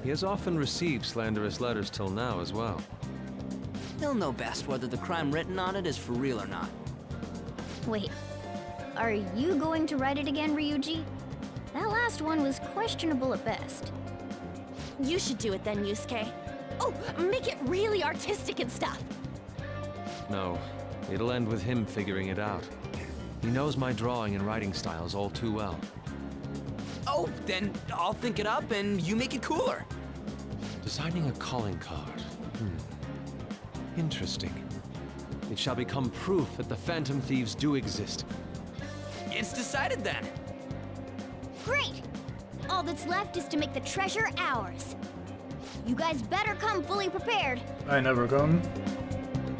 He has often received slanderous letters till now as well.
He'll know best whether the crime written on it is for real or not.
Wait, are you going to write it again, Ryuji? That last one was questionable at best.
You should do it then, Yusuke. Oh, make it really artistic and stuff.
No, it'll end with him figuring it out. He knows my drawing and writing styles all too well.
Oh, then I'll think it up and you make it cooler.
Designing a calling card. Interesting. It shall become proof that the Phantom Thieves do exist.
It's decided then.
Great! All that's left is to make the treasure ours. You guys better come fully prepared.
I never come.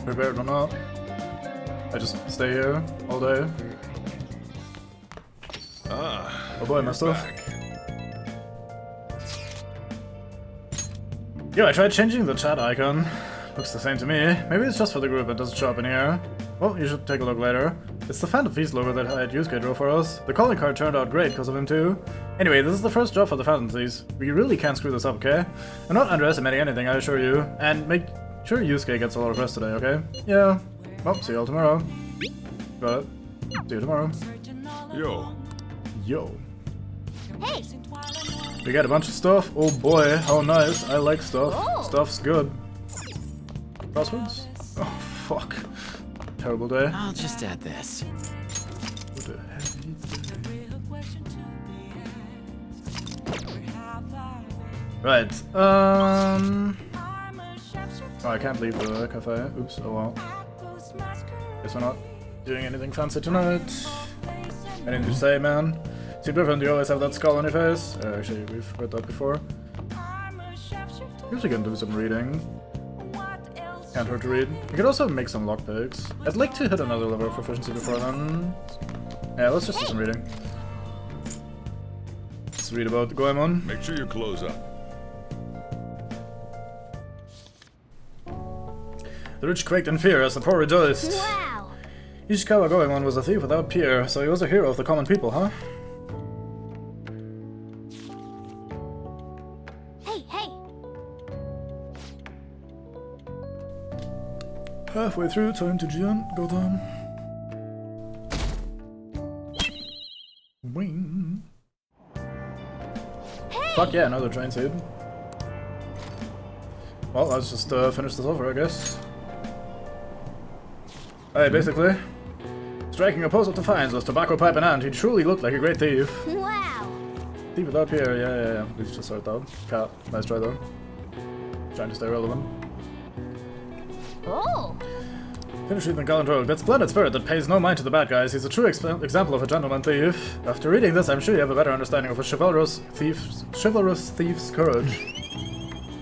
Prepared or not. I just stay here all day. Oh boy, my stuff. Yo, I tried changing the chat icon. Looks the same to me. Maybe it's just for the group, it doesn't show up in here. Well, you should take a look later. It's the Phantom Thieves logo that Yusuke drew for us. The calling card turned out great because of him too. Anyway, this is the first job for the Phantom Thieves. We really can't screw this up, okay? I'm not underestimating anything, I assure you. And make sure Yusuke gets a lot of rest today, okay? Yeah. Well, see you all tomorrow. Got it. See you tomorrow.
Yo.
Yo.
Hey!
We got a bunch of stuff. Oh boy, how nice. I like stuff.
Oh.
Stuff's good. Crosswords? Oh, fuck. Terrible day.
I'll just add this.
What the heck? Right, Oh, I can't leave the cafe. Oops, oh well. Guess we're not doing anything fancy tonight. Anything to say, man? See, different, you always have that skull on your face. Actually, we've heard that before. Usually can do some reading. Can't hurt to read. We could also make some lockpicks. I'd like to hit another level of proficiency before then. Yeah, let's just do some reading. Let's read about Goemon.
Make sure you close up.
The rich quaked in fear as the poor rejoiced.
Wow!
Ishikawa Goemon was a thief without peer, so he was a hero of the common people, huh?
Hey, hey!
Halfway through, time to go down. Wing.
Hey!
Fuck yeah, another train seed. Well, let's just finish this over, I guess. Hey, basically, striking a pose of defiance with tobacco pipe in hand, he truly looked like a great thief.
Wow!
Thief without peer, yeah. We've just heard that. Cat, nice try though. Trying to stay relevant.
Oh!
Finish reading Gallant Rogue. That splendid spirit that pays no mind to the bad guys. He's a true example of a gentleman thief. After reading this, I'm sure you have a better understanding of a chivalrous thief's courage.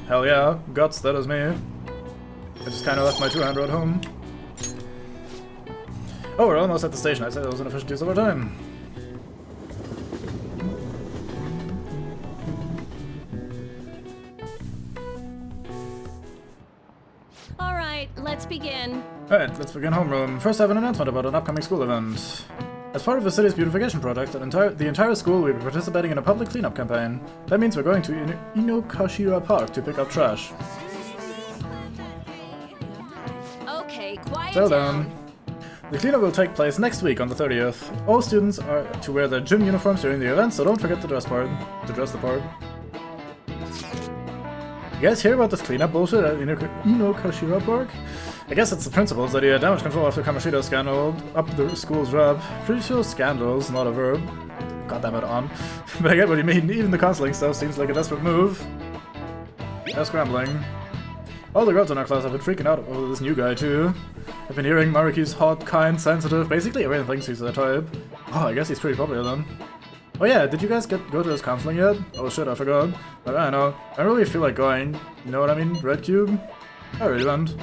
Hell yeah, guts, that is me. I just kinda left my two-hand road home. Oh, we're almost at the station. I said it was an efficient use of our time.
Alright, let's begin.
Alright, let's begin homeroom. First I have an announcement about an upcoming school event. As part of the city's beautification project, the entire school will be participating in a public cleanup campaign. That means we're going to Inokashira Park to pick up trash.
Okay, quiet
So
down.
then, the cleanup will take place next week on the 30th. All students are to wear their gym uniforms during the event, so don't forget to dress the part. You guys hear about this cleanup bullshit at Inokashira Park? I guess it's the principals that he had damage control after Kamoshido scandal up the school's rep. Pretty sure scandal's not a verb. Got that on. But I get what you mean. Even the counseling stuff seems like a desperate move. No scrambling. All the girls in our class have been freaking out over this new guy too. I've been hearing Maruki's hot, kind, sensitive, basically everyone thinks he's their type. Oh, I guess he's pretty popular then. Oh yeah, did you guys go to his counseling yet? Oh shit, I forgot. But I know, I really feel like going. You know what I mean? Red Cube? I really went.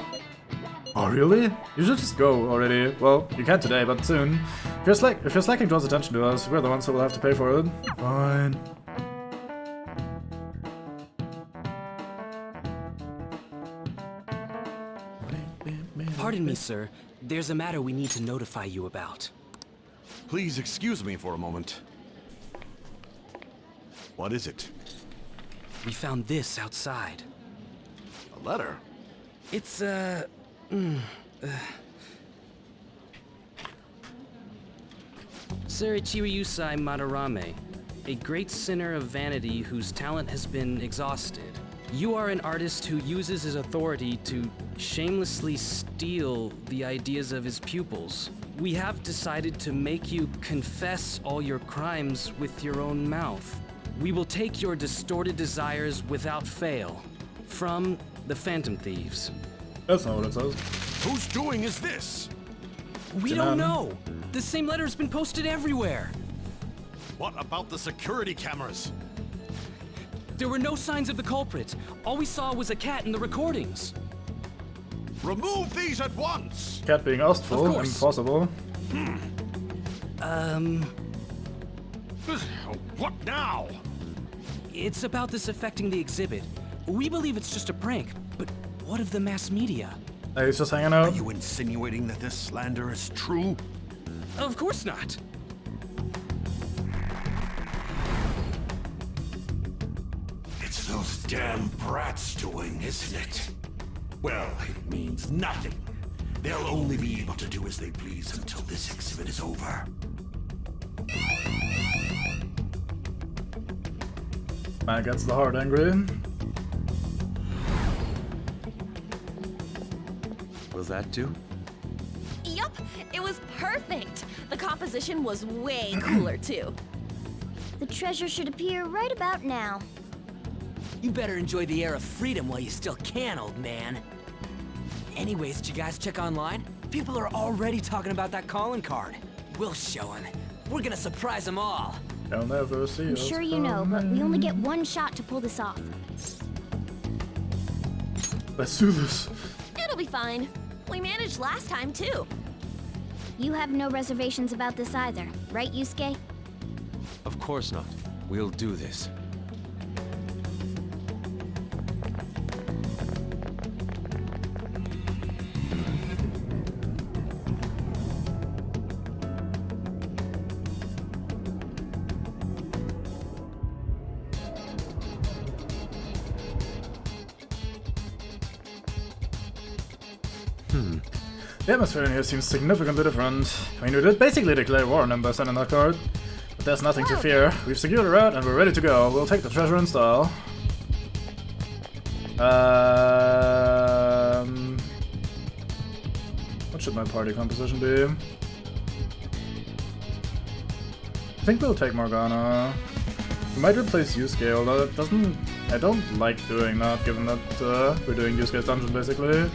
Oh really? You should just go already. Well, you can't today, but soon. If your slacking draws attention to us, we're the ones who will have to pay for it. Fine.
Pardon me, sir. There's a matter we need to notify you about.
Please excuse me for a moment. What is it?
We found this outside.
A letter?
It's, Sir Chikuyoji Madarame, a great sinner of vanity whose talent has been exhausted. You are an artist who uses his authority to shamelessly steal the ideas of his pupils. We have decided to make you confess all your crimes with your own mouth. We will take your distorted desires without fail. From the Phantom Thieves.
That's not what it says.
Whose doing is this?
We don't know! The same letter's been posted everywhere!
What about the security cameras?
There were no signs of the culprit. All we saw was a cat in the recordings.
Remove these at once!
Cat being asked for,
Of course.
impossible.
What now?
It's about this affecting the exhibit. We believe it's just a prank, but what of the mass media?
Hey, he's just hanging
Are
out.
you insinuating that this slander is true?
Of course not.
It's those damn brats doing, isn't it? Well, it means nothing. They'll only be able to do as they please until this exhibit is over.
Man gets the heart angry.
Will that do?
Yup, it was perfect. The composition was way cooler too.
The treasure should appear right about now.
You better enjoy the air of freedom while you still can, old man. Anyways, did you guys check online? People are already talking about that calling card. We'll show them. We're gonna surprise them all.
They'll never see
I'm
us
sure you know, but we
coming.
only get one shot to pull this off.
Let's do this.
It'll be fine. We managed last time too.
You have no reservations about this either, right, Yusuke?
Of course not. We'll do this.
The atmosphere in here seems significantly different. I mean, we did basically declare war on them by sending that card. But there's nothing to fear. We've secured a route and we're ready to go. We'll take the treasure in style. What should my party composition be? I think we'll take Morgana. We might replace Yusuke, although it doesn't... I don't like doing that, given that we're doing Yusuke's dungeon, basically.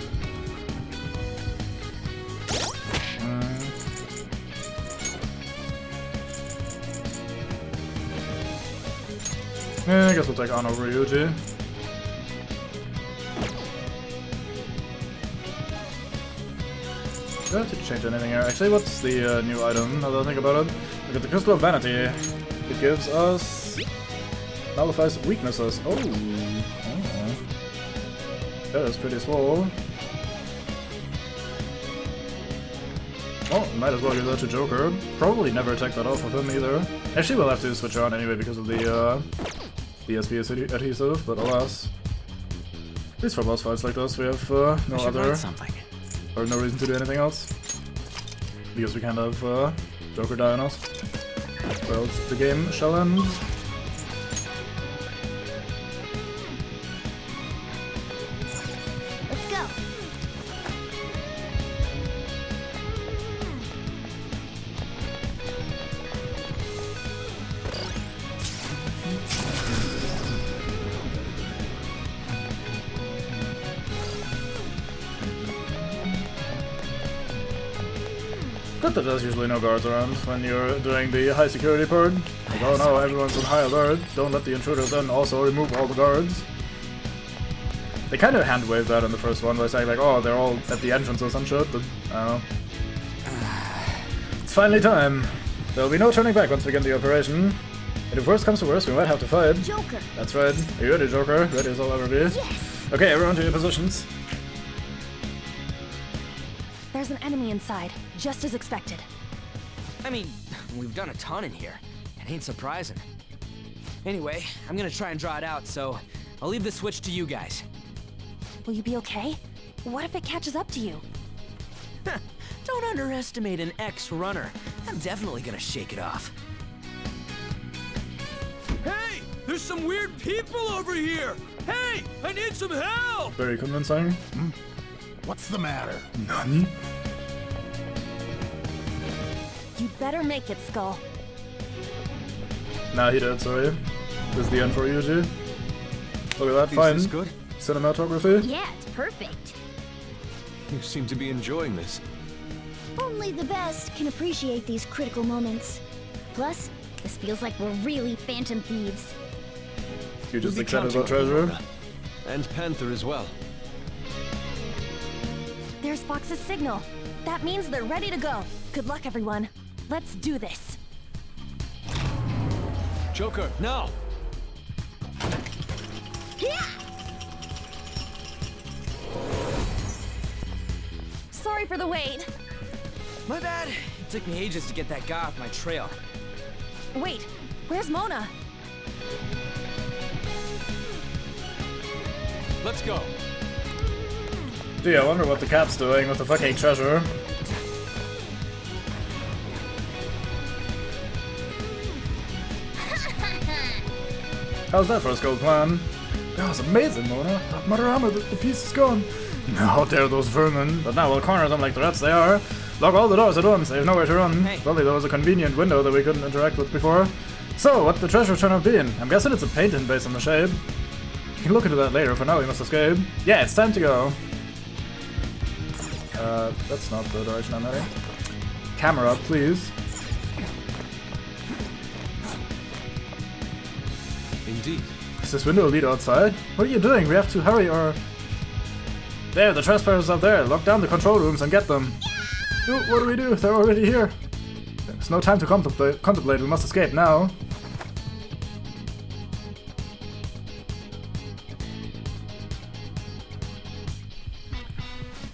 Yeah, I guess we'll take on over Yuji. Do I have to change anything here? Actually, what's the new item, now that I think about it? Look at the Crystal of Vanity. It gives us... nullifies weaknesses. Oh. That is pretty swole. Well, might as well give that to Joker. Probably never take that off with him either. Actually, we'll have to switch on anyway because of the BSB adhesive, but alas. At least for boss fights like this, we have no other... or no reason to do anything else. Because we can't have Joker die on us. Or else the game shall end.
Let's go.
Good that there's usually no guards around when you're doing the high security part. Like, oh no, everyone's on high alert. Don't let the intruders then also remove all the guards. They kind of hand-waved that in the first one by saying like, oh, they're all at the entrances and shit, but I don't know. It's finally time. There'll be no turning back once we begin the operation. And if worse comes to worse, we might have to fight.
Joker.
That's right. Are you ready, Joker? Ready as I'll ever be.
Yes.
Okay, everyone to your positions.
There's an enemy inside, just as expected.
I mean, we've done a ton in here. It ain't surprising. Anyway, I'm gonna try and draw it out, so I'll leave the switch to you guys.
Will you be okay? What if it catches up to you?
Don't underestimate an ex-runner. I'm definitely gonna shake it off.
Hey! There's some weird people over here! Hey! I need some help!
Very convincing.
What's the matter?
Nani?
You better make it, Skull.
Nah, he did, sorry. This is the end for Yuji. Look at that,
Is
fine.
this good?
Cinematography?
Yeah, it's perfect.
You seem to be enjoying this.
Only the best can appreciate these critical moments. Plus, this feels like we're really Phantom Thieves.
You just
We'll be
excited about
counting on
treasure?
Mona. And Panther as well.
There's Fox's signal. That means they're ready to go. Good luck, everyone. Let's do this.
Joker, now!
Sorry for the wait.
My bad. It took me ages to get that guy off my trail.
Wait, where's Mona?
Let's go.
Gee, I wonder what the cat's doing with the fucking treasure. How's that for a skull plan? That was amazing, Mona. Madarama, the piece is gone. How dare those vermin? But now we'll corner them like the rats they are. Lock all the doors at once, they have nowhere to run.
Hey.
Probably there was a convenient window that we couldn't interact with before. So, what the treasure turn out being? I'm guessing it's a painting based on the shape. You can look into that later, for now we must escape. Yeah, it's time to go. That's not the direction I'm heading. Camera, please.
Indeed.
Does this window lead outside? What are you doing? We have to hurry or... There, the trespassers are there. Lock down the control rooms and get them. What do we do? They're already here. There's no time to contemplate. We must escape now.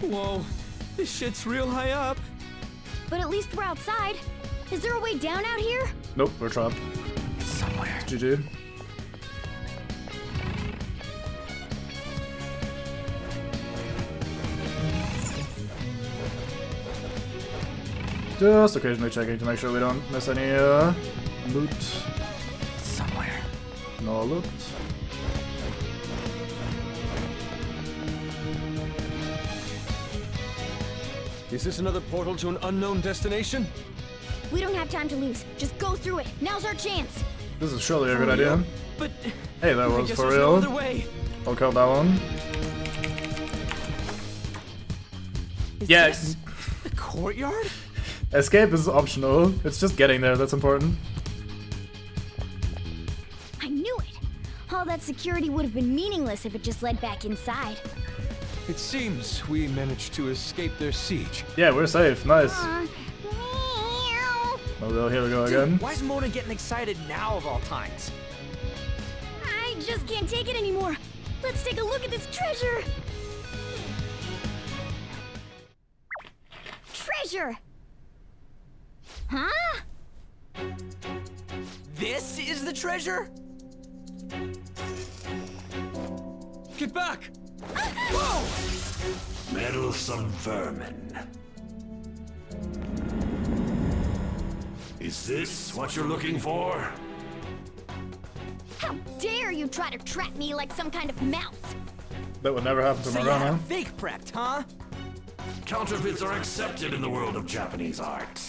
Whoa, this shit's real high up.
But at least we're outside. Is there a way down out here?
Nope, we're trapped.
Somewhere.
GG. Just occasionally checking to make sure we don't miss any loot.
Somewhere.
No loot.
Is this another portal to an unknown destination?
We don't have time to lose. Just go through it. Now's our chance.
This is surely a good idea.
But
Hey, that
I
was
guess
for
there's no
real.
other way.
I'll kill that one.
Is
Yeah.
this the courtyard?
Escape is optional. It's just getting there that's important.
I knew it. All that security would have been meaningless if it just led back inside.
It seems we managed to escape their siege.
Yeah, we're safe. Nice.
Meow.
Oh well, here we go
Dude,
again.
why is Mona getting excited now of all times?
I just can't take it anymore. Let's take a look at this treasure. Treasure! Huh?
This is the treasure?
Get back!
Whoa!
Meddlesome vermin. Is this what you're looking for?
How dare you try to trap me like some kind of mouse?
That would never happen to
So you had a
Morgana.
fake prepped, huh?
Counterfeits are accepted in the world of Japanese art.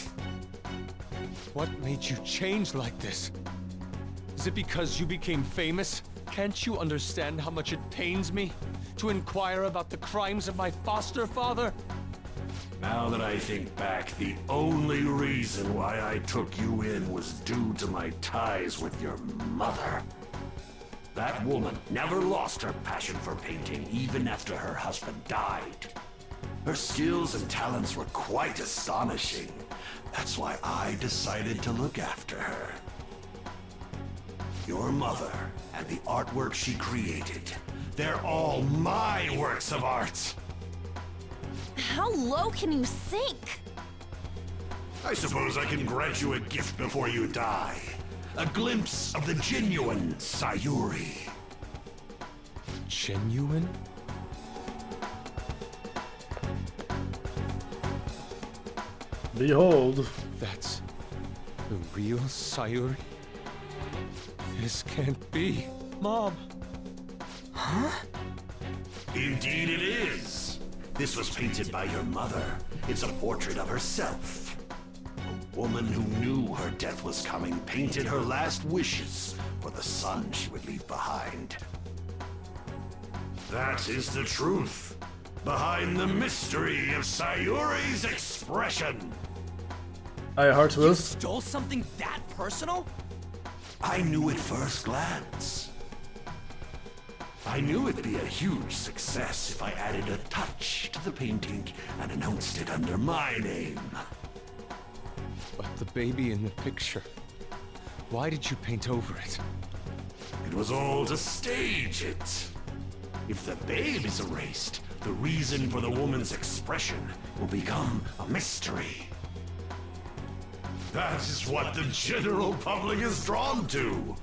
What made you change like this? Is it because you became famous? Can't you understand how much it pains me to inquire about the crimes of my foster father?
Now that I think back, the only reason why I took you in was due to my ties with your mother. That woman never lost her passion for painting even after her husband died. Her skills and talents were quite astonishing. That's why I decided to look after her. Your mother and the artwork she created, they're all my works of art.
How low can you sink?
I suppose I can grant you a gift before you die. A glimpse of the genuine Sayuri.
Genuine?
Behold.
That's the real Sayuri? This can't be. Mom!
Huh? Indeed it is. This was painted by your mother. It's a portrait of herself. A woman who knew her death was coming painted her last wishes for the son she would leave behind. That is the truth behind the mystery of Sayuri's expression.
Heart
You
twist.
stole something that personal?
I knew at first glance. I knew it'd be a huge success if I added a touch to the painting and announced it under my name.
But the baby in the picture. Why did you paint over it?
It was all to stage it. If the babe is erased, the reason for the woman's expression will become a mystery. That is what the general public is drawn to.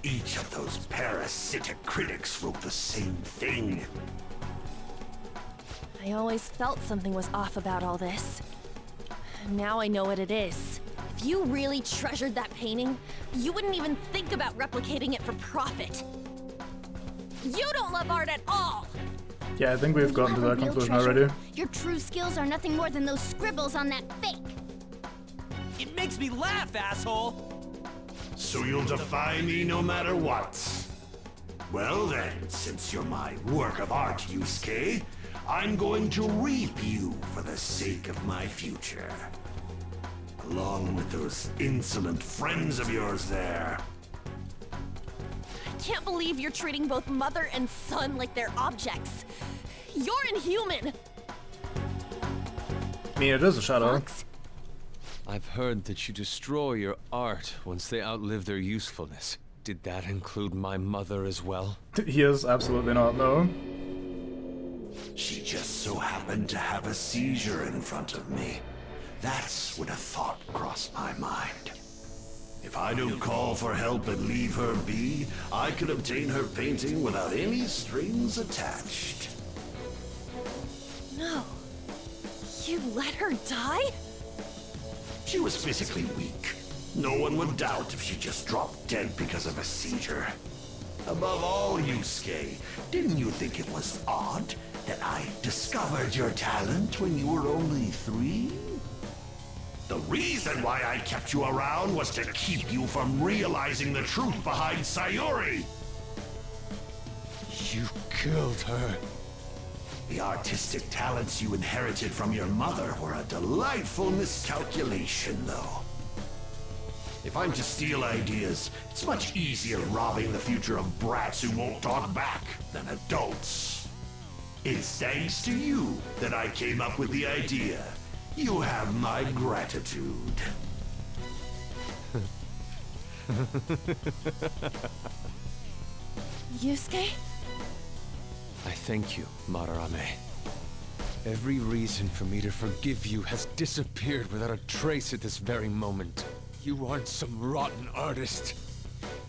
Each of those parasitic critics wrote the same thing.
I always felt something was off about all this. Now I know what it is. If you really treasured that painting, you wouldn't even think about replicating it for profit. You don't love art at all!
Yeah, I think we've gotten to that conclusion already.
Your true skills are nothing more than those scribbles on that fake.
It makes me laugh, asshole!
So you'll defy me no matter what. Well then, since you're my work of art, Yusuke, I'm going to reap you for the sake of my future. Along with those insolent friends of yours there.
I can't believe you're treating both mother and son like they're objects. You're inhuman!
I mean, it is a shadow.
Fox?
I've heard that you destroy your art once they outlive their usefulness. Did that include my mother as well?
He is absolutely not, no.
She just so happened to have a seizure in front of me. That's when a thought crossed my mind. If I don't call for help and leave her be, I could obtain her painting without any strings attached.
No. You let her die?
She was physically weak. No one would doubt if she just dropped dead because of a seizure. Above all, Yusuke, didn't you think it was odd that I discovered your talent when you were only 3? The reason why I kept you around was to keep you from realizing the truth behind Sayuri.
You killed her.
The artistic talents you inherited from your mother were a delightful miscalculation, though. If I'm to steal ideas, it's much easier robbing the future of brats who won't talk back than adults. It's thanks to you that I came up with the idea. You have my gratitude.
Yusuke?
I thank you, Madarame. Every reason for me to forgive you has disappeared without a trace at this very moment. You aren't some rotten artist.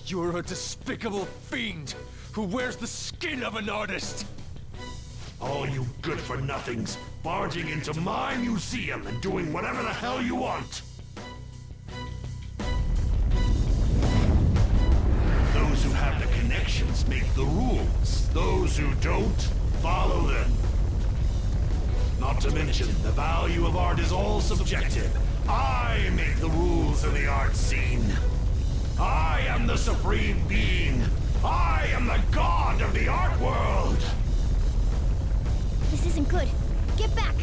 You're a despicable fiend who wears the skin of an artist.
All you good-for-nothings barging into my museum and doing whatever the hell you want. Those who have the connections make the rules. Those who don't, follow them. Not to mention, the value of art is all subjective. I make the rules of the art scene. I am the supreme being. I am the god of the art world.
This isn't good. Get back!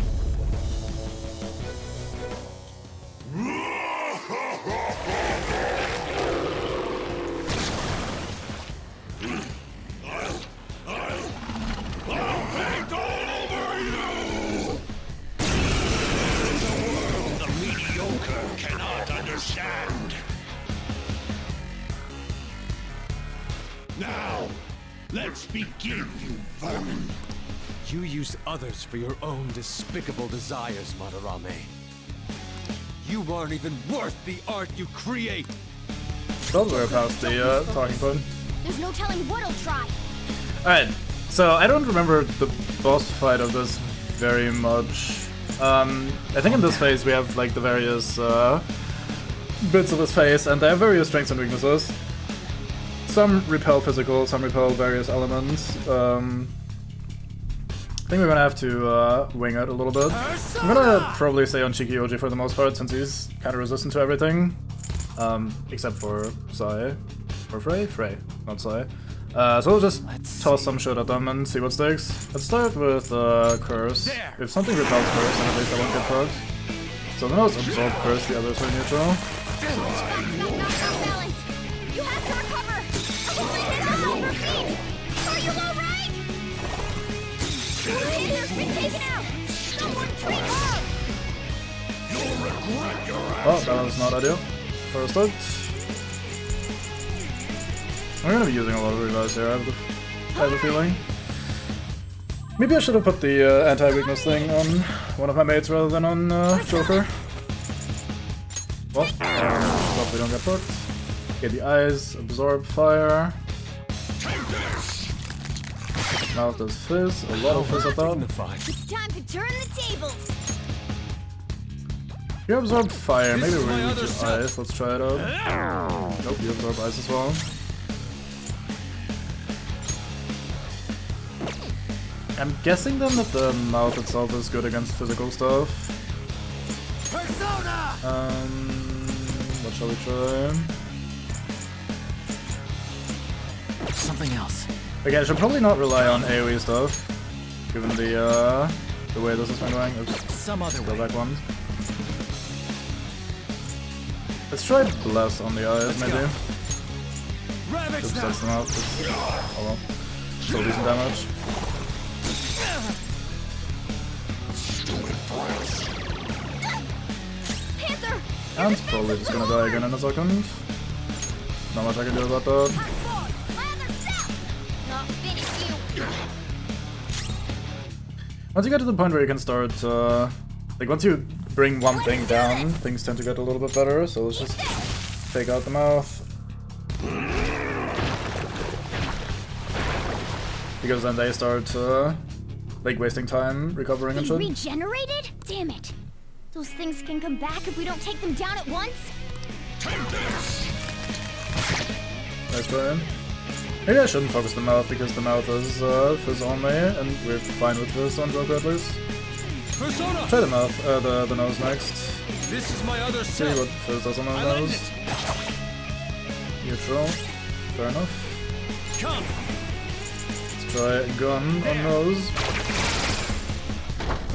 I'll paint all over you! The world the mediocre cannot understand. Now, let's begin, you vermin.
You use others for your own despicable desires, Madarame. You aren't even worth the art you create!
Well, we're past the talking point.
There's no telling what'll try.
Alright, so I don't remember the boss fight of this very much. I think in this phase we have like the various bits of his face, and they have various strengths and weaknesses. Some repel physical, some repel various elements. I think we're gonna have to wing it a little bit. I'm gonna probably stay on Chikuyoji for the most part, since he's kind of resistant to everything. Except for Sai. Or Frey? Frey, not Sai. So we'll just toss some shit at them and see what sticks. Let's start with Curse. If something repels Curse, then at least I won't get fucked. So the nose absorb Curse, the others are neutral.
You have to recover! I will leave it on your feet! Are you alright? Hitler's been taken out! Someone treat her!
You'll regret your
Oh, that was not ideal. For a start. I'm gonna be using a lot of revives here, I have a feeling. Maybe I should have put the anti-weakness thing on one of my mates rather than on Joker. Well, hope we don't get fucked. Okay, the eyes absorb fire. Mouth does fizz, a lot of fizz I thought.
It's time to turn the tables!
You absorb fire, maybe we're weak to ice, let's try it out. Nope, you absorb ice as well. I'm guessing then that the mouth itself is good against physical stuff. What shall we try?
Something else.
Okay, I should probably not rely on AoE stuff, given the way this has been going. Oops.
Some other way.
Go back one. Let's try Bless on the eyes, maybe. Oops, that's the mouth. Oh well. Still decent damage.
Panther!
And probably just gonna die again in a second. Not much I can do about that. Once you get to the point where you can start, like once you bring one thing down, things tend to get a little bit better, so let's just take out the mouth. Because then they start, like wasting time recovering and shit.
Regenerated? Damn it! Those things can come back if we don't take them down at once?
Nice Brian. Maybe I shouldn't focus the mouth because the mouth is fizz only, and we're fine with this on Joker at least.
Persona!
Try the mouth, the nose next.
This is my other
See
self.
what fizz does on the nose. Neutral. Fair enough.
Come.
Let's try gun on nose.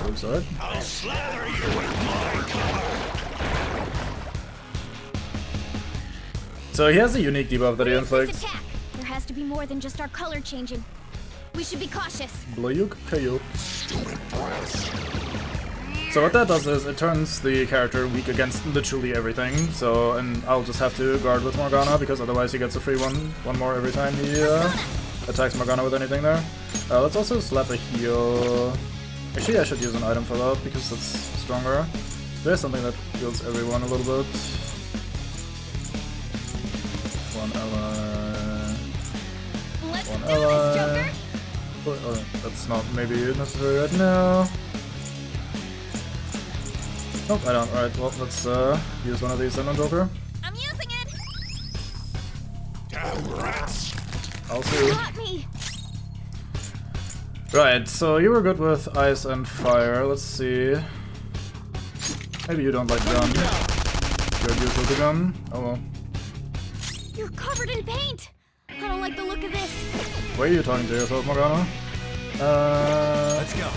Looks alright.
I'll slather you with my color.
So he has a unique debuff that he inflicts.
Attack. There has to be more than just our color changing. We should be cautious.
Blayuk Kayuk. So what that does is it turns the character weak against literally everything. So, and I'll just have to guard with Morgana because otherwise he gets a free one more every time he attacks Morgana with anything there. Let's also slap a heal. Actually, I should use an item for that because that's stronger. There's something that heals everyone a little bit. One ally.
Let's
One
do this,
ally.
Joker!
Oh, that's not maybe necessary right now. Nope, I don't. Alright, well, let's use one of these then on Joker.
I'm using it!
Damn rats!
I'll see.
Got me!
Right, so you were good with ice and fire. Let's see. Maybe you don't like gun. You're used with the gun. Oh well.
You're covered in paint! I don't like the look of this.
Why are you talking to yourself, Morgana?
Let's go.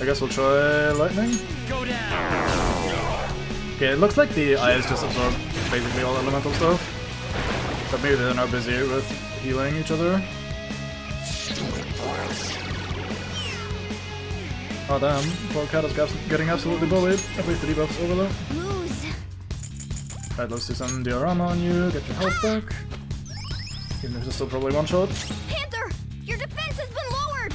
I guess we'll try lightning.
Go down.
Okay, it looks like the eyes just absorb basically all elemental stuff. But maybe they're now busy with healing each other. Oh damn, poor cat is getting absolutely bullied. At least the debuff's over though.
Lose.
Alright, let's do some diorama on you, get your health back. Even if it's still probably one shot.
Panther! Your defense has been lowered!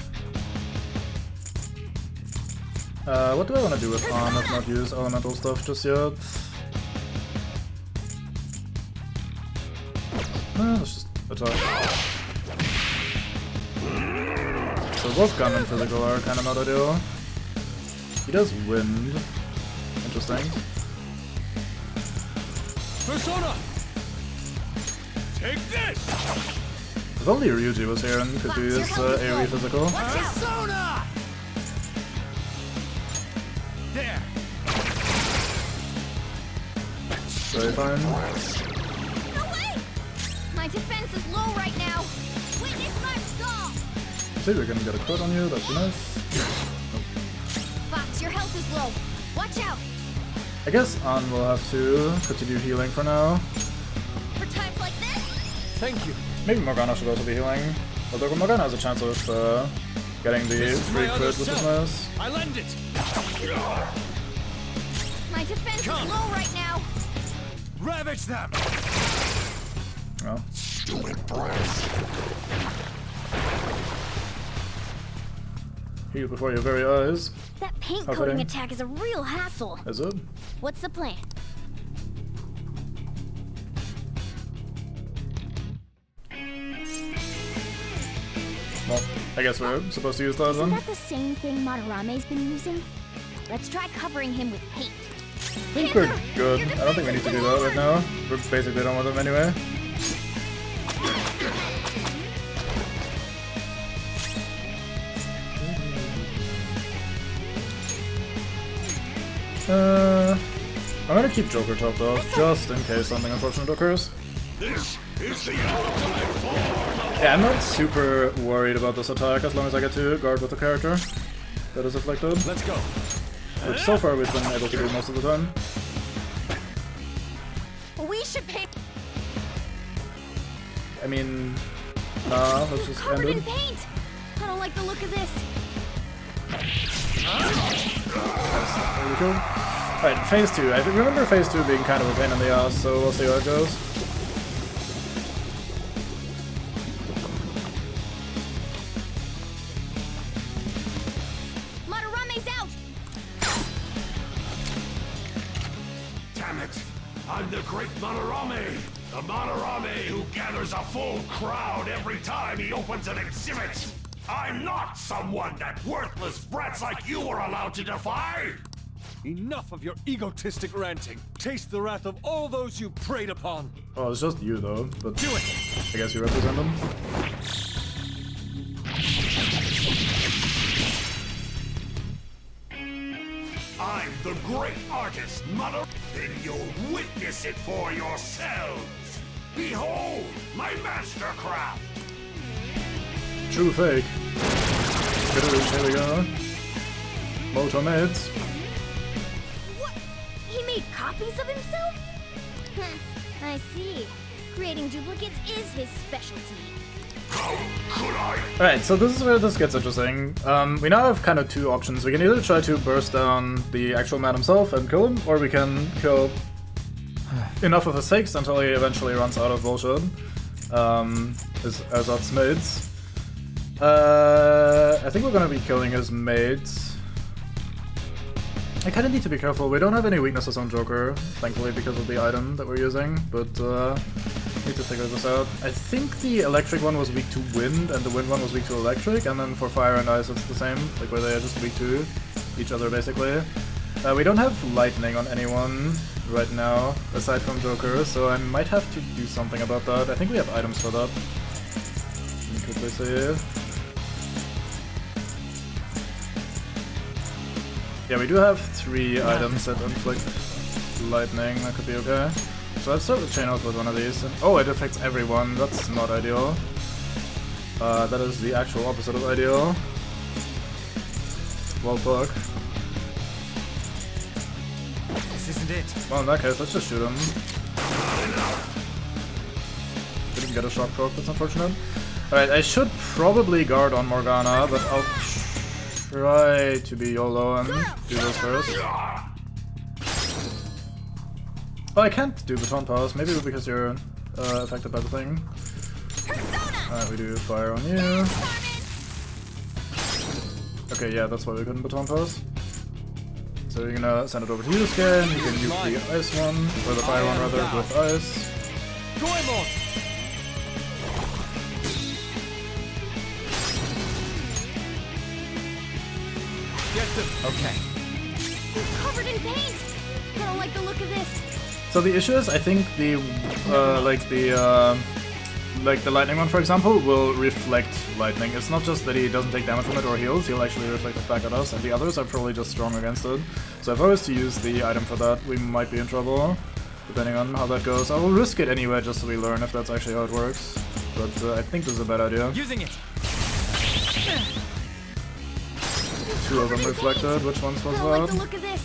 What do I want to do with On if not use elemental stuff just yet? Let's just attack. So both gun and physical are kind of not ideal. He does wind. Interesting.
Persona! Take this!
If only Ryuji was here and could do his AoE physical.
Persona! There!
Very fine.
No way! My defense is low right now. Witness my stall.
See, we're gonna get a crit on you, that'd be nice.
Fox, your health is low. Watch out.
I guess An will have to continue healing for now.
For times like this?
Thank you.
Maybe Morgana should also be healing. Although Morgana has a chance of getting the free crit, which is nice.
I lend it!
My defense is low right now.
Ravage them!
Well.
Stupid breath.
Heal before your very eyes.
That paint
Okay.
coating attack is a real hassle.
Is it?
What's the plan?
Well, I guess we're supposed to use that
Isn't
then.
that the same thing Madarame's been using? Let's try covering him with paint.
I think we're good. I don't think we need to do that right now. We're basically done with him anyway. I'm gonna keep Joker topped off, just in case something unfortunate occurs.
This is the ultimate form.
Yeah, I'm not super worried about this attack as long as I get to guard with the character that is afflicted.
Let's go.
Which so far we've been able to do most of the time.
We should pay.
I mean, nah, let's just end
Covered in
it.
paint. I don't like the look of this.
There we go. Alright, phase 2. I remember phase 2 being kind of a pain in the ass, so we'll see how it goes.
Madarame's out.
Damn it! I'm the great Madarame! The Madarame who gathers a full crowd every time he opens an exhibit! I'm not someone that worthless brats like you are allowed to defy!
Enough of your egotistic ranting. Taste the wrath of all those you preyed upon.
Well, it's just you though, but
Do it!
I guess you represent them.
I'm the great artist, Mother. Then you'll witness it for yourselves. Behold my mastercraft.
True fake. Here we go. Moto mids.
What? He made copies of himself? I see. Creating duplicates is his specialty.
How could I?
Alright, so this is where this gets interesting. We now have kind of two options. We can either try to burst down the actual man himself and kill him, or we can kill enough of his sakes until he eventually runs out of bullshit. His Ersatz mates. I think we're gonna be killing his mates. I kinda need to be careful. We don't have any weaknesses on Joker, thankfully, because of the item that we're using, but need to figure this out. I think the electric one was weak to wind, and the wind one was weak to electric, and then for fire and ice it's the same, like where they are just weak to each other, basically. We don't have lightning on anyone right now, aside from Joker, so I might have to do something about that. I think we have items for that. Let me quickly see. Yeah, we do have 3 items that inflict lightning, that could be okay. So let's start with chain out with one of these. Oh, it affects everyone, that's not ideal. That is the actual opposite of ideal. Well, fuck.
This isn't it.
Well, in that case, let's just shoot him. Didn't get a shock proc, that's unfortunate. Alright, I should probably guard on Morgana, but I'll try to be YOLO and do this first. Oh, I can't do baton pass, maybe because you're affected by the thing. Alright, we do fire on you. Okay, yeah, that's why we couldn't baton pass. So you're gonna send it over to you again, you can use the ice one, or the fire one rather, with ice.
Get them.
Okay.
You're covered in paint! I don't like the look of this.
So the issue is, I think the lightning one, for example, will reflect lightning. It's not just that he doesn't take damage from it or heals, he'll actually reflect it back at us, and the others are probably just strong against it. So if I was to use the item for that, we might be in trouble, depending on how that goes. I will risk it anyway, just so we learn if that's actually how it works. But I think this is a bad idea.
Using it.
2 of them reflected. Which ones was
I don't like the
that?
look of this.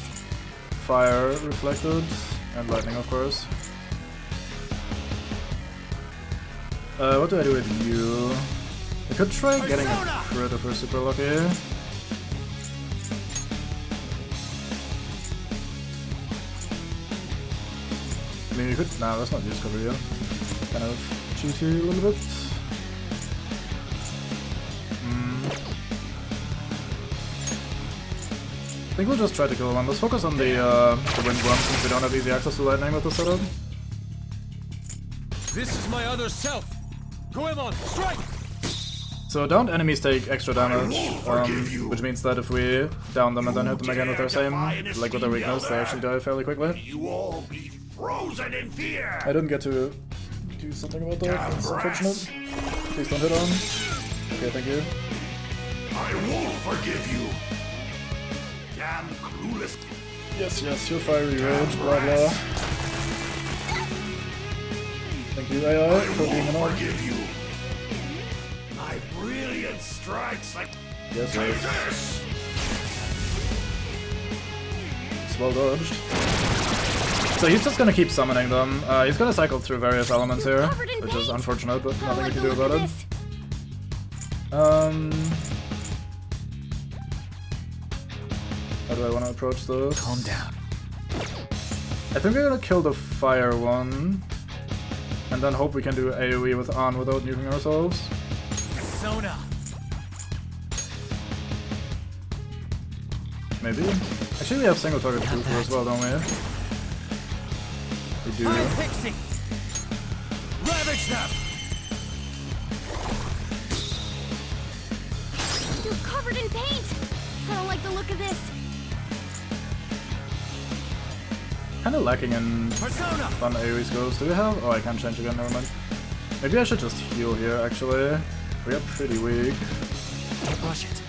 Fire reflected, and lightning, of course. What do I do with you? I could try getting a crit if we're super lucky. I mean, you could. Nah, let's not use cover here. Kind of cheaty a little bit. I think we'll just try to kill one. Let's focus on the wind one since we don't have easy access to lightning with the setup.
This is my other self. Goemon, strike!
So downed enemies take extra damage, which means that if we down them and then hit them again with our same, like with their weakness, they actually die fairly quickly.
You all be frozen in fear.
I didn't get to do something about that, that's unfortunate. Please don't hit on. Okay, thank you.
I won't forgive you. Damn clueless.
Yes, your fiery rage, blah blah. Thank you, AI, for being an orc.
Forgive you. My brilliant strikes like
Yes,
take
yes.
this.
It's well dodged. So he's just gonna keep summoning them. He's gonna cycle through various elements here, which is unfortunate, but nothing we can do about it. How do I want to approach this?
Calm down.
I think we're gonna kill the fire one, and then hope we can do AoE with On without nuking ourselves.
Persona.
Maybe. Actually, we have single target trooper as well, don't we? We do.
Pixie. Ravage them.
You're covered in paint! I don't like the look of this.
Kinda lacking in
Persona.
fun AoE skills. Do we have? Oh, I can't change again, never mind. Maybe I should just heal here, actually. We are pretty weak.
Rush it.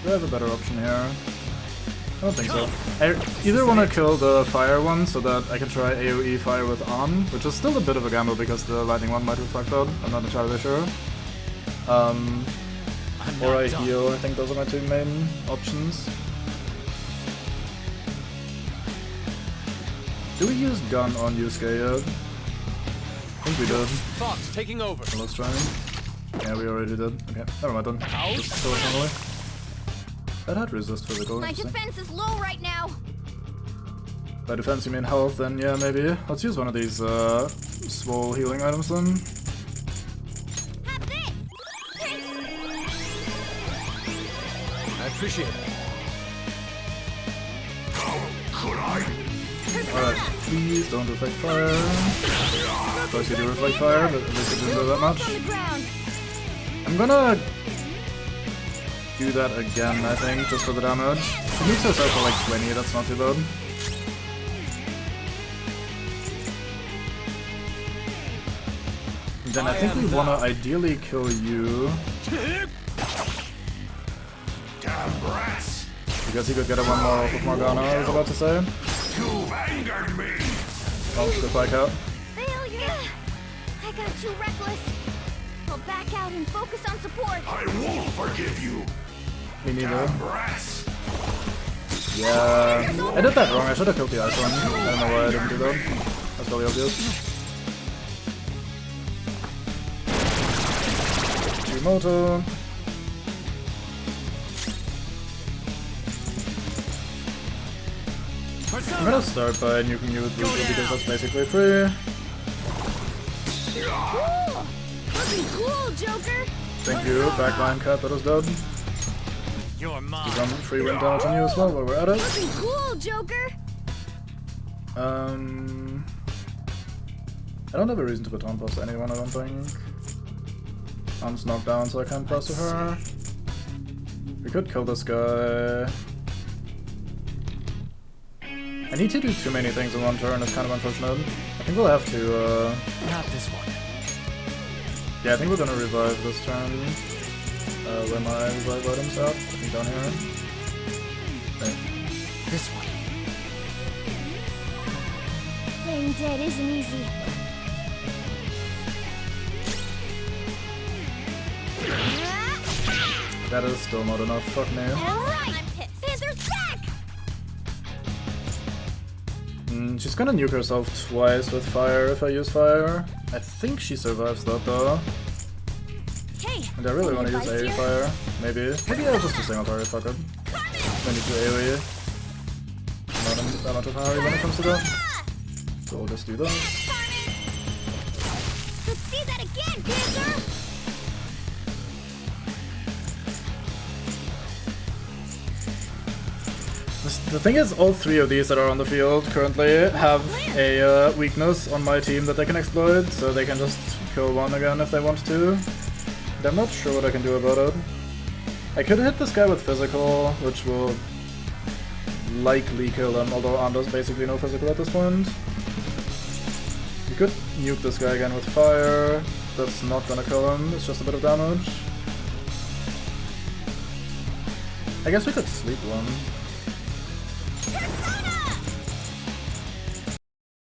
Do I have a better option here? I don't think so. I either want to kill the fire one so that I can try AoE fire with On, which is still a bit of a gamble because the lightning one might reflect out. I'm not entirely sure. Or I heal. I think those are my 2 main options. Do we use gun on Yusuke yet? I think we did.
Fox taking over.
Let's try. Yeah, we already did. Okay, never mind then. Just kill it normally. That had resist physical.
My defense is low right now.
By defense you mean health, then yeah, maybe. Let's use one of these swole healing items then.
Have this!
I appreciate it.
How could I?
Alright, please don't reflect fire. Of course you do reflect fire, but at least it didn't do that much.
On the ground.
I'm gonna do that again, I think, just for the damage. She needs herself for like 20, that's not too bad. And then I think we wanna ideally kill you.
Damn brats.
Because he could get a 1 more off of Morgana, I was about to say.
You've angered me.
Oh, good fight out.
Failure! I got too reckless. I'll back out and focus on support.
I won't forgive you.
Me neither.
Damn brats.
Yeah, I did that wrong. I should have killed the ice one. I don't know why I didn't do that. That's really obvious. Moto. I'm gonna start by nuking you with Lucio because that's basically free.
Cool! Looking cool, Joker!
Thank you, backline cut, that was done.
You're mine.
Do some free wind damage on you as well while we're at it.
Looking cool, Joker!
I don't have a reason to baton pass to anyone, I don't think. Arm's knocked down so I can't pass to her. We could kill this guy. I need to do too many things in one turn, it's kind of unfortunate. I think we'll have to,
Not this one.
yeah, I think we're gonna revive this turn. Where my revive items at? I think down here. Right.
This one.
Playing dead isn't easy.
That is still not enough, fuck me.
Alright! Panther's back!
She's gonna nuke herself twice with fire if I use fire. I think she survives that though.
Hey!
And I really want to use
advice
AoE
here?
fire. Maybe I'll just do single target, fuck it. I need to AoE. Not that much of a hurry when it comes to that. So we'll just do that.
Let's see that again, Panther!
The thing is, all three of these that are on the field currently have a weakness on my team that they can exploit, so they can just kill one again if they want to. I'm not sure what I can do about it. I could hit this guy with physical, which will likely kill him, although Arm does basically no physical at this point. We could nuke this guy again with fire. That's not gonna kill him, it's just a bit of damage. I guess we could sleep one.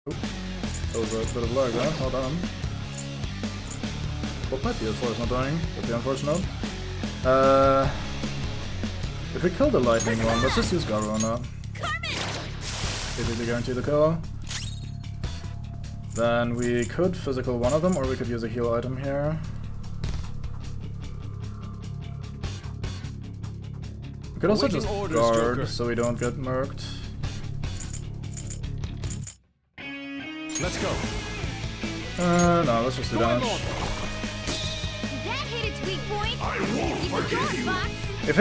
Oop. That was a bit of lag there, hold on. What might be his force not dying? Would be unfortunate. If we kill the lightning one, let's just use Garu on that. Basically guarantee the kill. Then we could physical one of them, or we could use a heal item here. We could also just guard so we don't get murked.
Let's go.
No, let's just do damage.
That hit its weak point!
I won't forgive you.
If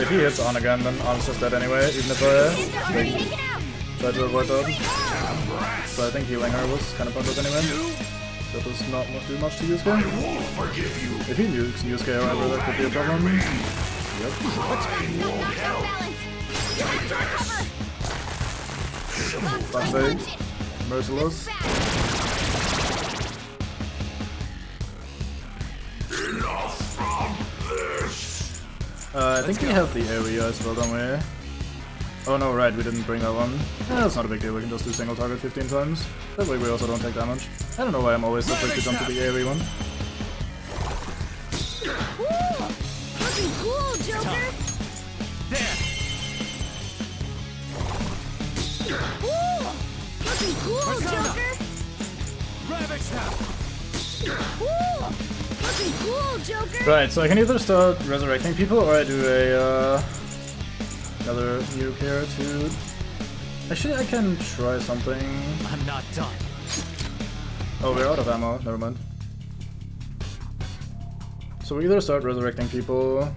he hits on again, then On's just dead anyway, even if I try to avoid that. So I think healing her was kind of pointless anyway. That does not do much to Yusuke.
I won't forgive you.
If he nukes Yusuke, however, that could be a problem. Yep. Fuck's sake. Merciless.
Enough from this.
I think we have the area as well, don't we? Oh no, right, we didn't bring that one. That's not a big deal, we can just do single target 15 times. That way we also don't take damage. I don't know why I'm always so quick to jump to the AoE one.
Looking cool, Joker!
There.
Looking cool, Joker!
Rabbit snap.
Looking cool, Joker!
Right, so I can either start resurrecting people or I do a another nuke here too. Actually, I can try something.
I'm not done.
Oh, we're out of ammo. Never mind. So we either start resurrecting people.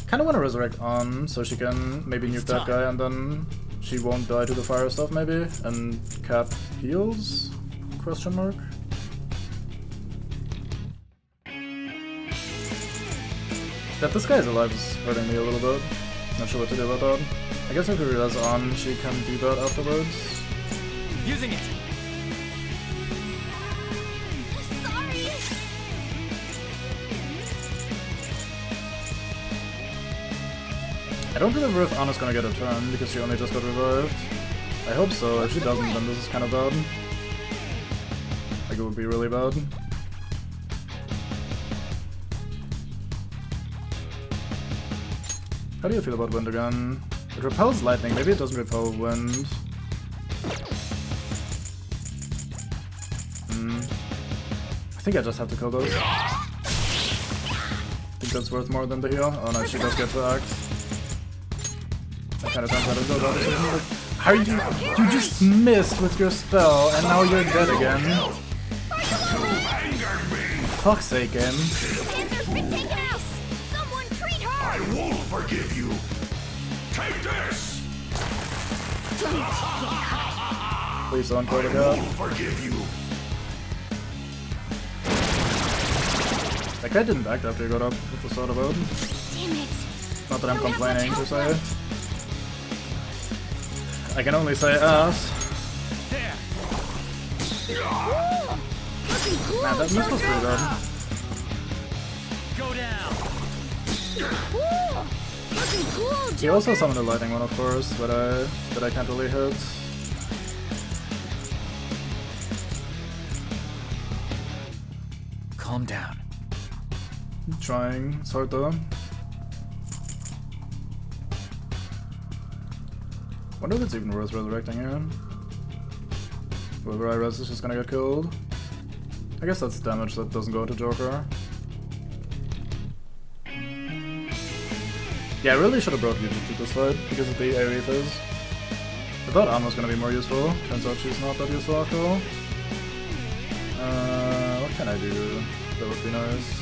Kind of want to resurrect On so she can maybe nuke that guy and then she won't die to the fire stuff maybe. And Cap heals? Question mark. That this guy is alive is hurting me a little bit. Not sure what to do about that. I guess if we res On, she can do that afterwards.
Using it.
Sorry!
I don't remember if Anna's gonna get a turn because she only just got revived. I hope so. If she doesn't, then this is kind of bad. Like, it would be really bad. How do you feel about wind again? It repels lightning, maybe it doesn't repel wind. I think I just have to kill those. I think that's worth more than the heal. Oh no, she does get to act. That kind of times I don't go about it. How are you? You just missed with your spell and now you're dead again. Fuck's sake, game.
Panther's been taken out! Someone treat her!
I won't forgive you. Take this.
Please don't kill the
I
guy.
won't forgive you.
That guy didn't act after he got up. What was that about?
Damn it.
Not that I'm complaining, per se. I can only say ass. Man, that miss was pretty good.
Go down.
He also summoned a lightning one, of course, but I can't really hit.
Calm down.
I'm trying. It's hard though. Wonder if it's even worth resurrecting here. Whoever I res is just gonna get killed. I guess that's damage that doesn't go to Joker. Yeah, I really should have brought Yuji to this fight because of the AoE phase. I thought Anna was gonna be more useful. Turns out she's not that useful after all. What can I do? That would be nice.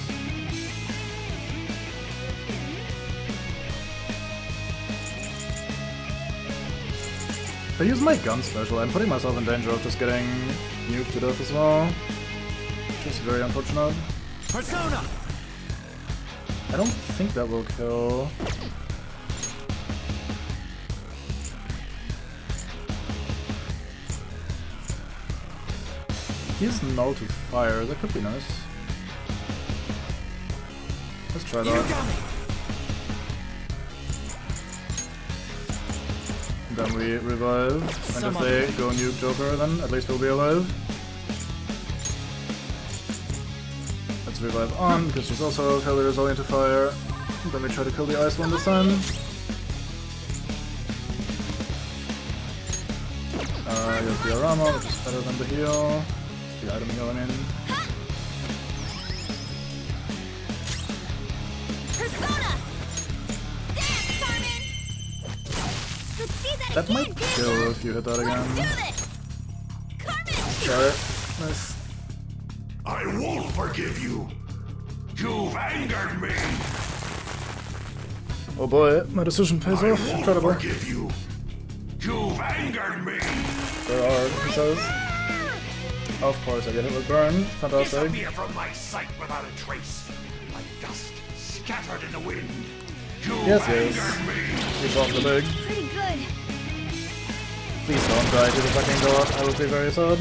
If I use my gun special, I'm putting myself in danger of just getting nuked to death as well. Which is very unfortunate.
Persona!
I don't think that will kill. He's null to fire, that could be nice. Let's try that. Then we revive, and if they go nuke Joker, then at least we'll be alive. Let's revive on, because she's also fairly resilient to fire. Then we try to kill the ice one this time. Here's the Arama, which is better than the heal. The item heal, I mean. That might kill if you hit that again. Try it. Nice.
I won't forgive you. You've angered me.
Oh boy, my decision pays off. Incredible.
Forgive you. You've angered me.
There are, he says. Of course, I get hit with burn. Fantastic.
Disappear from my sight without a trace, like dust scattered in the wind.
Yes, yes. He's off the leg.
Pretty good.
Please don't die to the fucking god. I would be very sad.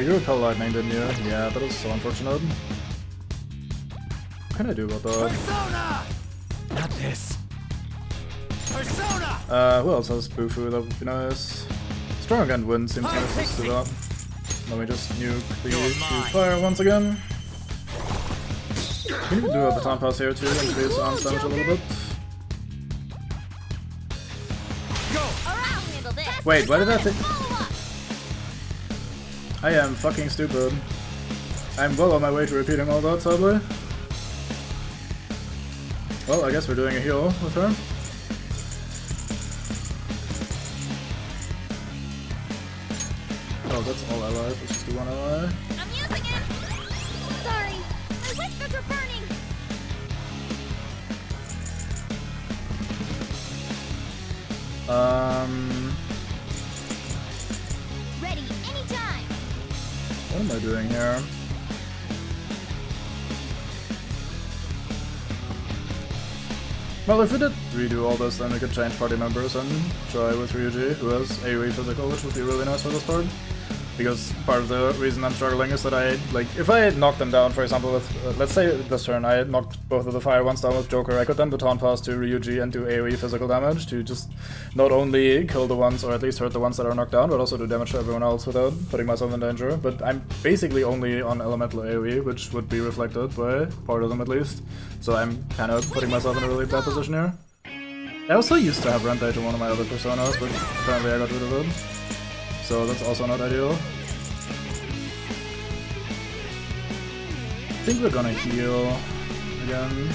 You repel lightning, didn't you? Yeah, that was so unfortunate. What can I do about that?
Persona! Not this. Persona!
Who else has Bufu? That would be nice. Strong Against Wind seems nice. Let's do that. Then we just nuke the fire once again. We can do a baton pass here too, increase arms damage a little bit. Wait, why did I think? I am fucking stupid. I'm well on my way to repeating all that, sadly. Well, I guess we're doing a heal with her. Oh, that's all allies. Let's just do one ally.
I'm using it! Sorry, my whiskers are burning! Ready anytime!
What am I doing here? Well, if we did redo all this, then we could change party members and try with Ryuji, who has AoE physical, which would be really nice for this part. Because part of the reason I'm struggling is that if I knock them down, for example, with, let's say this turn, I knocked both of the fire ones down with Joker, I could then baton pass to Ryuji and do AoE physical damage to just not only kill the ones, or at least hurt the ones that are knocked down, but also do damage to everyone else without putting myself in danger. But I'm basically only on elemental AoE, which would be reflected by part of them at least. So I'm kind of putting myself in a really bad position here. I also used to have Rampage in one of my other personas, but apparently I got rid of it. So that's also not ideal. I think we're gonna heal again.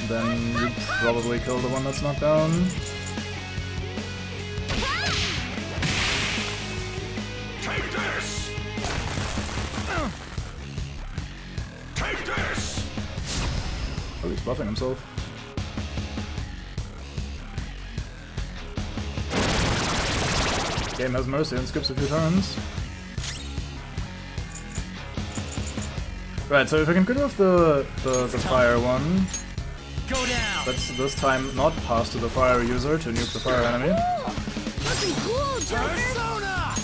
Then you probably kill the one that's knocked down.
Take this! Take this!
Oh, he's buffing himself. Game has mercy and skips a few turns. Right, so if I can get rid of the fire one,
Go down.
let's this time not pass to the fire user to nuke the fire enemy.
Looking cool, Joker!
Persona!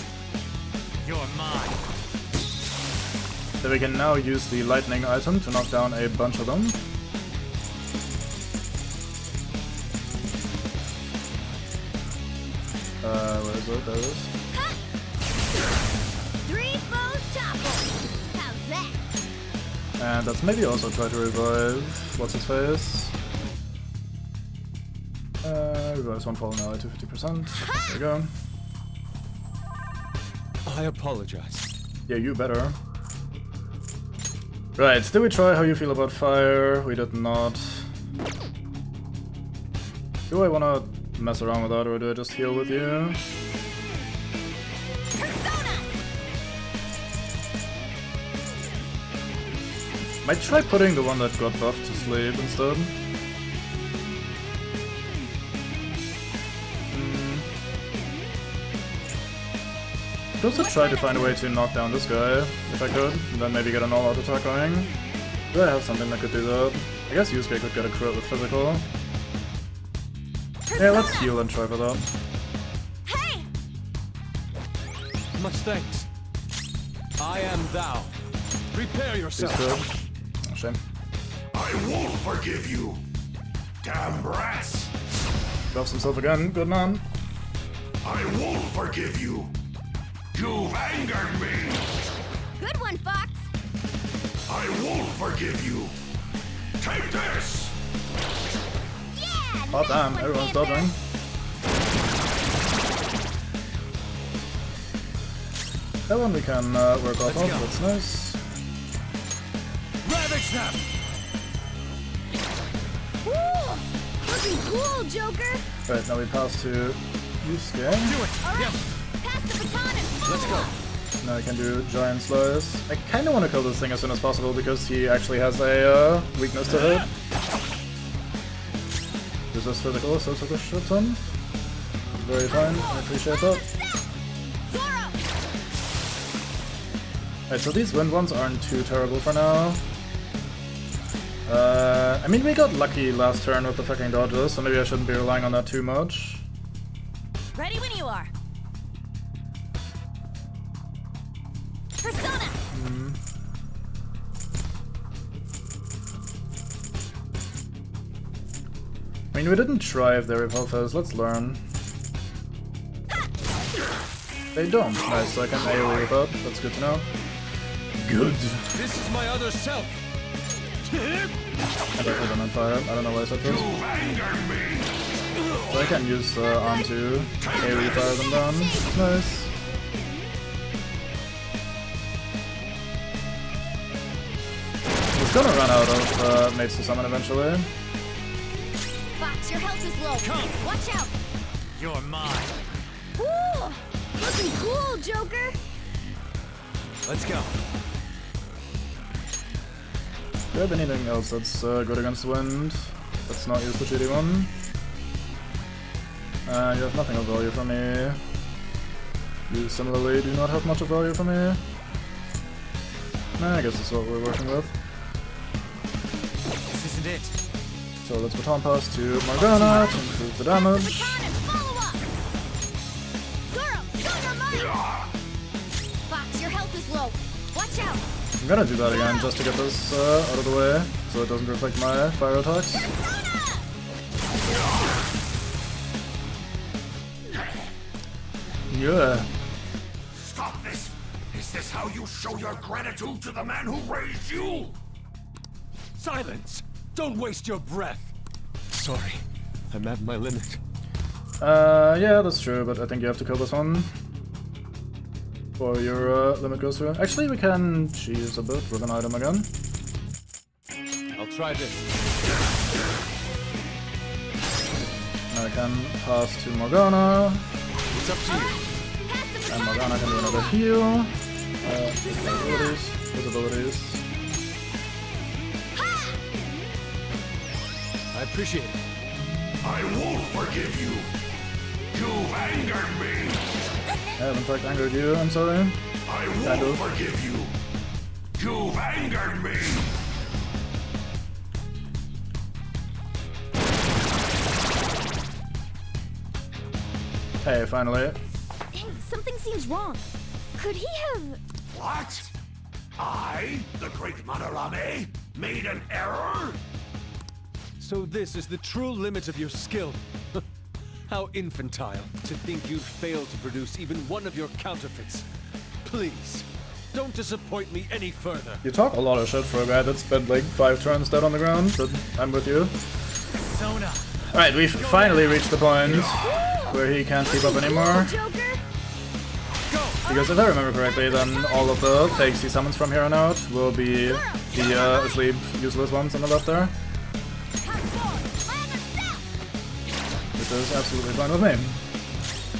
You're mine.
Then we can now use the lightning item to knock down a bunch of them. Where is it? There it is.
3 foes toppled. How's that?
And let's maybe also try to revive what's his face. Revives one fallen ally to 50%. There we go.
I apologize.
Yeah, you better. Right, did we try how you feel about fire? We did not. Do I wanna mess around with that or do I just heal with you? Might try putting the one that got buffed to sleep instead. I'd also try to find a way to knock down this guy, if I could, and then maybe get an all-out attack going. Do I have something that could do that? I guess Yusuke could get a crit with physical. Yeah, let's heal and try for that.
Hey!
Much thanks. I am thou. Prepare
He's
yourself.
good. Oh, shame.
I won't forgive you! Damn brats!
Buffs himself again, good man.
I won't forgive you! You've angered me!
Good one, Fox!
I won't forgive you! Take this!
Yeah!
Oh damn, everyone's dodging. That one we can work off of, that's nice.
Ravage them!
Ooh! Looking cool, Joker!
Right, now we pass to Yusuke.
Do it!
Alright,
Yes!
pass the baton and follow
Let's go.
up.
Now I can do Giant Slice. I kinda wanna kill this thing as soon as possible because he actually has a weakness to hit. Resist physical, so took a shit ton. Very fine, I appreciate that.
Zoro!
Right, so these wind ones aren't too terrible for now. I mean, we got lucky last turn with the fucking dodges, so maybe I shouldn't be relying on that too much.
Ready when you are.
Persona!
I mean, we didn't try if they repel phase, let's learn. They don't. Nice, so I can AoE with that. That's good to know. Good.
This is my other self!
I don't them on fire. I don't know why I said this.
You've angered me!
So I can use arm to AoE fire them down. Nice. He's gonna run out of mates to summon eventually.
Fox, your health is low.
Come.
Watch out!
You're mine.
Ooh! Looking cool, Joker!
Let's go.
Do you have anything else that's good against wind? Let's not use the shitty one. You have nothing of value for me. You similarly do not have much of value for me. Nah, I guess that's what we're working with.
This isn't it.
So let's baton pass to Morgana to improve the damage.
Baton and follow up! Zoro, show your might! Fox, your health is low. Watch out!
I'm gonna do that again just to get this out of the way, so it doesn't reflect my fire attacks. Yeah.
Stop this! Is this how you show your gratitude to the man who raised you?
Silence! Don't waste your breath!
Sorry, I'm at my limit.
Yeah, that's true, but I think you have to kill this one. Or your limit goes through. Actually, we can cheese a bit with an item again.
I'll try this.
I can pass to Morgana.
It's up to you.
And Morgana can do another heal. His abilities.
I appreciate it.
I won't forgive you! You've angered me!
have in fact angered you, I'm sorry.
I won't forgive you. You've angered me.
Hey, finally.
Hey, something seems wrong. Could he have...
What? I, the great Madarame, made an error?
So this is the true limit of your skill. How infantile to think you'd fail to produce even one of your counterfeits. Please, don't disappoint me any further.
You talk a lot of shit for a guy that spent like 5 turns dead on the ground, but I'm with you. Alright, we've finally reached the point where he can't keep up anymore. Because if I remember correctly, then all of the fakes he summons from here on out will be the asleep, useless ones on the left there. Which is absolutely fine with me.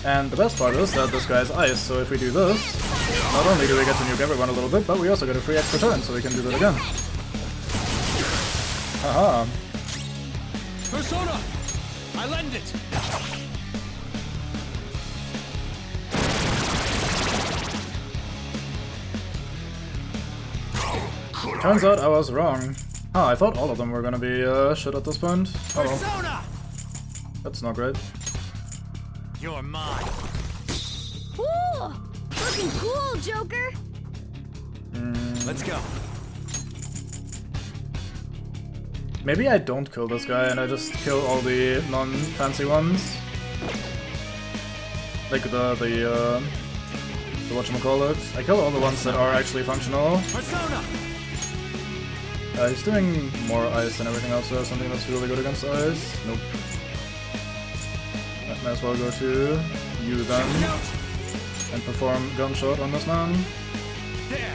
And the best part is that this guy's ice, so if we do this, not only do we get to nuke everyone a little bit, but we also get a free extra turn, so we can do that again. Haha.
Persona! I lend it!
Turns out I was wrong. I thought all of them were gonna be shit at this point. Oh well. That's not great.
You're mine.
Ooh, looking cool, Joker.
Let's go.
Maybe I don't kill this guy and I just kill all the non-fancy ones. Like the whatchamacallit. I kill all the ones that are actually functional.
Persona!
He's doing more ice than everything else, so something that's really good against ice. Nope. I might as well go to you then and perform gunshot on this man.
There.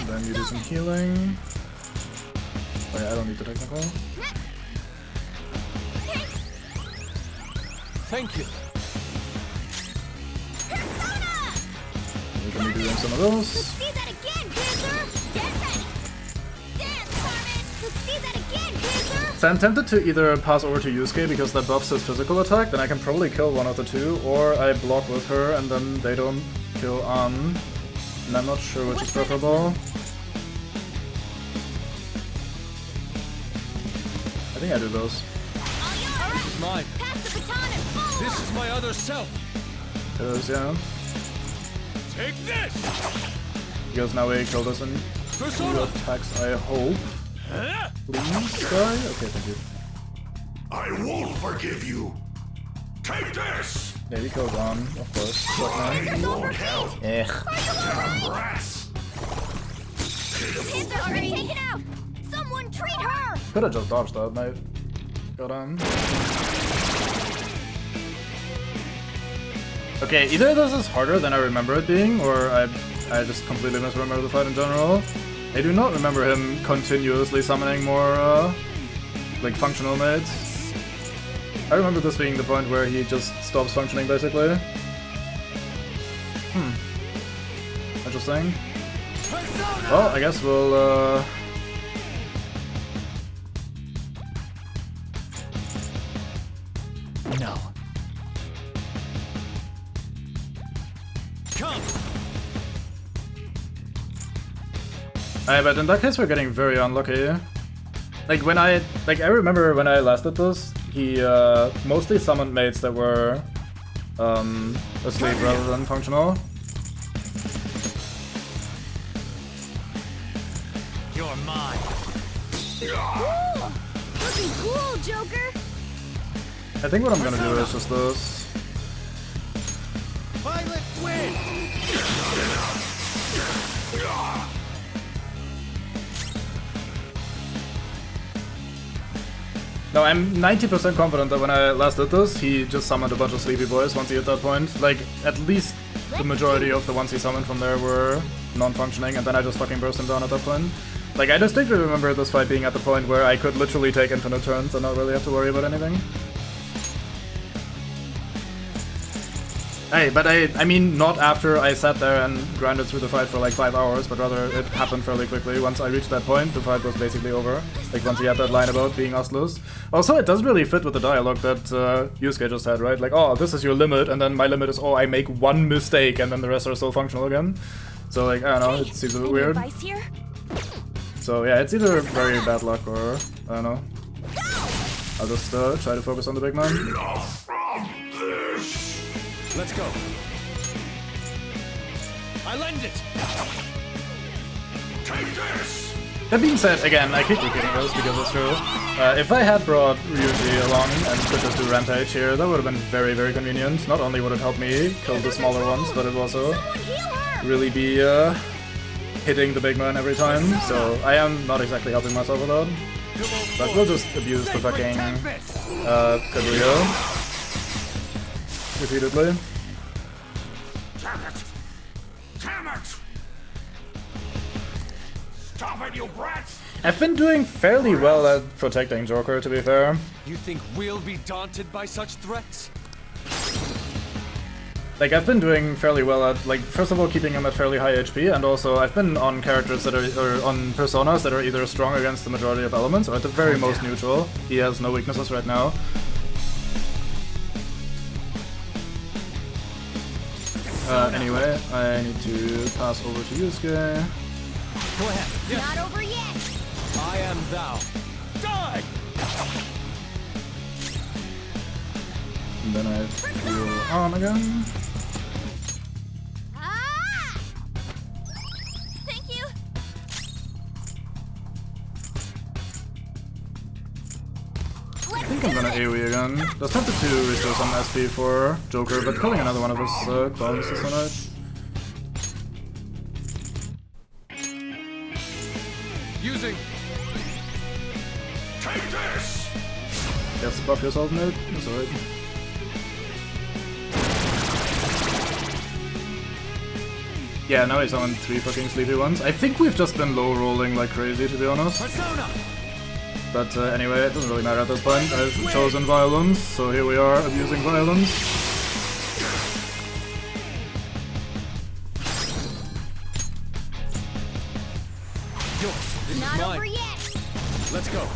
Then you do some healing. Oh yeah, I don't need the technical.
Thank you.
We're gonna be doing some of those.
See that again, Ginger. Get ready. Dance, Carmen. See that again, Ginger.
So I'm tempted to either pass over to Yusuke because that buffs his physical attack, then I can probably kill one of the two, or I block with her and then they don't kill An. And I'm not sure which is preferable. I think I do those.
This is mine.
Pass the baton and follow.
This is my other self.
It is, yeah.
Take this!
Because now we kill this and
Persona!
attacks, I hope. Please die? Okay, thank you.
I won't forgive you. Take this!
Yeah, he killed An, of course.
I won't help.
Ugh.
Damn brats!
Kids are already taken out. Someone treat her.
Could have just dodged that, mate. Got on. Okay, either this is harder than I remember it being, or I just completely misremember the fight in general. I do not remember him continuously summoning more, like, functional mates. I remember this being the point where he just stops functioning, basically. Interesting. Well, I guess we'll,
No. Come!
but in that case we're getting very unlucky. Like I remember when I last did this, he mostly summoned mates that were asleep rather than functional.
You're mine.
Ooh, looking cool, Joker.
I think what I'm gonna do is just this.
Violet win!
No, I'm 90% confident that when I last did this, he just summoned a bunch of sleepy boys once he hit that point. Like, at least the majority of the ones he summoned from there were non-functioning, and then I just fucking burst him down at that point. Like, I distinctly remember this fight being at the point where I could literally take infinite turns and not really have to worry about anything. Hey, but I mean not after I sat there and grinded through the fight for like 5 hours, but rather it happened fairly quickly. Once I reached that point, the fight was basically over. Like once he had that line about being ustless. Also, it does really fit with the dialogue that Yusuke just had, right? Like, oh, this is your limit, and then my limit is, oh, I make one mistake, and then the rest are still functional again. So like, I don't know, it seems a bit weird.
Advice here?
So yeah, it's either very bad luck or, I don't know. I'll just try to focus on the big man.
Enough from this!
Let's go. I lend it.
Take this!
That being said, again, I keep repeating this because it's true. If I had brought Ryuji along and could just do Rampage here, that would have been very, very convenient. Not only would it help me kill the smaller ones, but it would also really be hitting the big man every time. So I am not exactly helping myself with that. But we'll just abuse the fucking Kaguya repeatedly.
Damn it! Damn it! Stop it, you brats!
I've been doing fairly well at protecting Joker, to be fair.
You think we'll be daunted by such threats?
Like, I've been doing fairly well at, like, first of all, keeping him at fairly high HP, and also I've been on characters that are, or on personas that are either strong against the majority of elements, or at the very most neutral. He has no weaknesses right now. Anyway, I need to pass over to Yusuke.
Go ahead. Yes.
Not over yet!
I am thou. Die!
And then I heal on again.
Ah! Thank you!
I think I'm gonna AoE again. Just tempted to restore some SP for Joker, but killing another one of his clones is so nice.
Using.
Take this!
Yes, buff yourself, mate. That's alright. Yeah, now he's on 3 fucking sleepy ones. I think we've just been low rolling like crazy, to be honest.
Persona!
But anyway, it doesn't really matter at this point. I've chosen violence, so here we are, abusing violence.
Yours. This
Not
is
over
mine.
yet!
Let's go.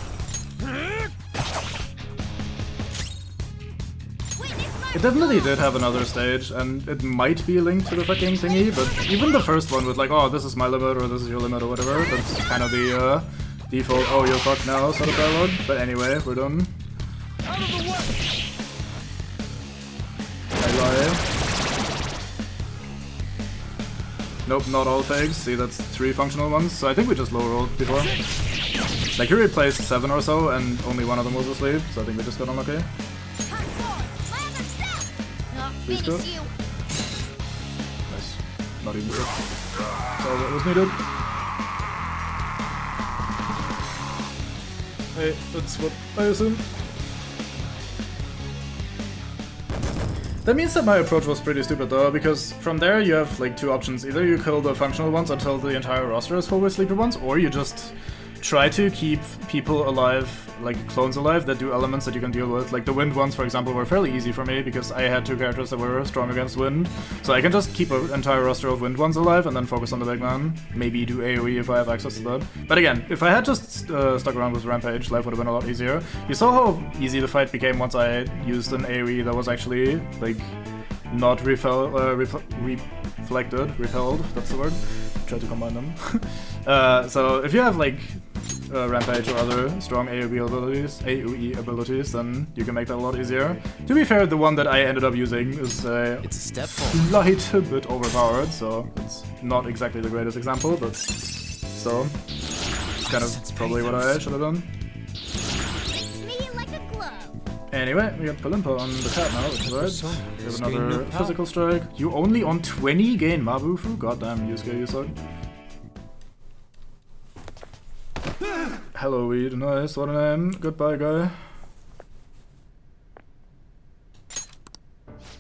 It definitely did have another stage, and it might be linked to the fucking thingy, but even the first one with like, oh, this is my limit, or this is your limit, or whatever, that's kind of the default, oh, you're fucked now sort of dialogue. But anyway, we're done.
Out of the way!
I lie. Nope, not all fakes. See, that's 3 functional ones, so I think we just low rolled before. Like, he replaced 7 or so, and only one of them was asleep, so I think we just got unlucky. Please go. Nice. Not even good. That's all that was needed. Hey, that's what I assume. That means that my approach was pretty stupid though, because from there you have like 2 options. Either you kill the functional ones until the entire roster is full with sleeper ones, or you just try to keep people alive, like clones alive, that do elements that you can deal with. Like the wind ones, for example, were fairly easy for me because I had 2 characters that were strong against wind. So I can just keep an entire roster of wind ones alive and then focus on the big man. Maybe do AoE if I have access to that. But again, if I had just stuck around with Rampage, life would have been a lot easier. You saw how easy the fight became once I used an AoE that was actually, like, not repelled, that's the word. Try to combine them. So if you have like Rampage or other strong AoE abilities, then you can make that a lot easier. To be fair, the one that I ended up using is
It's a step forward.
slight bit overpowered, so it's not exactly the greatest example, but still, it's kind of probably what I should have done.
Fits me like a glove.
Anyway, we got Palimpa on the cat now, which is right. We have another physical strike. You only on 20 gain Mabufu? Goddamn, Yusuke, you suck. Hello, Weed. Nice, what a name. Goodbye, guy.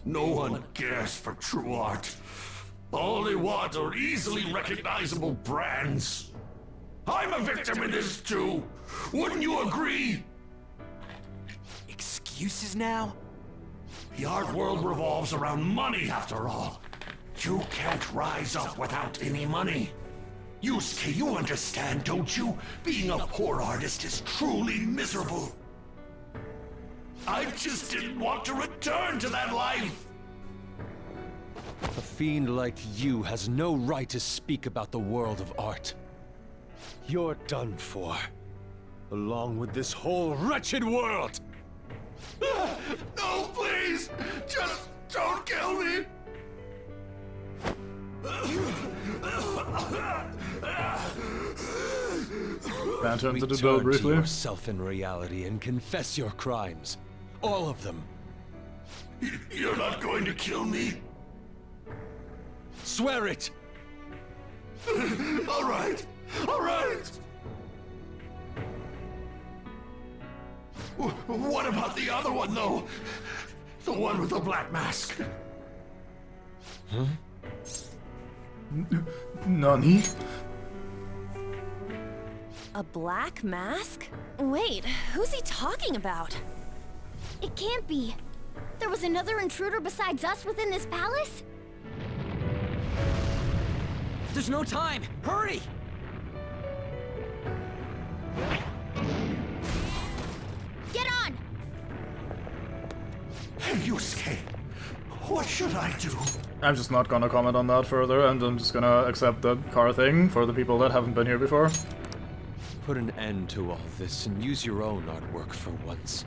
No one cares for true art. All they want are easily recognizable brands. I'm a victim in this too. Wouldn't you agree?
Excuses now?
The art world revolves around money, after all. You can't rise up without any money. Yusuke, you understand, don't you? Being a poor artist is truly miserable. I just didn't want to return to that life.
A fiend like you has no right to speak about the world of art. You're done for. Along with this whole wretched world!
No, please! Just don't kill me!
Banter into the
Return
door
to
briefly.
yourself in reality and confess your crimes. All of them.
You're not going to kill me?
Swear it!
All right. All right. What about the other one, though? The one with the black mask?
Huh?
Nani?
A black mask? Wait, who's he talking about?
It can't be. There was another intruder besides us within this palace?
There's no time! Hurry!
Get on!
Hey, Yusuke. What should I do?
I'm just not gonna comment on that further, and I'm just gonna accept the car thing for the people that haven't been here before.
Put an end to all this and use your own artwork for once.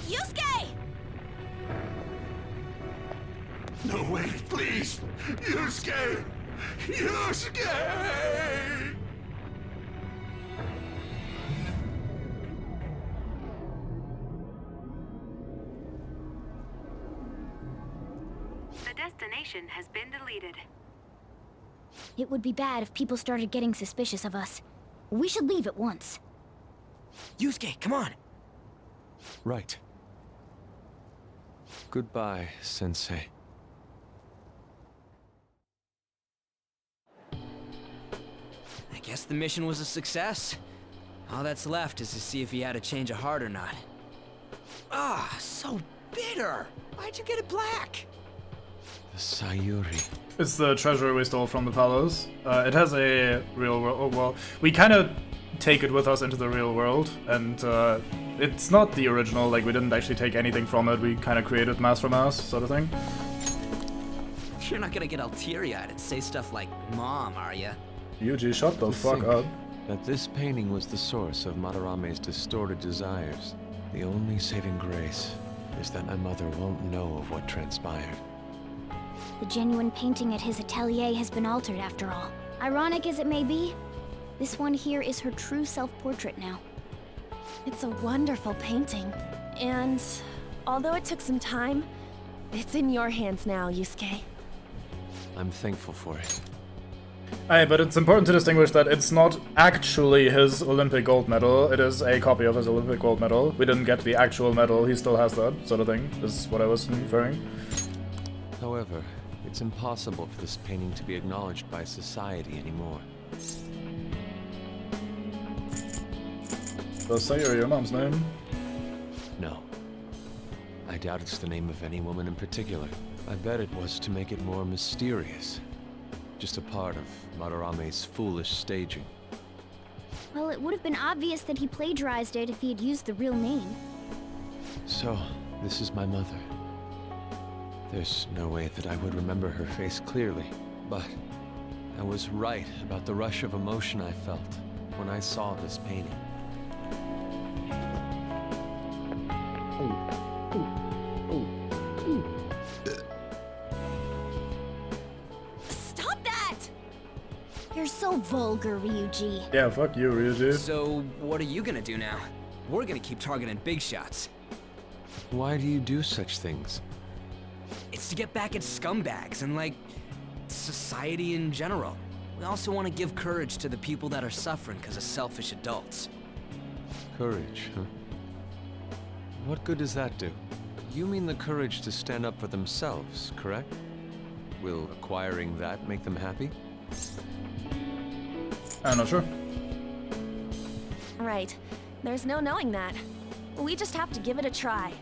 Yusuke!
No, wait, please! Yusuke! Yusuke!
The destination has been deleted.
It would be bad if people started getting suspicious of us. We should leave at once.
Yusuke, come on!
Right. Goodbye, Sensei.
I guess the mission was a success. All that's left is to see if he had a change of heart or not. Ah, so bitter! Why'd you get it black?
The Sayuri.
It's the treasure we stole from the palace. It has a real world. Oh, well, we kind of take it with us into the real world, and it's not the original. Like, we didn't actually take anything from it. We kind of created mass for mass, sort of thing.
You're not gonna get all teary-eyed and say stuff like "Mom," are ya?
Yuji, shut the
To
fuck
think
up.
that this painting was the source of Madarame's distorted desires. The only saving grace is that my mother won't know of what transpired.
The genuine painting at his atelier has been altered after all. Ironic as it may be, this one here is her true self-portrait now.
It's a wonderful painting. And although it took some time, it's in your hands now, Yusuke.
I'm thankful for it.
Aye, but it's important to distinguish that it's not actually his Olympic gold medal. It is a copy of his Olympic gold medal. We didn't get the actual medal. He still has that, sort of thing, is what I was inferring.
However, it's impossible for this painting to be acknowledged by society anymore.
Does Sayuri your mom's name?
No. I doubt it's the name of any woman in particular. I bet it was to make it more mysterious. Just a part of Madarame's foolish staging.
Well, it would have been obvious that he plagiarized it if he had used the real name.
So, this is my mother. There's no way that I would remember her face clearly, but I was right about the rush of emotion I felt when I saw this painting.
Stop that!
You're so vulgar, Ryuji.
Yeah, fuck you, Ryuji.
So, what are you gonna do now? We're gonna keep targeting big shots.
Why do you do such things?
It's to get back at scumbags and, like, society in general. We also want to give courage to the people that are suffering because of selfish adults.
Courage, huh? What good does that do? You mean the courage to stand up for themselves, correct? Will acquiring that make them happy?
I'm not sure.
Right. There's no knowing that. We just have to give it a try.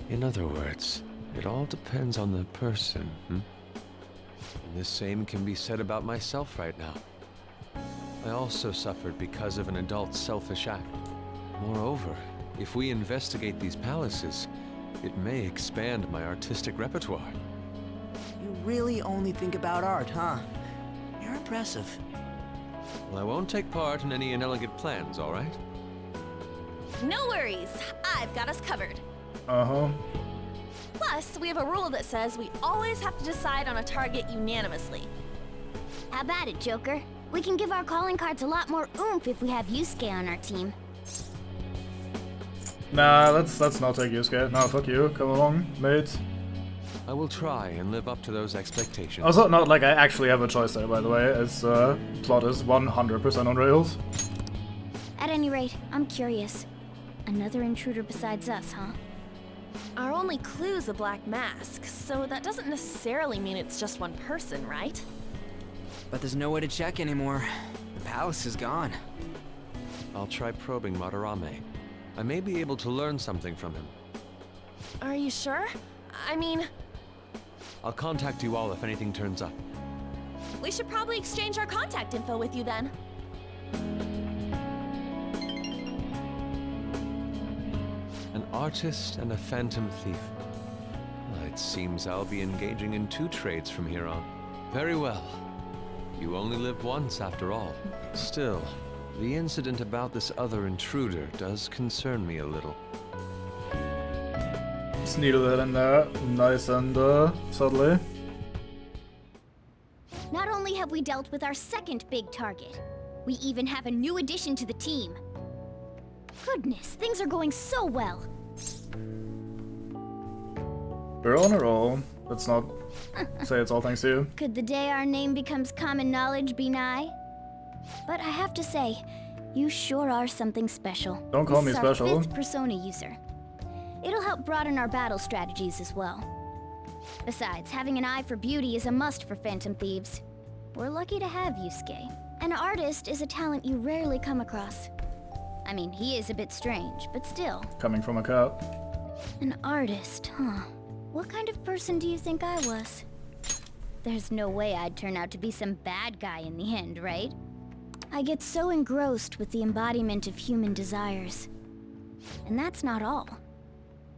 In other words, it all depends on the person, And the same can be said about myself right now. I also suffered because of an adult's selfish act. Moreover, if we investigate these palaces, it may expand my artistic repertoire.
You really only think about art, huh? You're impressive.
Well, I won't take part in any inelegant plans, all right?
No worries, I've got us covered.
Uh-huh.
Plus, we have a rule that says we always have to decide on a target unanimously.
How about it, Joker? We can give our calling cards a lot more oomph if we have Yusuke on our team.
Nah, let's not take Yusuke. No, fuck you. Come along, mate.
I will try and live up to those expectations.
Also, not like I actually have a choice there, by the way, as plot is 100% on rails.
At any rate, I'm curious. Another intruder besides us, huh?
Our only clue's a black mask, so that doesn't necessarily mean it's just one person, right?
But there's no way to check anymore. The palace is gone.
I'll try probing Madarame. I may be able to learn something from him.
Are you sure? I mean...
I'll contact you all if anything turns up.
We should probably exchange our contact info with you then.
An artist and a phantom thief. Well, it seems I'll be engaging in 2 trades from here on. Very well. You only live once, after all. Still, the incident about this other intruder does concern me a little.
Just needle that in there, nice and subtly.
Not only have we dealt with our second big target, we even have a new addition to the team. Goodness, things are going so well.
We're on a roll. Let's not say it's all thanks to you.
Could the day our name becomes common knowledge be nigh? But I have to say, you sure are something special.
Don't call me
This is our
special.
5th Persona user. It'll help broaden our battle strategies as well. Besides, having an eye for beauty is a must for Phantom Thieves. We're lucky to have Yusuke. An artist is a talent you rarely come across. I mean, he is a bit strange, but still.
Coming from a cat.
An artist, huh? What kind of person do you think I was? There's no way I'd turn out to be some bad guy in the end, right? I get so engrossed with the embodiment of human desires. And that's not all.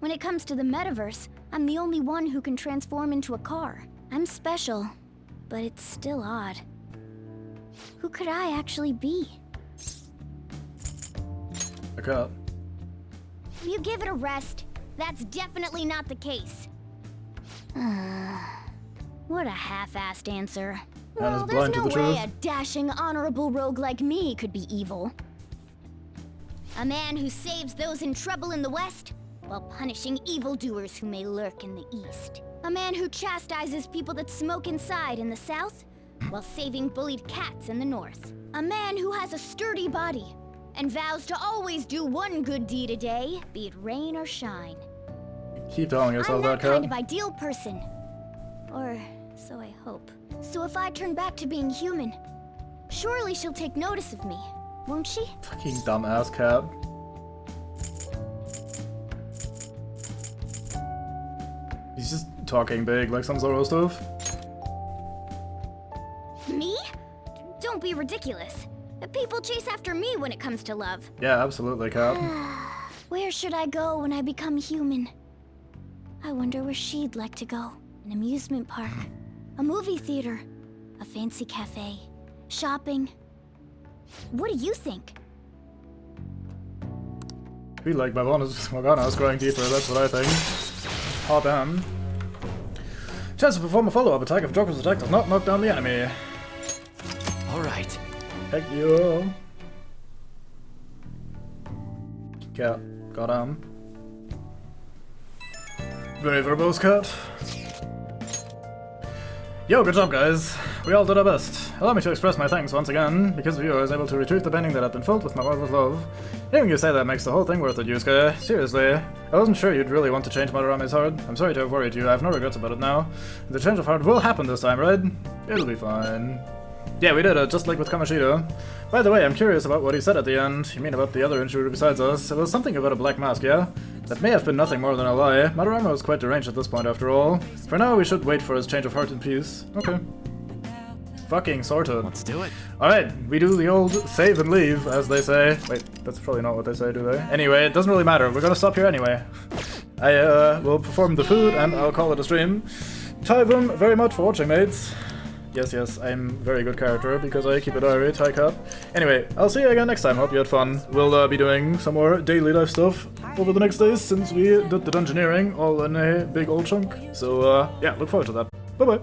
When it comes to the Metaverse, I'm the only one who can transform into a car. I'm special, but it's still odd. Who could I actually be?
A cat.
You give it a rest. That's definitely not the case. What a half-assed answer. Well, there's no way a dashing, honorable rogue like me could be evil. A man who saves those in trouble in the West, while punishing evildoers who may lurk in the East. A man who chastises people that smoke inside in the South, while saving bullied cats in the North. A man who has a sturdy body, and vows to always do one good deed a day, be it rain or shine.
Keep telling yourself that,
I'm that
cat.
kind of ideal person. Or so I hope. So if I turn back to being human, surely she'll take notice of me, won't she?
Fucking dumbass cat. He's just talking big like some Zoro stuff.
Me? Don't be ridiculous. People chase after me when it comes to love.
Yeah, absolutely, cat.
Where should I go when I become human? I wonder where she'd like to go. An amusement park, a movie theater, a fancy cafe, shopping. What do you think?
Feel like my Morgana is growing deeper, that's what I think. Hot damn. Chance to perform a follow-up attack if Joker's attack does not knock down the enemy.
Alright.
Heck yeah. Cat. Goddamn. Very verbose, cat. Yo, good job, guys. We all did our best. Allow me to express my thanks once again. Because of you, I was able to retrieve the painting that had been filled with my mother's love. Hearing you say that makes the whole thing worth it, Yusuke. Seriously. I wasn't sure you'd really want to change Madarame's heart. I'm sorry to have worried you. I have no regrets about it now. The change of heart will happen this time, right? It'll be fine. Yeah, we did it, just like with Kamoshida. By the way, I'm curious about what he said at the end. You mean about the other intruder besides us? It was something about a black mask, yeah? That may have been nothing more than a lie. Madarama was quite deranged at this point, after all. For now, we should wait for his change of heart in peace. Okay. Fucking sorted.
Let's do it.
Alright, we do the old save and leave, as they say. Wait, that's probably not what they say, do they? Anyway, it doesn't really matter. We're gonna stop here anyway. I will perform the food, and I'll call it a stream. Tyvum, very much for watching, mates. Yes, I'm a very good character, because I keep a diary, tie cap. Anyway, I'll see you again next time. Hope you had fun. We'll be doing some more daily life stuff over the next days, since we did the dungeoneering all in a big old chunk. So, yeah, look forward to that. Bye-bye.